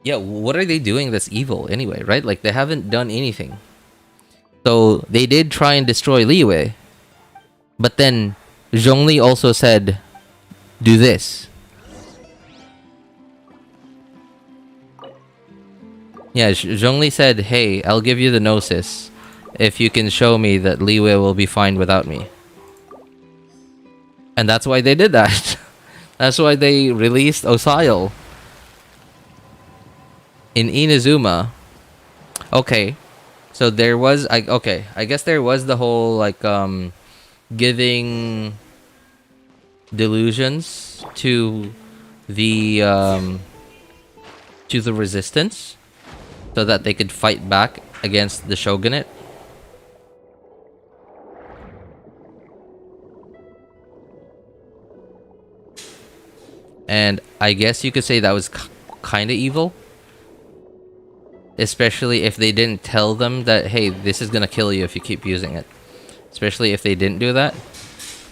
Yeah, what are they doing that's evil anyway, right? Like, they haven't done anything. So they did try and destroy Liyue, but then Zhongli also said, "Do this." Yeah, Zhongli said, "Hey, I'll give you the Gnosis if you can show me that Liyue will be fine without me." And that's why they did that. That's why they released Osial in Inazuma. Okay, so there was I guess there was the whole like giving delusions to the resistance so that they could fight back against the shogunate. And I guess you could say that was kind of evil. Especially if they didn't tell them that, hey, this is going to kill you if you keep using it. Especially if they didn't do that.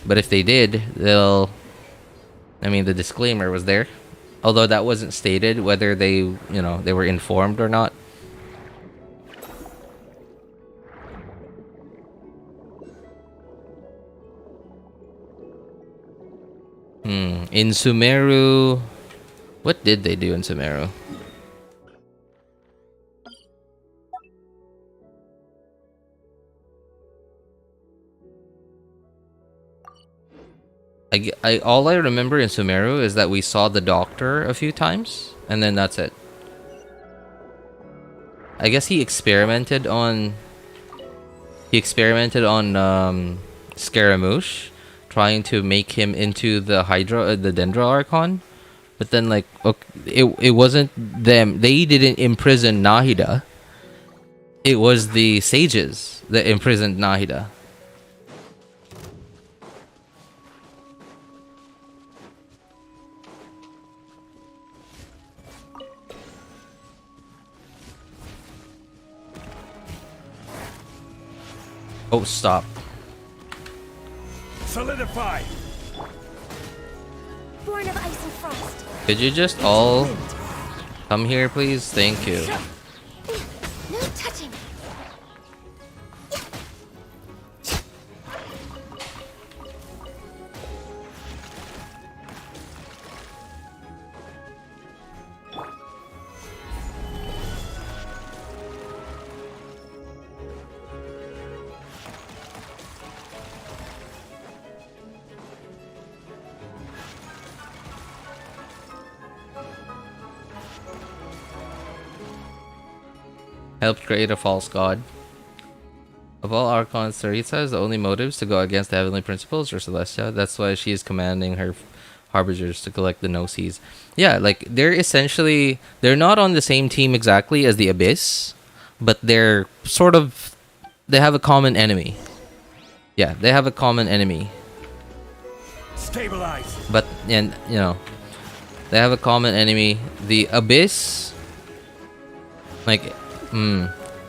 But if they did, they'll... I mean, the disclaimer was there. Although that wasn't stated whether they, they were informed or not. In Sumeru... What did they do in Sumeru? All I remember in Sumeru is that we saw the doctor a few times, and then that's it. I guess he experimented on... Scaramouche, trying to make him into the Dendro Archon, but then like, okay, it wasn't them. They didn't imprison Nahida. It was the sages that imprisoned Nahida. Oh, stop. Solidify. Born of ice and frost. Could you just all come here, please? Thank you. No touching. Helped create a false god. Of all Archons, Sarita has the only motives to go against the heavenly principles or Celestia. That's why she is commanding her harbingers to collect the Gnosis. Yeah, like they're not on the same team exactly as the Abyss, but they're sort of, they have a common enemy. Yeah, they have a common enemy. Stabilize. But they have a common enemy. The Abyss, like.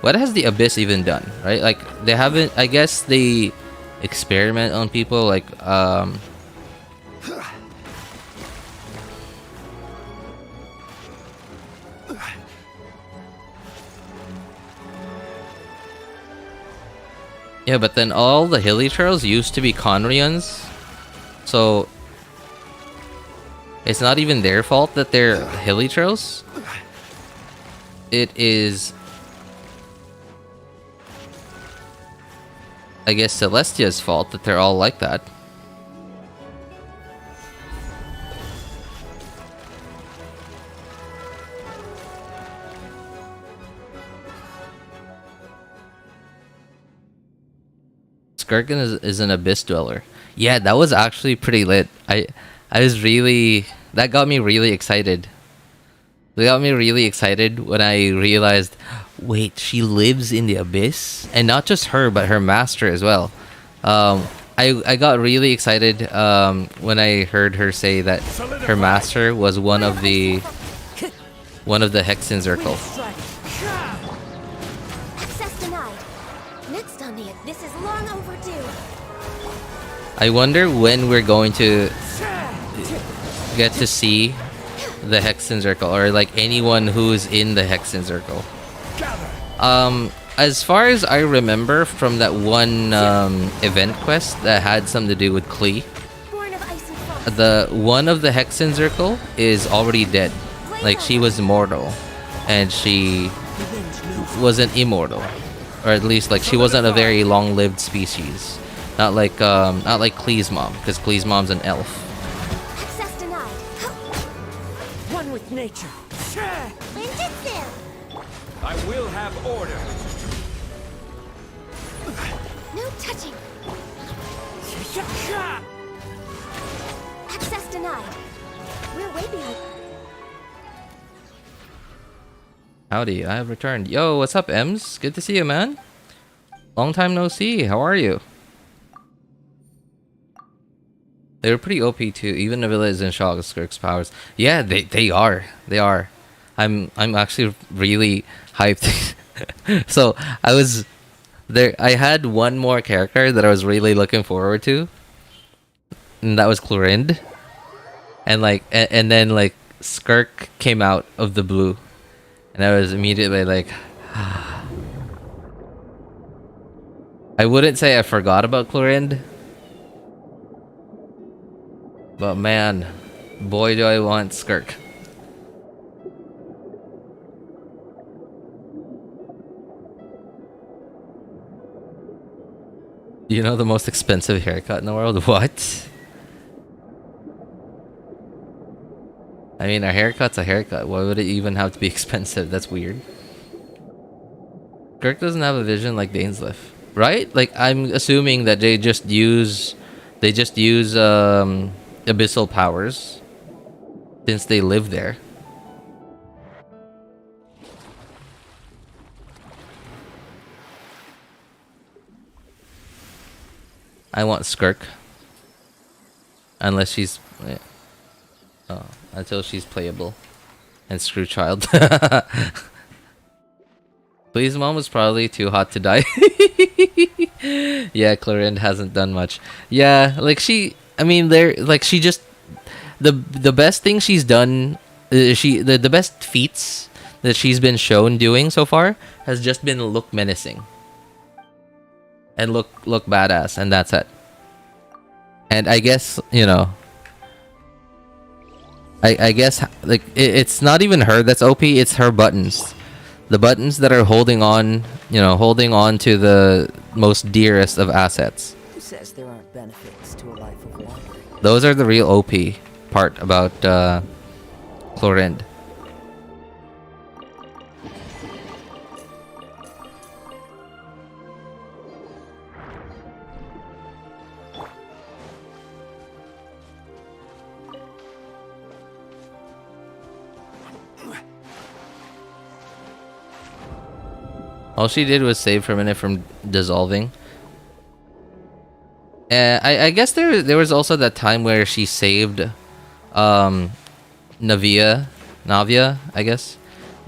What has the Abyss even done, right? Like, they haven't... I guess they experiment on people, like, Yeah, but then all the hilly trails used to be Conrians, so it's not even their fault that they're hilly trails. It is, I guess, Celestia's fault that they're all like that. Skirkin is an abyss dweller. Yeah, that was actually pretty lit. I was really, that got me really excited. It got me really excited when I realized, wait, she lives in the abyss, and not just her, but her master as well. I got really excited when I heard her say that her master was one of the Hexen Circle. Access denied. Next on the this is long overdue. I wonder when we're going to get to see the Hexen Circle, or like anyone who's in the Hexen Circle. As far as I remember from that one event quest that had something to do with Klee, Born of ice and frost. the one of the Hexen Circle is already dead. Like, she was mortal, and she wasn't immortal, or at least like she wasn't a very long-lived species. Not like Klee's mom, because Klee's mom's an elf. Access denied. One with nature. Ninjutsu. I will have order. No touching. Access denied. We're way behind. Howdy, I have returned. Yo, what's up, Ems? Good to see you, man. Long time no see. How are you? They were pretty OP too. Even the village in shock of Skirk's powers. Yeah, they are. They are. I'm actually really hyped. So I was there. I had one more character that I was really looking forward to, and that was Clorind. And like, and then like Skirk came out of the blue, and I was immediately like, I wouldn't say I forgot about Clorind, but man, boy do I want Skirk. You know the most expensive haircut in the world? What? I mean, a haircut's a haircut. Why would it even have to be expensive? That's weird. Skirk doesn't have a vision like Dainsleif, right? Like, I'm assuming that they just use abyssal powers since they live there. I want Skirk. Unless she's... Oh, until she's playable. And screw child. Please, mom was probably too hot to die. Yeah, Clorind hasn't done much. Yeah, like she... I mean, she just... The best thing she's done... The best feats that she's been shown doing so far has just been look menacing. And look badass, and that's it. And I guess, you know, I guess like it's not even her that's OP, it's her buttons. The buttons that are holding on, you know, holding on to the most dearest of assets. Who says there aren't benefits to a life of wandering? Those are the real OP part about Clorind. All she did was save for a minute from dissolving. I guess there was also that time where she saved Navia, I guess.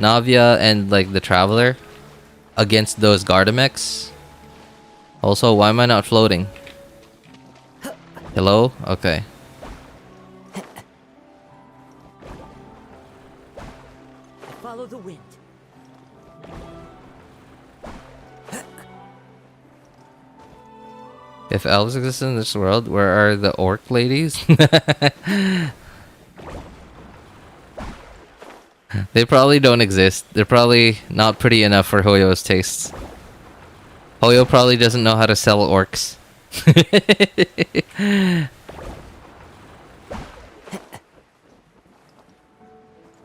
Navia and like the Traveler against those Gardamex. Also, why am I not floating? Hello? Okay. Follow the wind. If elves exist in this world, where are the orc ladies? They probably don't exist. They're probably not pretty enough for Hoyo's tastes. Hoyo probably doesn't know how to sell orcs.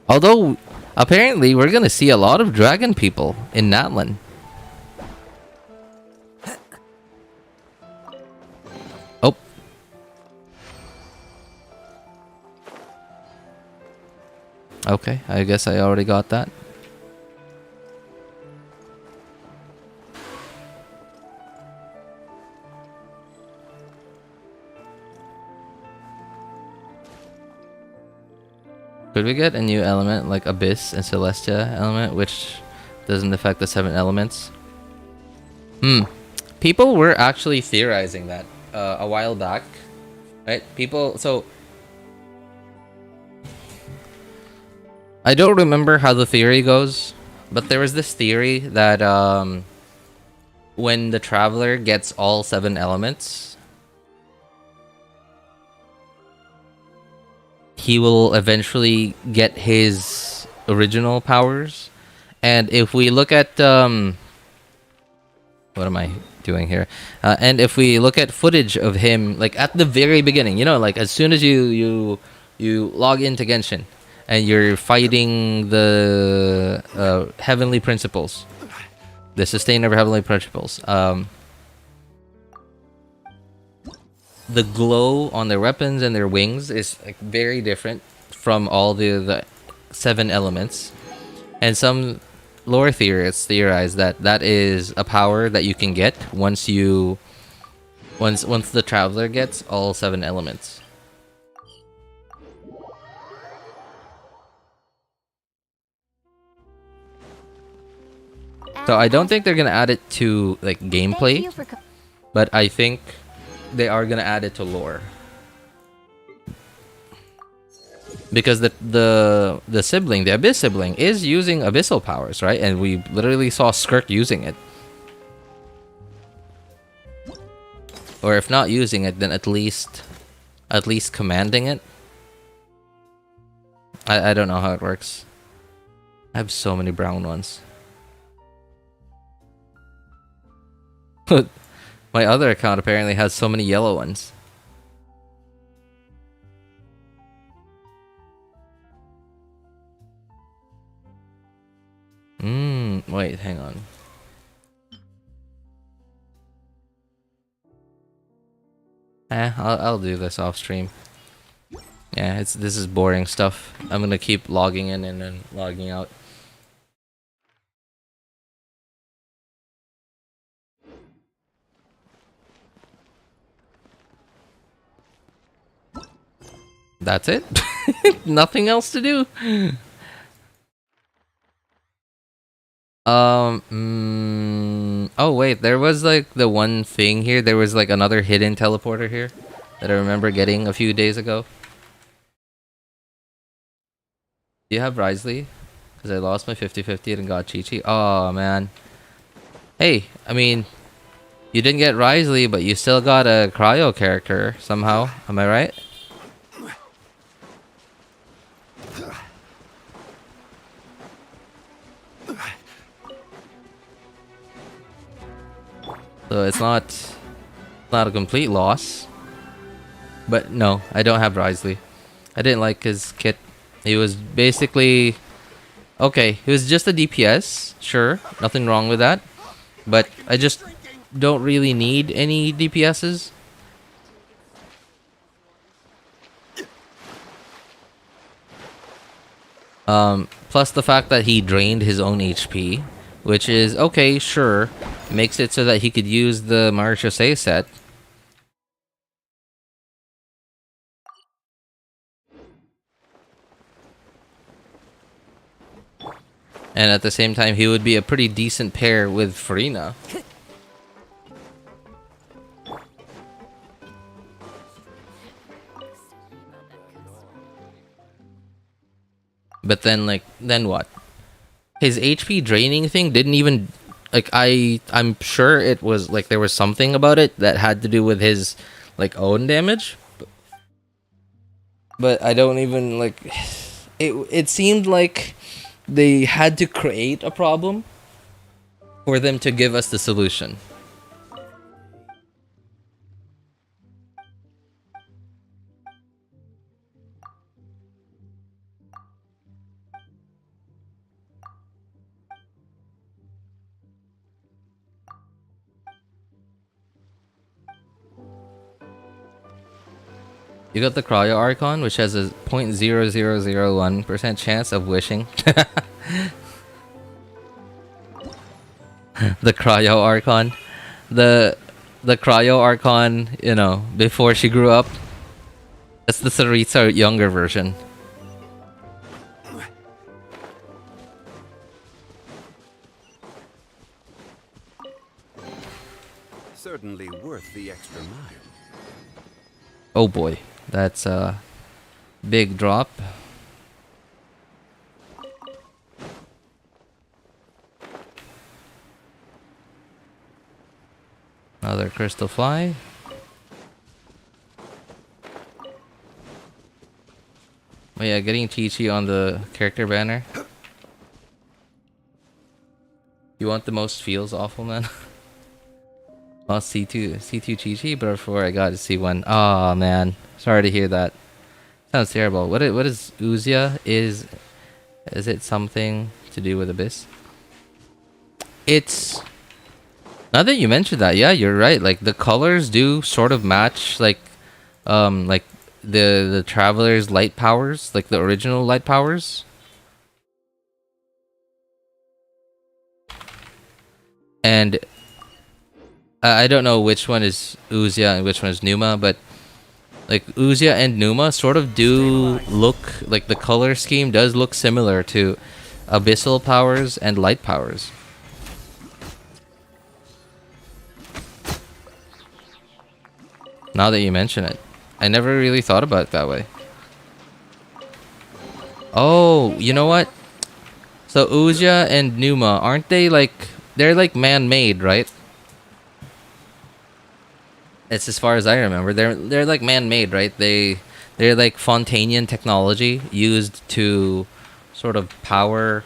Although, apparently, we're gonna see a lot of dragon people in Natlan. Oh. Okay, I guess I already got that. Could we get a new element like Abyss and Celestia element, which doesn't affect the 7 elements? People were actually theorizing that a while back, right? People, so I don't remember how the theory goes, but there was this theory that when the Traveler gets all 7 elements, he will eventually get his original powers. And if we look at what am I doing here? And if we look at footage of him, like at the very beginning, you know, like as soon as you log into Genshin and you're fighting the heavenly principles, the sustainer of heavenly principles, the glow on their weapons and their wings is like very different from all the 7 elements. And some lore theorists theorize that that is a power that you can get once the Traveler gets all 7 elements. So I don't think they're gonna add it to like gameplay, but I think they are gonna add it to lore, because the sibling, the Abyss sibling, is using abyssal powers, right? And we literally saw Skirk using it, or if not using it, then at least commanding it. I don't know how it works. I have so many brown ones. My other account apparently has so many yellow ones. Wait, hang on. I'll do this off stream. Yeah, this is boring stuff. I'm gonna keep logging in and then logging out. That's it. Nothing else to do. Oh wait, there was like the one thing here. There was like another hidden teleporter here that I remember getting a few days ago. Do you have Risley? Because I lost my 50-50 and got Chi-Chi. Oh man. Hey, I mean, you didn't get Risley, but you still got a cryo character somehow. Am I right? So it's not a complete loss. But no, I don't have Risley. I didn't like his kit. He was basically okay. He was just a DPS, sure, nothing wrong with that. But I just don't really need any DPSs. Plus the fact that he drained his own HP, which is okay, sure, makes it so that he could use the Marechaussee set. And at the same time, he would be a pretty decent pair with Furina. But then, like, then what? His HP draining thing didn't even like I'm sure it was like there was something about it that had to do with his like own damage, but I don't even like it seemed like they had to create a problem for them to give us the solution. You got the Cryo Archon, which has a 0.0001% chance of wishing. The Cryo Archon. The Cryo Archon, you know, before she grew up. That's the Saritsa younger version. Certainly worth the extra mile. Oh boy, that's a big drop. Another crystal fly. Oh yeah, getting Chi-Chi on the character banner. You want the most feels awful, man? Lost C2 Chi-Chi, but before I got to C1. Oh man, sorry to hear that. Sounds terrible. What is Uzia? Is it something to do with Abyss? It's, now that you mentioned that, yeah, you're right. Like the colors do sort of match like the Traveler's light powers, like the original light powers. And I don't know which one is Uzia and which one is Numa, but like Uzia and Numa sort of do look like the color scheme does look similar to abyssal powers and light powers. Now that you mention it, I never really thought about it that way. Oh, you know what? So Uzia and Numa, aren't they like, they're like man-made, right? It's as far as I remember. They're like man-made, right? They're like Fontanian technology used to sort of power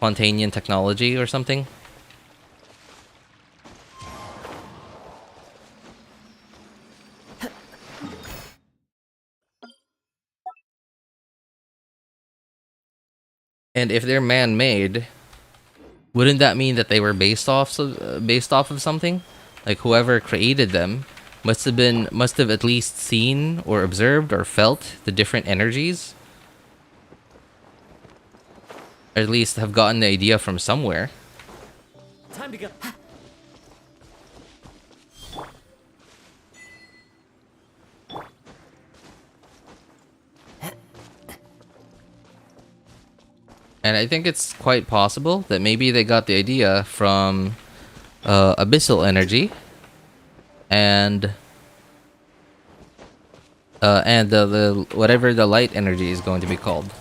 Fontanian technology or something. And if they're man-made, wouldn't that mean that they were based off of something? Like whoever created them must have at least seen or observed or felt the different energies. Or at least have gotten the idea from somewhere. Time to go. And I think it's quite possible that maybe they got the idea from abyssal energy and the whatever the light energy is going to be called.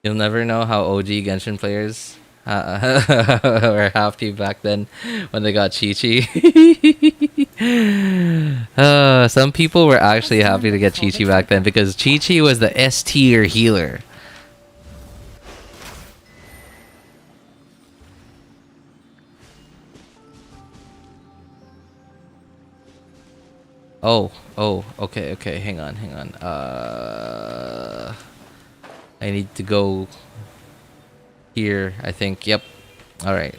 You'll never know how OG Genshin players were happy back then when they got Chi-Chi. Some people were actually happy to get Chi-Chi back then because Chi-Chi was the S tier healer. Oh, okay, hang on. I need to go here, I think. Yep. All right.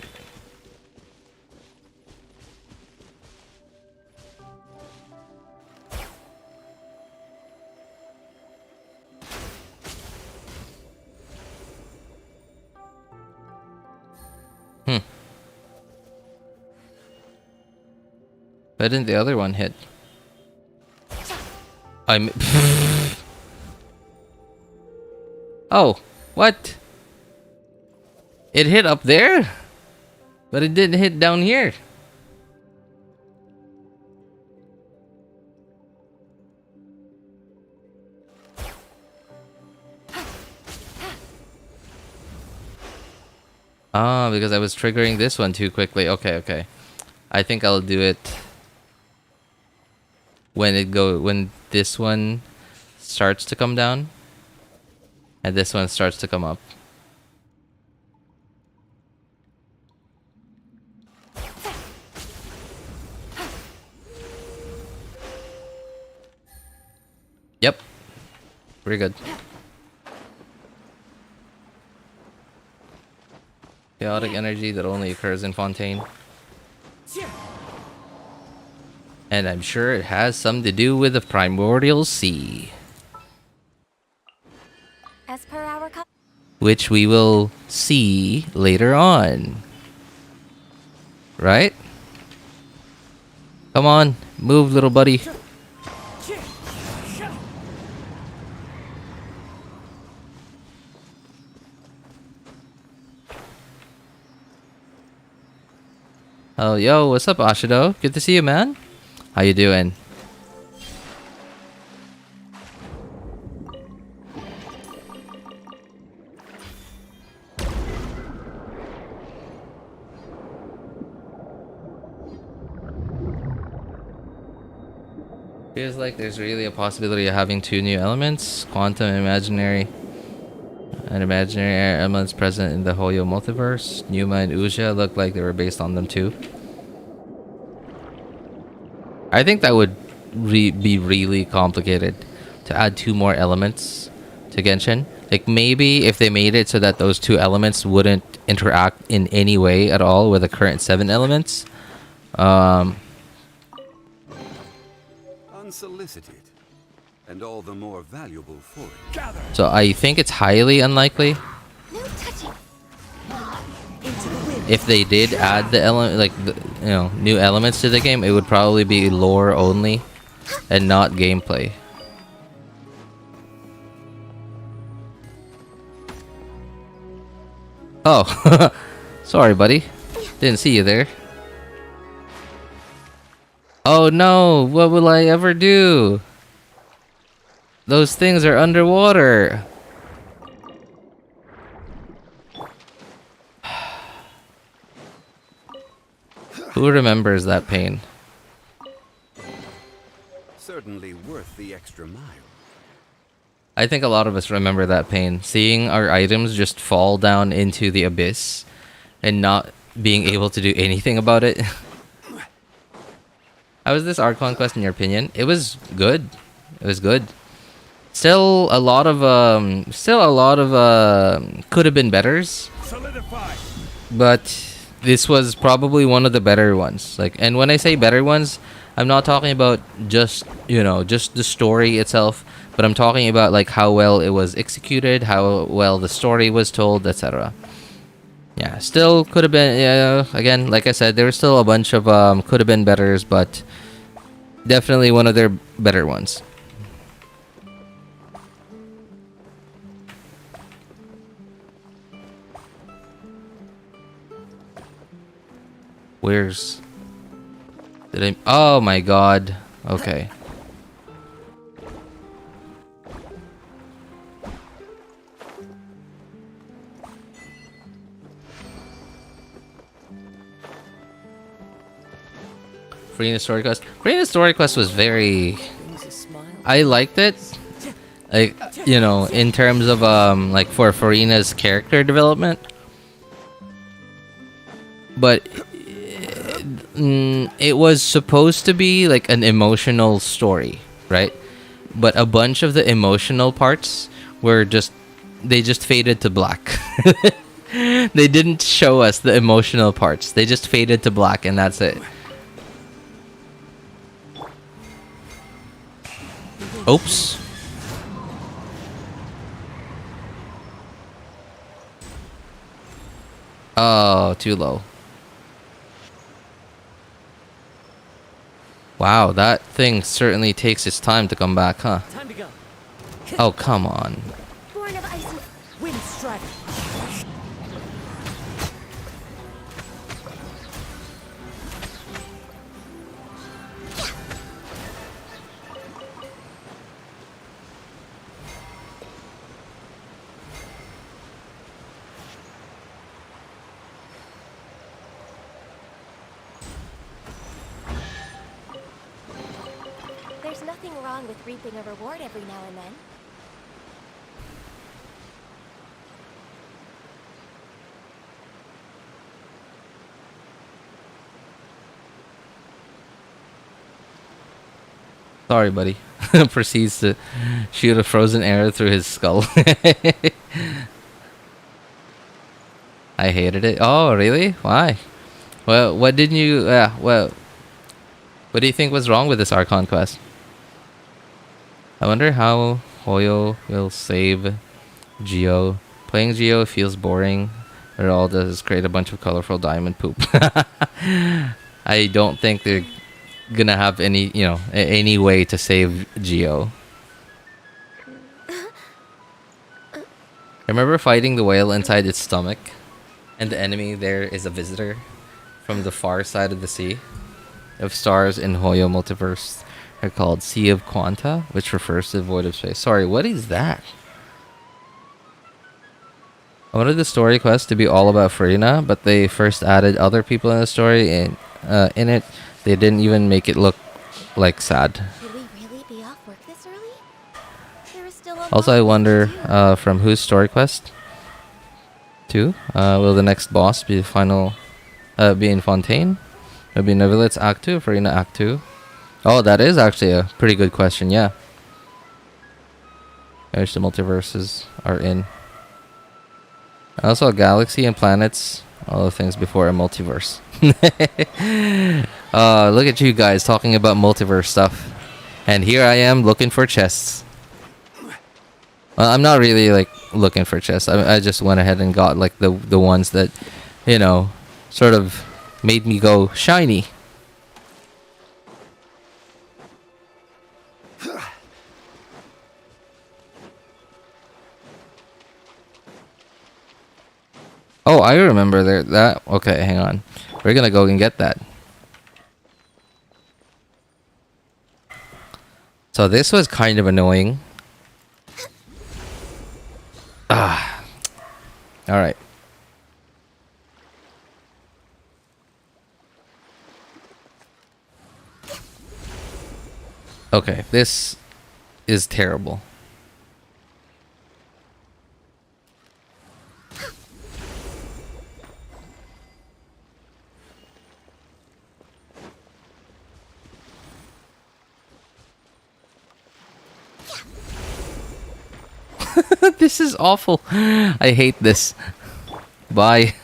Why didn't the other one hit? I'm... Oh, what? It hit up there? But it didn't hit down here. Ah, because I was triggering this one too quickly. Okay, okay. I think I'll do it when this one starts to come down and this one starts to come up. Yep. Pretty good. Chaotic energy that only occurs in Fontaine. And I'm sure it has something to do with the Primordial Sea. As per our Which we will see later on. Right? Come on, move, little buddy. Oh, yo, what's up, Ashido? Good to see you, man. How you doing? Feels like there's really a possibility of having two new elements, quantum and imaginary. And imaginary elements present in the HOYO multiverse. Numa and Uja look like they were based on them too. I think that would be really complicated to add two more elements to Genshin. Like maybe if they made it so that those two elements wouldn't interact in any way at all with the current 7 elements. Unsolicited, and all the more valuable for it. So I think it's highly unlikely. No touching. If they did add the element, like new elements to the game, it would probably be lore only, and not gameplay. Oh, sorry, buddy. Didn't see you there. Oh no! What will I ever do? Those things are underwater. Who remembers that pain? Certainly worth the extra mile. I think a lot of us remember that pain. Seeing our items just fall down into the abyss and not being able to do anything about it. How was this Archon quest in your opinion? It was good. It was good. Still a lot of could have been betters. Solidify. But this was probably one of the better ones. Like, and when I say better ones, I'm not talking about just the story itself, but I'm talking about like how well it was executed, how well the story was told, etc. Yeah, still could have been. Yeah, again, like I said, there was still a bunch of could have been betters, but definitely one of their better ones. Where's... Did I... Oh my god. Okay. Furina story quest. Furina story quest was very... I liked it. Like, in terms of like for Furina's character development. But it was supposed to be like an emotional story, right? But a bunch of the emotional parts were they just faded to black. They didn't show us the emotional parts. They just faded to black and that's it. Oops. Oh, too low. Wow, that thing certainly takes its time to come back, huh? Time to go. Oh, come on. Born of ice and Wind strike. nothing wrong with reaping a reward every now and then. Sorry, buddy. Proceeds to shoot a frozen arrow through his skull. I hated it. Oh, really? Why? Well, what didn't you... well... What do you think was wrong with this Archon quest? I wonder how Hoyo will save Geo. Playing Geo feels boring. It all does is create a bunch of colorful diamond poop. I don't think they're gonna have any, you know, any way to save Geo. I remember fighting the whale inside its stomach, and the enemy there is a visitor from the far side of the sea. Of stars in Hoyo multiverse are called Sea of Quanta, which refers to the void of space. Sorry, what is that? I wanted the story quest to be all about Furina, but they first added other people in the story, and in it, they didn't even make it look like sad. Should we really be off work this early? There is still a Also, I lot wonder left to do. from whose story quest to will the next boss be the final be in Fontaine? It'll be Neverlet's Act 2, Furina Act 2. Oh, that is actually a pretty good question, yeah. Which the multiverses are in. Also, a galaxy and planets, all the things before a multiverse. Look at you guys talking about multiverse stuff. And here I am looking for chests. Well, I'm not really like looking for chests. I just went ahead and got like the ones that, you know, sort of made me go shiny. Oh, I remember that. Okay, hang on. We're gonna go and get that. So this was kind of annoying. Ah. All right. Okay, this is terrible. This is awful. I hate this. Bye.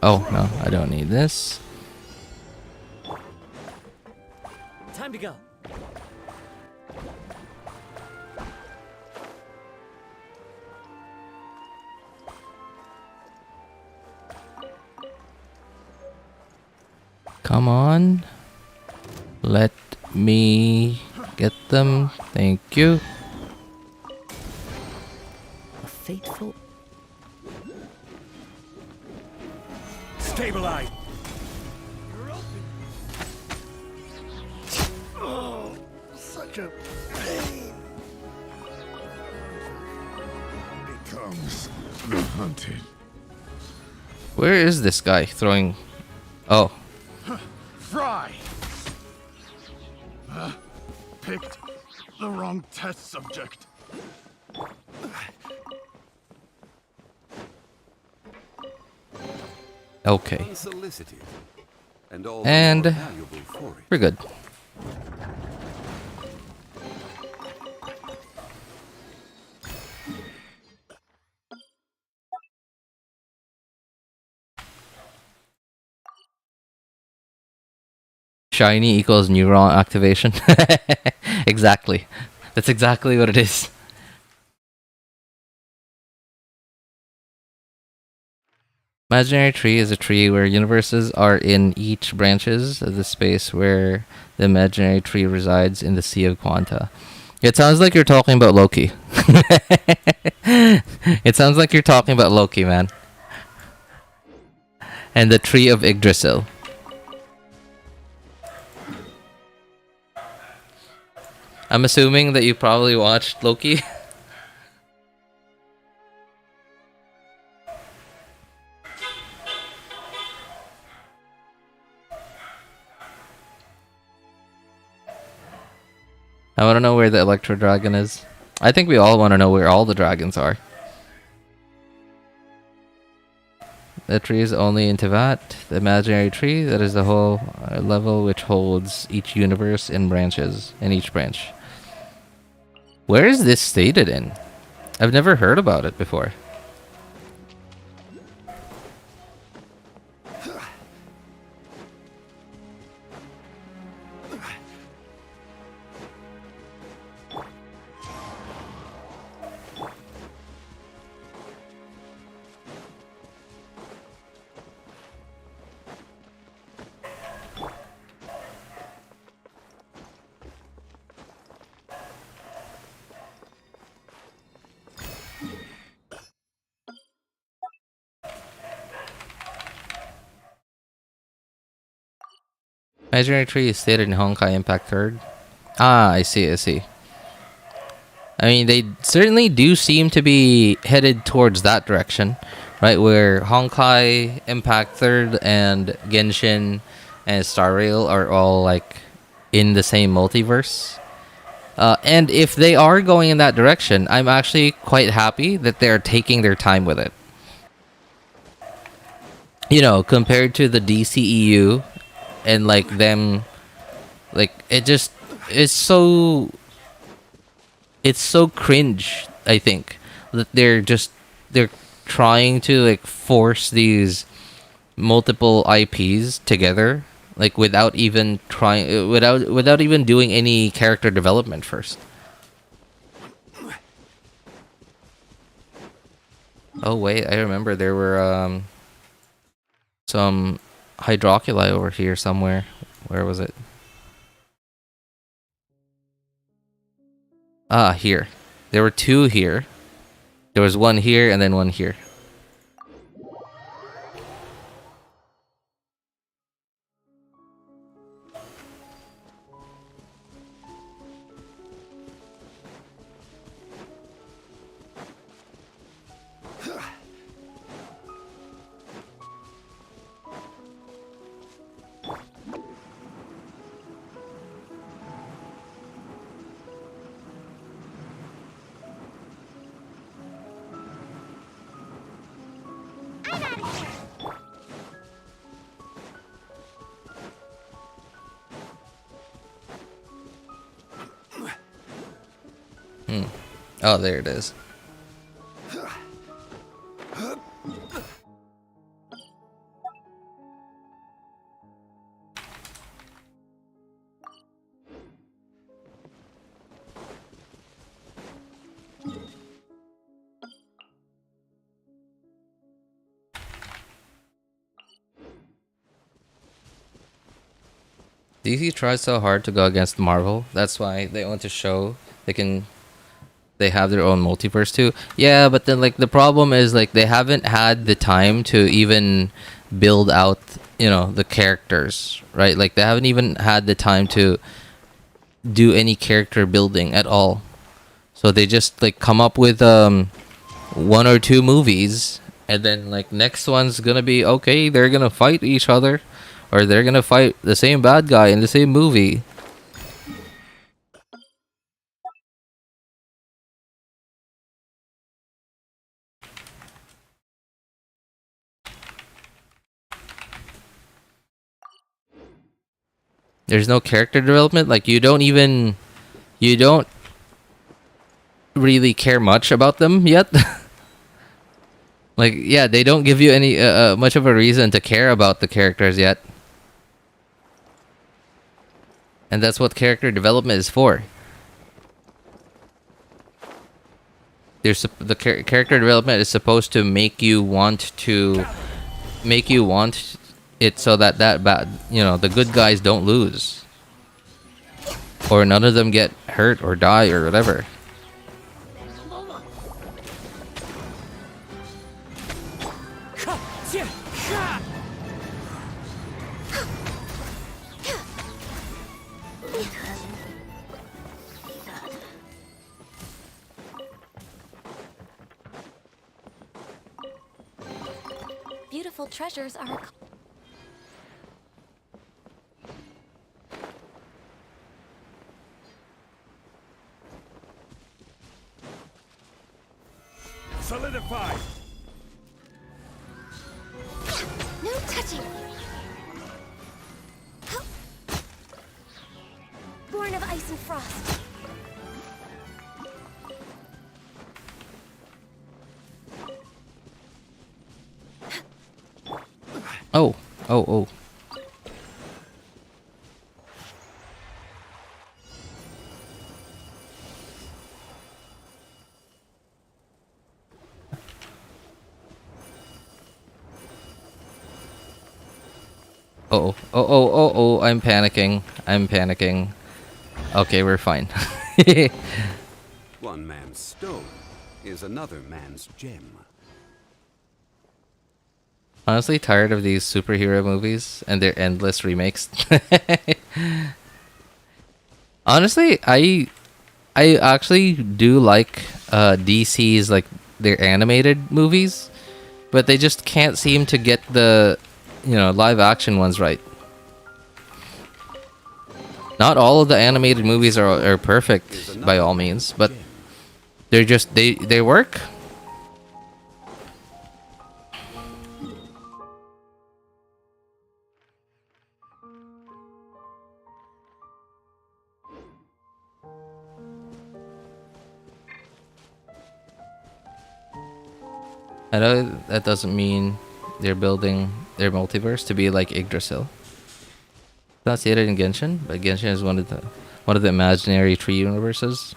Oh, no, I don't need this. Time to go. Come on. Let me get them. Thank you. A fateful. Stabilize. Oh, such a pain. Becomes the hunted. Where is this guy throwing? Oh. Fry! Picked the wrong test subject. Okay. Unsolicited. And all the And more valuable for it. we're good. Shiny equals neuron activation. Exactly. That's exactly what it is. Imaginary tree is a tree where universes are in each branches of the space where the imaginary tree resides in the Sea of Quanta. It sounds like you're talking about Loki. It sounds like you're talking about Loki, man. And the tree of Yggdrasil. I'm assuming that you probably watched Loki. I want to know where the Electro Dragon is. I think we all want to know where all the dragons are. The tree is only in Tevat, the imaginary tree. That is the whole level which holds each universe in branches, in each branch. Where is this stated in? I've never heard about it before. Imaginary tree is stated in Honkai Impact 3rd. Ah, I see, I see. I mean, they certainly do seem to be headed towards that direction, right? Where Honkai Impact 3rd and Genshin and Star Rail are all like in the same multiverse. And if they are going in that direction, I'm actually quite happy that they're taking their time with it. You know, compared to the DCEU and like them, like it's so cringe, I think, that they're trying to like force these multiple IPs together, like without even trying, without even doing any character development first. Oh wait, I remember there were some hydroculi over here somewhere. Where was it? Ah, here. There were two here. There was one here and then one here. Oh, there it is. DC tries so hard to go against Marvel. That's why they want to show they have their own multiverse too. Yeah, but then like the problem is like they haven't had the time to even build out, you know, the characters, right? Like they haven't even had the time to do any character building at all. So they just like come up with one or two movies, and then like next one's gonna be okay, they're gonna fight each other, or they're gonna fight the same bad guy in the same movie. There's no character development. Like you don't really care much about them yet. Like yeah, they don't give you any much of a reason to care about the characters yet. And that's what character development is for. Character development is supposed to make you want it so that the good guys don't lose, or none of them get hurt or die or whatever. colorful treasures are a Solidify! no touching. Hup. Born of ice and frost. Oh, oh, oh. Oh, oh, oh, oh, oh, I'm panicking. I'm panicking. Okay, we're fine. One man's stone is another man's gem. Honestly, tired of these superhero movies and their endless remakes. Honestly, I actually do like DC's like their animated movies, but they just can't seem to get the live action ones right. Not all of the animated movies are perfect by all means, but they're just they work. I know that doesn't mean they're building their multiverse to be like Yggdrasil. Not see it in Genshin, but Genshin is one of the imaginary tree universes.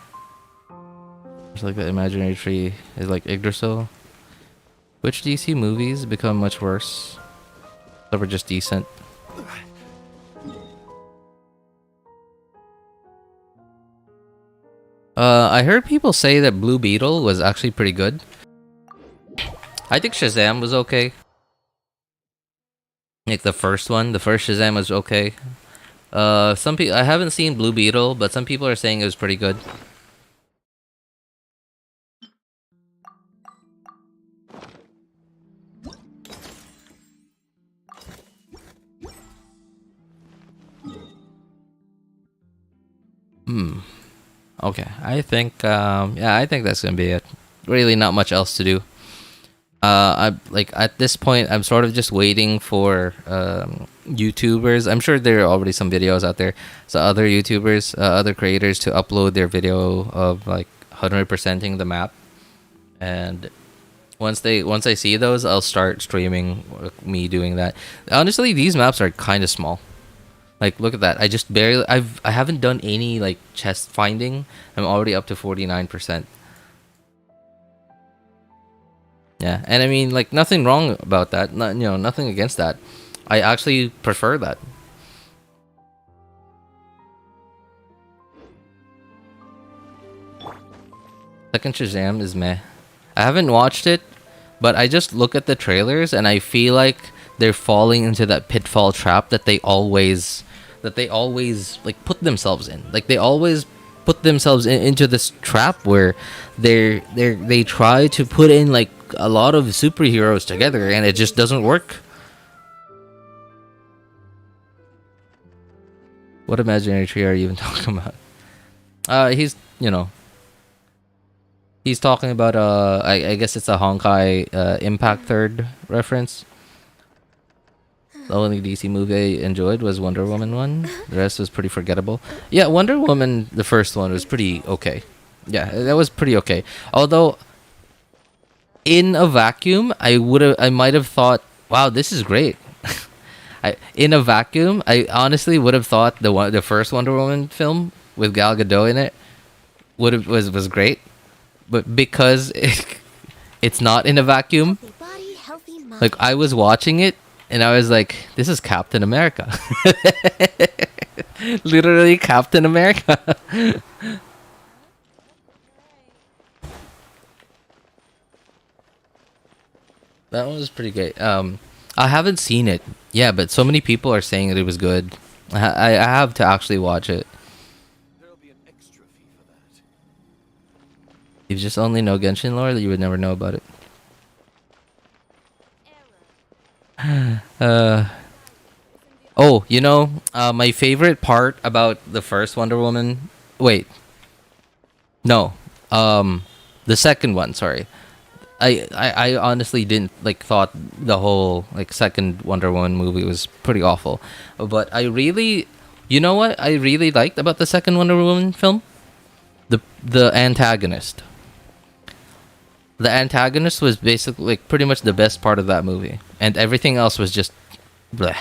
It's like the imaginary tree is like Yggdrasil. Which DC movies become much worse? That were just decent. I heard people say that Blue Beetle was actually pretty good. I think Shazam was okay. Like the first Shazam was okay. Some people, I haven't seen Blue Beetle, but some people are saying it was pretty good. Okay, I think yeah, I think that's gonna be it. Really, not much else to do. I like at this point, I'm sort of just waiting for YouTubers. I'm sure there are already some videos out there. So other YouTubers, other creators to upload their video of like 100%ing the map, and once I see those, I'll start streaming me doing that. Honestly, these maps are kind of small. Like, look at that. I just barely. I haven't done any like chest finding. I'm already up to 49%. Yeah, and I mean, like, nothing wrong about that. Nothing against that. I actually prefer that. Second Shazam is meh. I haven't watched it, but I just look at the trailers and I feel like they're falling into that pitfall trap that they always like put themselves in. Like they always put themselves into this trap where they try to put in like a lot of superheroes together and it just doesn't work. What imaginary tree are you even talking about? He's talking about I guess it's a Honkai Impact third reference. The only DC movie I enjoyed was Wonder Woman 1. The rest was pretty forgettable. Yeah, Wonder Woman, the first one, was pretty okay. Yeah, that was pretty okay. Although, in a vacuum, I might have thought, wow, this is great. In a vacuum, I honestly would have thought the first Wonder Woman film with Gal Gadot in it was great. But because it's not in a vacuum, Healthy body, healthy mind. like I was watching it and I was like, this is Captain America. Literally Captain America. That one was pretty great. I haven't seen it. Yeah, but so many people are saying that it was good. I have to actually watch it. There'll be an extra fee for that. You just only know Genshin lore, that you would never know about it. Oh, you know, my favorite part about the first Wonder Woman. Wait, no, the second one. Sorry, I honestly didn't like thought the whole like second Wonder Woman movie was pretty awful, but I really, you know what I really liked about the second Wonder Woman film? The antagonist. The antagonist was basically like pretty much the best part of that movie, and everything else was just bleh.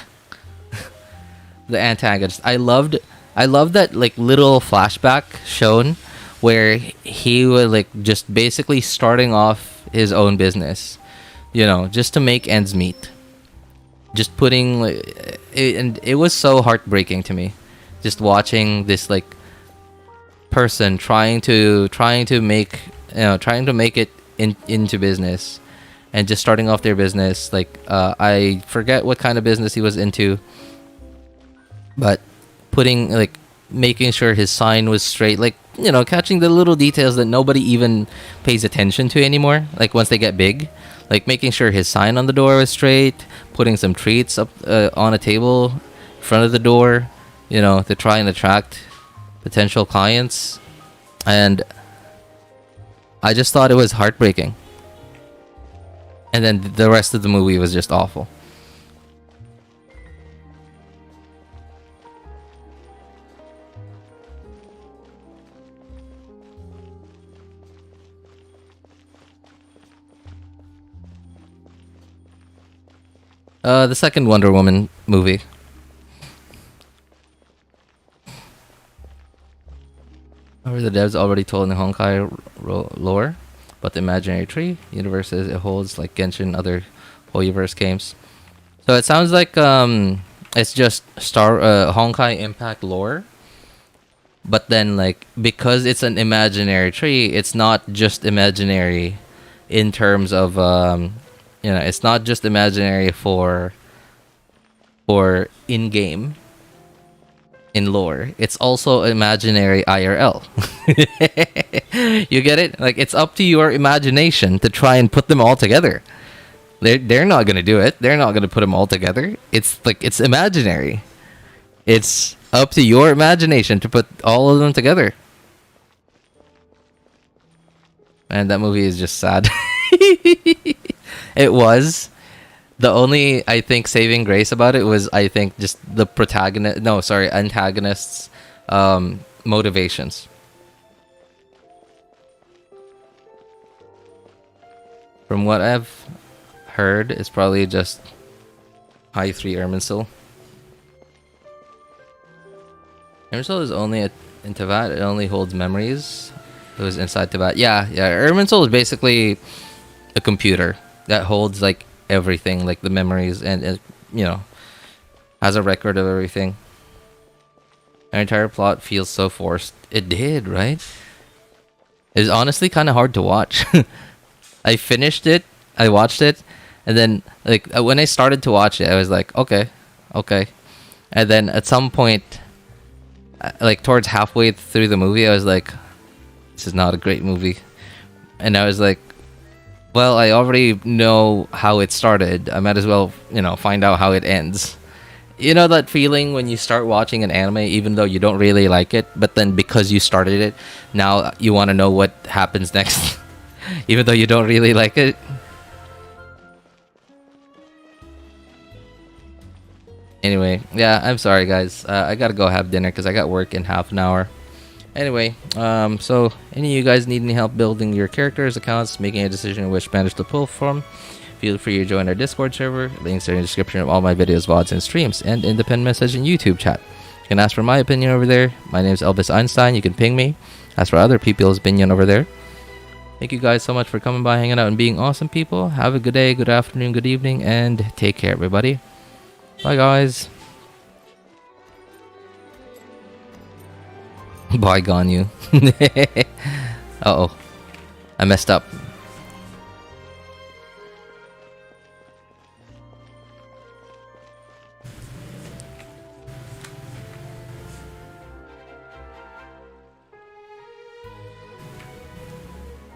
The antagonist. I loved that like little flashback shown where he was like just basically starting off his own business, you know, just to make ends meet. Just putting like and it was so heartbreaking to me, just watching this like person trying to make trying to make it into business, and just starting off their business. Like I forget what kind of business he was into, but putting like making sure his sign was straight, like, you know, catching the little details that nobody even pays attention to anymore, like once they get big, like making sure his sign on the door was straight, putting some treats up on a table in front of the door, you know, to try and attract potential clients. And I just thought it was heartbreaking, and then the rest of the movie was just awful. The second Wonder Woman movie. However, the devs already told in the Honkai lore about the imaginary tree universes it holds, like Genshin, other HOYO-verse games. So it sounds like it's just Honkai Impact lore, but then like because it's an imaginary tree, it's not just imaginary in terms of you know, it's not just imaginary for in game. In lore, it's also imaginary IRL. You get it? Like, it's up to your imagination to try and put them all together. They're not gonna do it. They're not gonna put them all together. It's like, it's imaginary. It's up to your imagination to put all of them together. And that movie is just sad. It was. The only, I think, saving grace about it was, I think, just the antagonists' motivations. From what I've heard, it's probably just high 3 Irminsul. Irminsul is only in Teyvat. It only holds memories. It was inside Teyvat. Yeah. Irminsul is basically a computer that holds, like, everything, like the memories, and you know, has a record of everything. Our entire plot feels so forced. It did, right? It's honestly kind of hard to watch. I finished it, I watched it, and then like when I started to watch it, I was like, okay, and then at some point, like towards halfway through the movie, I was like, this is not a great movie, and I was like, well, I already know how it started. I might as well, you know, find out how it ends. You know that feeling when you start watching an anime, even though you don't really like it, but then because you started it, now you want to know what happens next, even though you don't really like it. Anyway, yeah, I'm sorry, guys. I gotta go have dinner because I got work in half an hour. Anyway, so any of you guys need any help building your characters, accounts, making a decision which banners to pull from, feel free to join our Discord server. Links are in the description of all my videos, VODs, and streams, and in the pinned message and YouTube chat. You can ask for my opinion over there. My name is Elvis Einstein. You can ping me. Ask for other people's opinion over there. Thank you guys so much for coming by, hanging out, and being awesome people. Have a good day, good afternoon, good evening, and take care, everybody. Bye, guys. Bygone you. Uh-oh. I messed up.